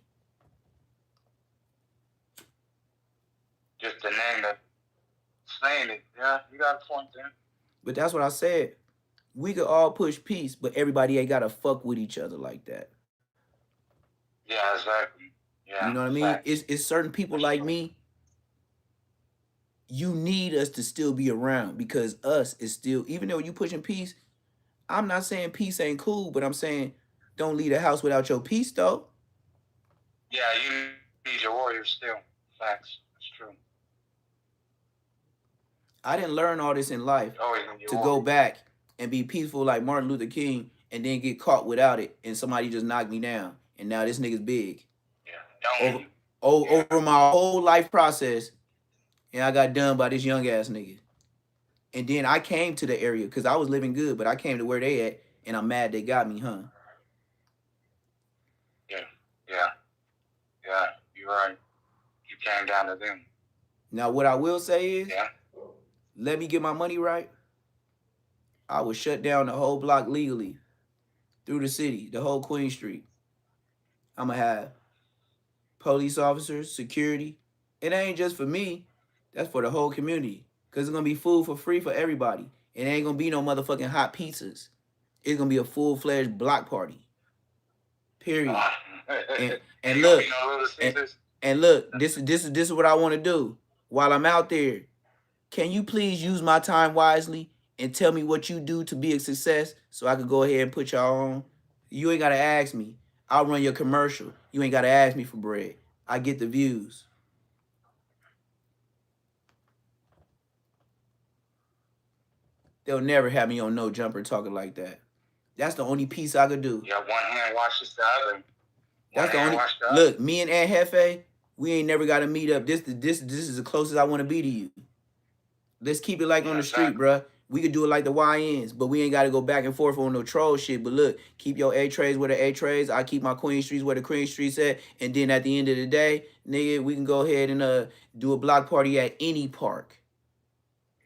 Just the name of saying it. Yeah, you got a point there. But that's what I said. We could all push peace, but everybody ain't gotta fuck with each other like that. Yeah, exactly. Yeah. You know what I mean? It's certain people like me. You need us to still be around because us is still, even though you pushing peace, I'm not saying peace ain't cool, but I'm saying don't leave the house without your peace though. Yeah, you need your warriors still. Facts. That's true. I didn't learn all this in life to go back and be peaceful like Martin Luther King and then get caught without it and somebody just knocked me down and now this nigga's big. Yeah. Over my whole life process, and I got done by this young ass nigga. And then I came to the area because I was living good, but I came to where they at and I'm mad they got me, huh? Yeah, you're right. You came down to them. Now what I will say is, let me get my money right. I would shut down the whole block legally through the city, the whole Queen Street. I'm going to have police officers, security. It ain't just for me. That's for the whole community. Because it's going to be food for free for everybody. It ain't going to be no motherfucking hot pizzas. It's going to be a full-fledged block party. Period. And look, and look, this is what I want to do. While I'm out there, can you please use my time wisely and tell me what you do to be a success so I could go ahead and put y'all on? You ain't got to ask me. I'll run your commercial. You ain't got to ask me for bread. I get the views. They'll never have me on No Jumper talking like that. That's the only piece I could do. Yeah, one hand washes the other. That's the only. Look, me and Aunt Hefe, we ain't never got to meet up. This is the closest I want to be to you. Let's keep it like on the street, bruh. We could do it like the YNs, but we ain't got to go back and forth on no troll shit. But look, keep your A-trays where the A-trays. I keep my Queen Streets where the Queen Streets at. And then at the end of the day, nigga, we can go ahead and do a block party at any park.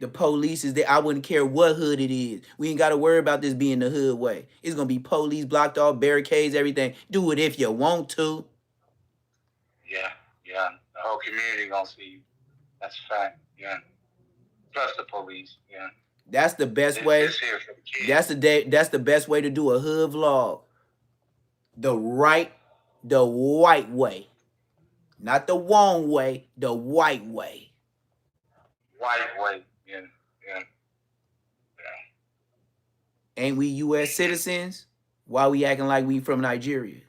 The police is there. I wouldn't care what hood it is. We ain't got to worry about this being the hood way. It's going to be police blocked off, barricades, everything. Do it if you want to. Yeah. The whole community gonna see you. That's a fact. Yeah. Plus the police. Yeah. That's the best way. This here for the kids. That's the best way to do a hood vlog. The white way. Not the wrong way, the white way. White way. Yeah. Ain't we U.S. citizens? Why we acting like we from Nigeria?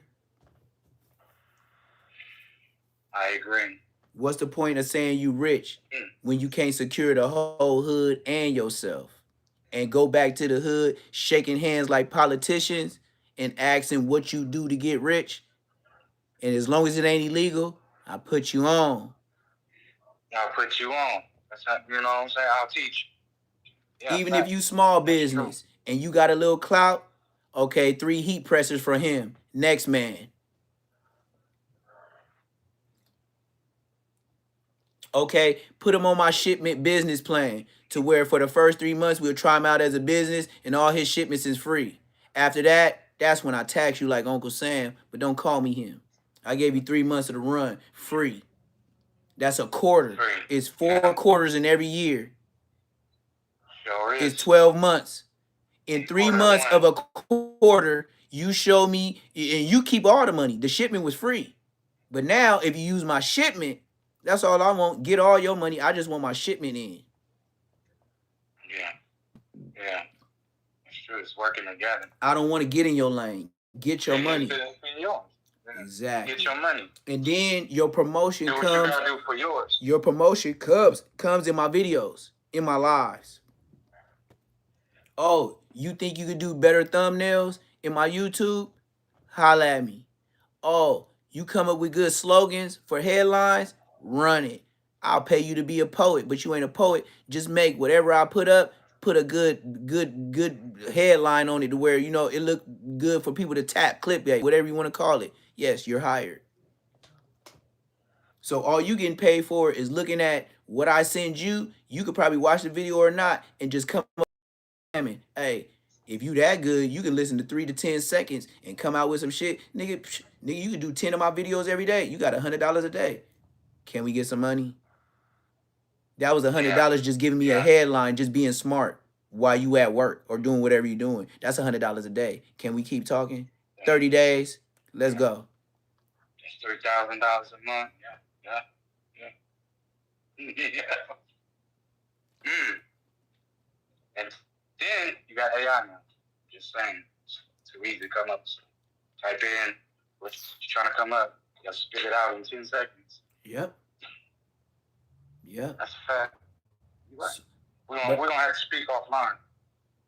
I agree. What's the point of saying you rich when you can't secure the whole hood and yourself? And go back to the hood shaking hands like politicians and asking what you do to get rich? And as long as it ain't illegal, I put you on. I'll put you on. That's how, you know what I'm saying? I'll teach. Yeah, even if you small business and you got a little clout, okay, 3 heat pressers for him. Next man. Okay, put him on my shipment business plan to where for the first 3 months we'll try him out as a business and all his shipments is free. After that, that's when I tax you like Uncle Sam, but don't call me him. I gave you 3 months of the run free. That's a quarter. It's 4 quarters in every year. Sure is 12 months. In 3 months of a quarter, you show me, and you keep all the money. The shipment was free. But now, if you use my shipment, that's all I want. Get all your money. I just want my shipment in. Yeah. It's true. It's working together. I don't want to get in your lane. Get your money. Yours. Exactly. Get your money. And then your promotion do what comes. You gotta do for yours. Your promotion comes in my videos, in my lives. Oh, you think you could do better thumbnails in my YouTube? Holla at me. Oh, you come up with good slogans for headlines? Run it. I'll pay you to be a poet, but you ain't a poet. Just make whatever I put up, put a good headline on it to where, you know, it look good for people to tap, clickbait, whatever you want to call it. Yes, you're hired. So all you getting paid for is looking at what I send you. You could probably watch the video or not and just come up. Hey, if you that good, you can listen to 3 to 10 seconds and come out with some shit. Nigga, you can do 10 of my videos every day. You got $100 a day. Can we get some money? That was $100 just giving me a headline, just being smart while you at work or doing whatever you're doing. That's $100 a day. Can we keep talking? 30 days? Let's go. It's $3,000 a month. Yeah. And then you got AI now. Just saying. It's too easy to come up. So type in what you're trying to come up. You got to spit it out in 10 seconds. Yep. That's a fact. You're right. We're going to have to speak offline.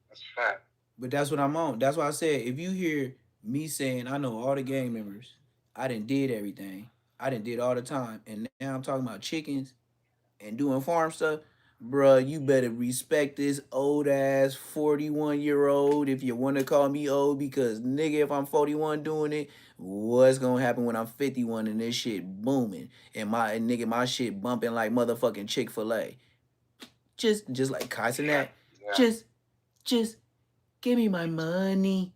That's a fact. But that's what I'm on. That's why I said, if you hear me saying, I know all the gang members, I done did everything. I done did all the time. And now I'm talking about chickens and doing farm stuff. Bruh, you better respect this old-ass 41-year-old if you want to call me old, because, nigga, if I'm 41 doing it, what's going to happen when I'm 51 and this shit booming and my shit bumping like motherfucking Chick-fil-A? Just like Kaiser that. Just give me my money.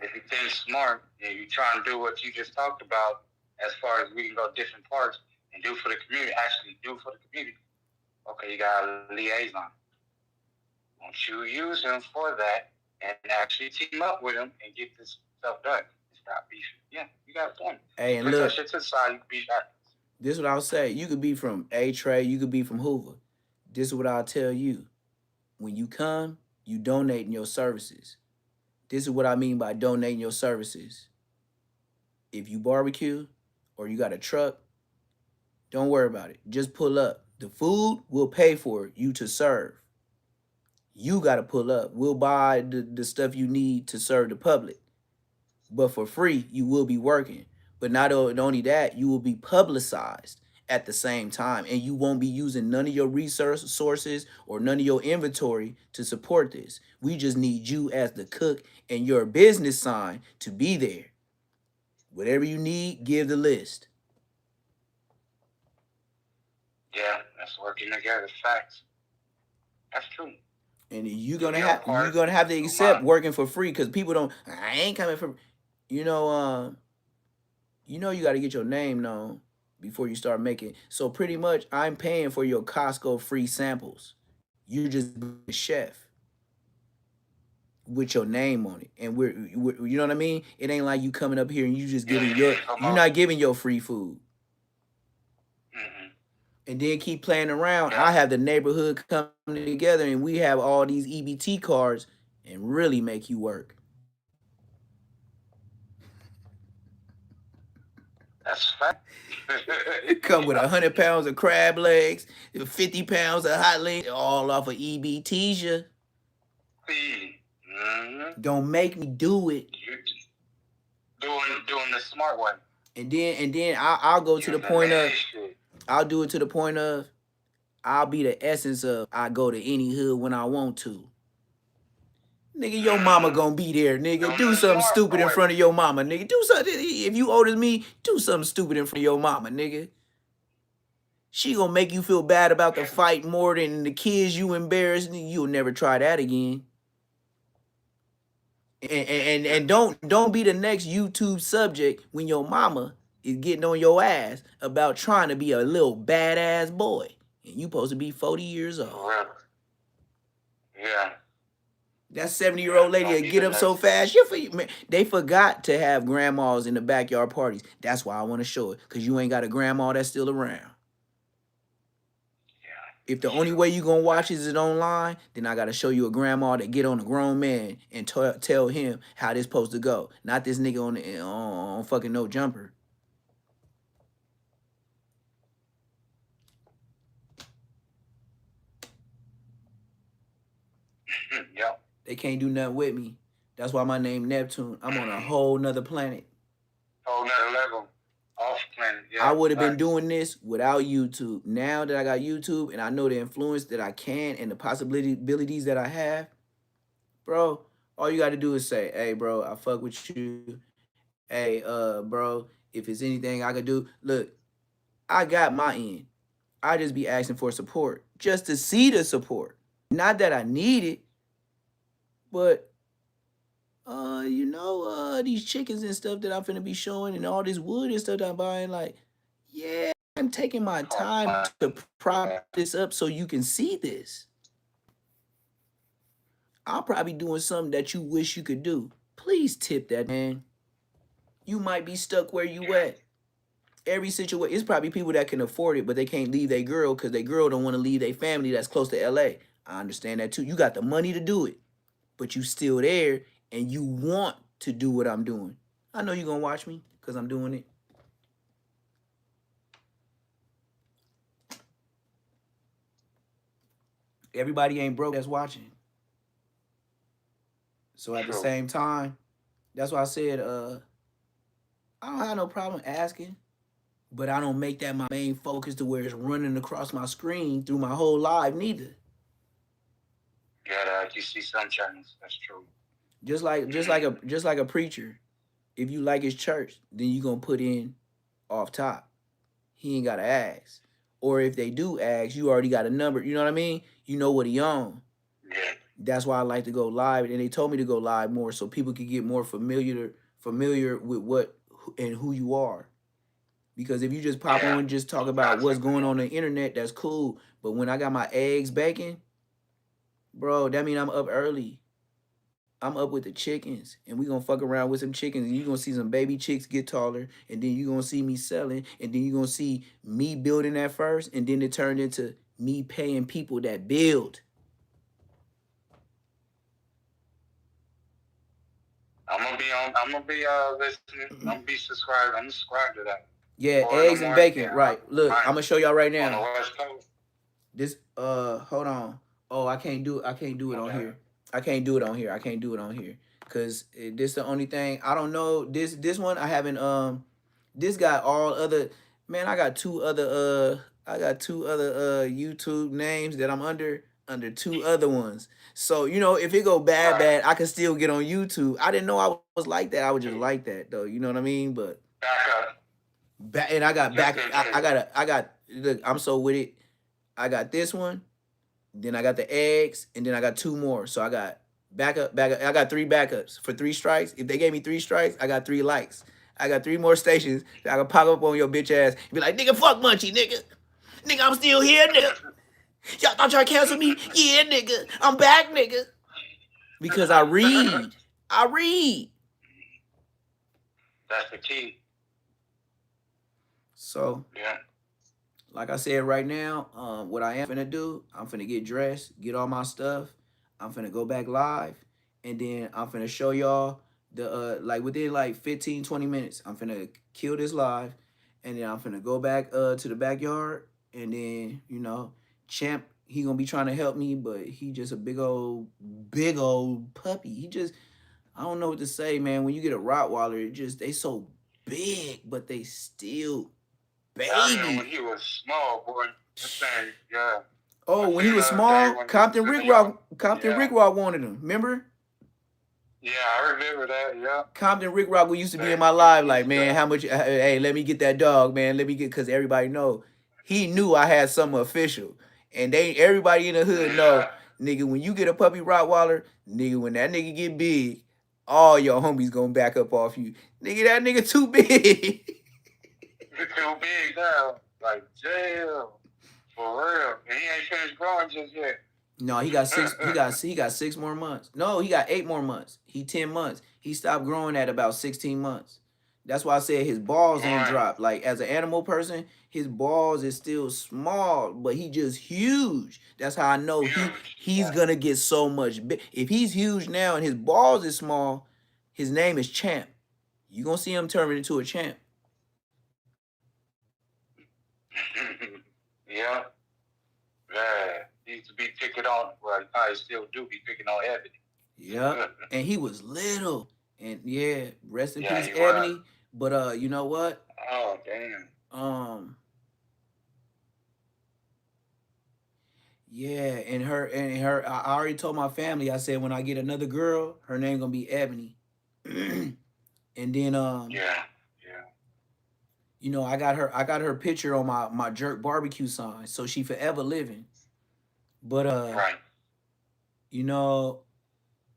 If you think smart and you try and do what you just talked about, as far as we can go different parts and do for the community, actually do for the community. Okay, you got a liaison. Won't you use him for that and actually team up with him and get this stuff done? Stop beefing. Yeah, you got a point. Hey, and put look, that shit to the side, you can beef that. This is what I'll say. You could be from A-Trey, you could be from Hoover. This is what I'll tell you. When you come, you donating your services. This is what I mean by donating your services. If you barbecue or you got a truck, don't worry about it. Just pull up. The food will pay for you to serve. You got to pull up. We'll buy the stuff you need to serve the public. But for free, you will be working. But not only that, you will be publicized at the same time. And you won't be using none of your resources or none of your inventory to support this. We just need you as the cook and your business sign to be there. Whatever you need, give the list. Yeah, that's working together. Facts. That's true. And you're gonna have to accept working for free because people don't. I ain't coming for. You know, you got to get your name known before you start making. So pretty much, I'm paying for your Costco free samples. You're just a chef with your name on it, and we're you know what I mean. It ain't like you coming up here and you just giving you're not giving your free food. And then keep playing around. I have the neighborhood come together and we have all these EBT cards and really make you work. That's fact. It come with 100 pounds of crab legs, 50 pounds of hot legs, all off of EBTs. Don't make me do it. Doing the smart way. And then I'll go to the point of I'll do it to the point of I'll be the essence of I go to any hood when I want to. Nigga, your mama gonna be there, nigga. Do something stupid in front of your mama, nigga. Do something. If you older than me, do something stupid in front of your mama, nigga. She gonna make you feel bad about the fight more than the kids you embarrassed. You'll never try that again. And don't be the next YouTube subject when your mama is getting on your ass about trying to be a little badass boy. And you supposed to be 40 years old. Yeah. That 70-year-old lady will get up so fast. They forgot to have grandmas in the backyard parties. That's why I want to show it. Because you ain't got a grandma that's still around. If the only way you going to watch is it online, then I got to show you a grandma that get on a grown man and tell him how this supposed to go. Not this nigga on fucking no jumper. Yep. They can't do nothing with me. That's why my name Neptune. I'm on a whole nother planet. Whole nother level. Off planet. Yeah. I would have been doing this without YouTube. Now that I got YouTube and I know the influence that I can and the possibilities that I have, bro, all you got to do is say, hey, bro, I fuck with you. Hey, bro, if it's anything I could do, look, I got my end. I just be asking for support just to see the support. Not that I need it, but these chickens and stuff that I'm finna be showing and all this wood and stuff that I'm buying, like, yeah, I'm taking my time to prop this up so you can see this. I'll probably doing something that you wish you could do. Please tip that, man. You might be stuck where you at. Every situation, it's probably people that can afford it, but they can't leave their girl because their girl don't want to leave their family that's close to LA. I understand that too. You got the money to do it, but you still there and you want to do what I'm doing. I know you're going to watch me because I'm doing it. Everybody ain't broke that's watching. So at the same time, that's why I said, I don't have no problem asking, but I don't make that my main focus to where it's running across my screen through my whole life neither. Yeah, you see some channels. That's true. Just like a preacher, if you like his church, then you gonna put in off top. He ain't gotta ask. Or if they do ask, you already got a number. You know what I mean? You know what he on. Yeah. That's why I like to go live, and they told me to go live more so people could get more familiar with what and who you are. Because if you just pop on and just talk about what's going on the internet, that's cool. But when I got my eggs baking, bro, that mean I'm up early. I'm up with the chickens, and we gonna fuck around with some chickens, and you gonna see some baby chicks get taller, and then you gonna see me selling, and then you gonna see me building that first, and then it turned into me paying people that build. I'm gonna be listening. I'm gonna be subscribed. I'm subscribed to that. Yeah, eggs and bacon, right. Look, I'm gonna show y'all right now. On the West Coast. This hold on. Oh, I can't do it on here. I can't do it on here. Cause this the only thing. I don't know. This one I haven't this got all other, man, I got two other YouTube names that I'm under two other ones. So, if it go bad, I can still get on YouTube. I didn't know I was like that. I was just like that though. You know what I mean? But and I got back. I got. Look, I'm so with it. I got this one. Then I got the eggs, and then I got 2 more. So I got backup. I got 3 backups for 3 strikes. If they gave me 3 strikes, I got 3 likes. I got 3 more stations that I can pop up on your bitch ass and be like, nigga, fuck Munchie, nigga. Nigga, I'm still here, nigga. Y'all thought y'all canceled me? Yeah, nigga. I'm back, nigga. Because I read. I read. That's the key. So, Yeah. like I said right now, what I am finna do, I'm finna get dressed, get all my stuff. I'm finna go back live, and then I'm finna show y'all the like within like 15, 20 minutes, I'm finna kill this live, and then I'm finna go back to the backyard, and then, you know, Champ, he gonna be trying to help me, but he just a big old puppy. He just, I don't know what to say, man. When you get a Rottweiler, it just, they so big, but they still I remember when baby. he was small, boy. That thing, yeah. Oh, I when seen he him was the other day small, when he Compton was Rick in your- Rock, Compton Yeah. Rick Rock wanted him. Remember? Yeah, I remember that, yeah. Compton Rick Rock used to be in my Man, live he's like, man, good. how much? Hey, let me get that dog, man. Let me get, because everybody know he knew I had something official, and everybody in the hood know, nigga, when you get a puppy Rottweiler, nigga, when that nigga get big, all your homies gonna back up off you, nigga. That nigga too big. He's too big now. Like, damn. For real. And he ain't finished growing just yet. No, he got 6. He got 6 more months. No, he got 8 more months. He 10 months. He stopped growing at about 16 months. That's why I said his balls ain't Right. dropped. Like, as an animal person, his balls is still small, but he just huge. That's how I know he's gonna get so much big. If he's huge now and his balls is small, his name is Champ. You gonna see him turn into a champ. Yeah. Yeah. He used to be picking on, well, he probably still do be picking on Ebony. Yep. And he was little. And yeah, rest in Yeah, peace, he Ebony. was. But you know what? Oh, damn. Yeah, and her I already told my family, I said when I get another girl, her name gonna be Ebony. And then Yeah. you know, I got her picture on my jerk barbecue sign, so she forever living. But Right. you know,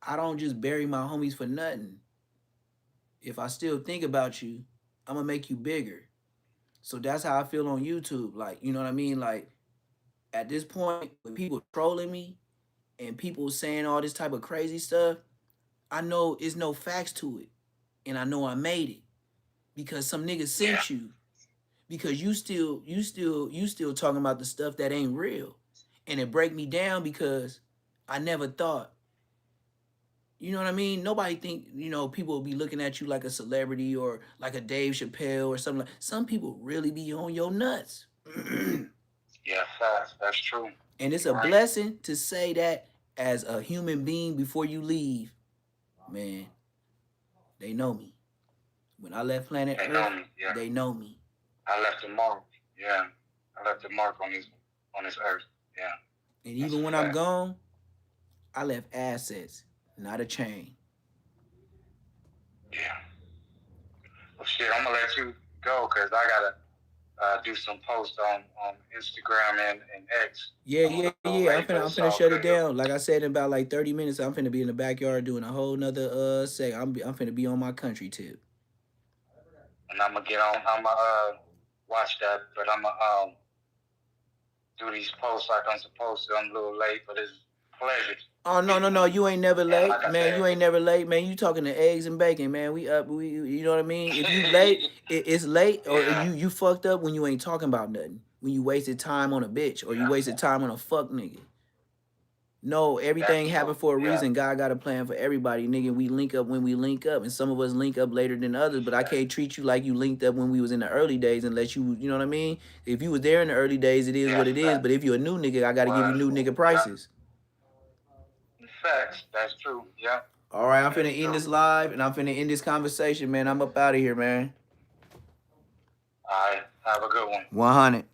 I don't just bury my homies for nothing. If I still think about you, I'm gonna make you bigger. So that's how I feel on YouTube. Like, you know what I mean? Like, at this point, when people trolling me and people saying all this type of crazy stuff, I know it's no facts to it. And I know I made it. Because some niggas sent you. Because you still talking about the stuff that ain't real. And it break me down because I never thought. You know what I mean? Nobody think, you know, people will be looking at you like a celebrity or like a Dave Chappelle or something like. Some people really be on your nuts. Yeah, fast. That's true. And it's a blessing to say that as a human being before you leave. Man, they know me. When I left planet Earth, they know me. I left a mark. Yeah. I left a mark on this earth. Yeah. And even when I'm gone, I left assets, not a chain. Yeah. Well, shit, I'm gonna let you go because I gotta do some posts on Instagram and X. Yeah. I'm finna shut it down. Like I said, in about like 30 minutes, I'm finna be in the backyard doing a whole nother I'm finna be on my country tip. And I'm gonna watch that, but I'm gonna do these posts like I'm supposed to. I'm a little late, but it's a pleasure. Oh no, you ain't never late, man. You ain't never late, man. You talking to eggs and bacon, man. We you know what I mean? If you late, it's late, or you fucked up when you ain't talking about nothing. When you wasted time on a bitch, or you wasted time on a fuck nigga. No, everything happened for a reason. God got a plan for everybody, nigga. We link up when we link up, and some of us link up later than others. But I can't treat you like you linked up when we was in the early days, unless you know what I mean. If you was there in the early days, it is what it is. But if you're a new nigga, I got to give you new nigga prices. Facts. That's true. Yeah. All right, I'm finna end this live, and I'm finna end this conversation, man. I'm up out of here, man. All right. Have a good one. 100.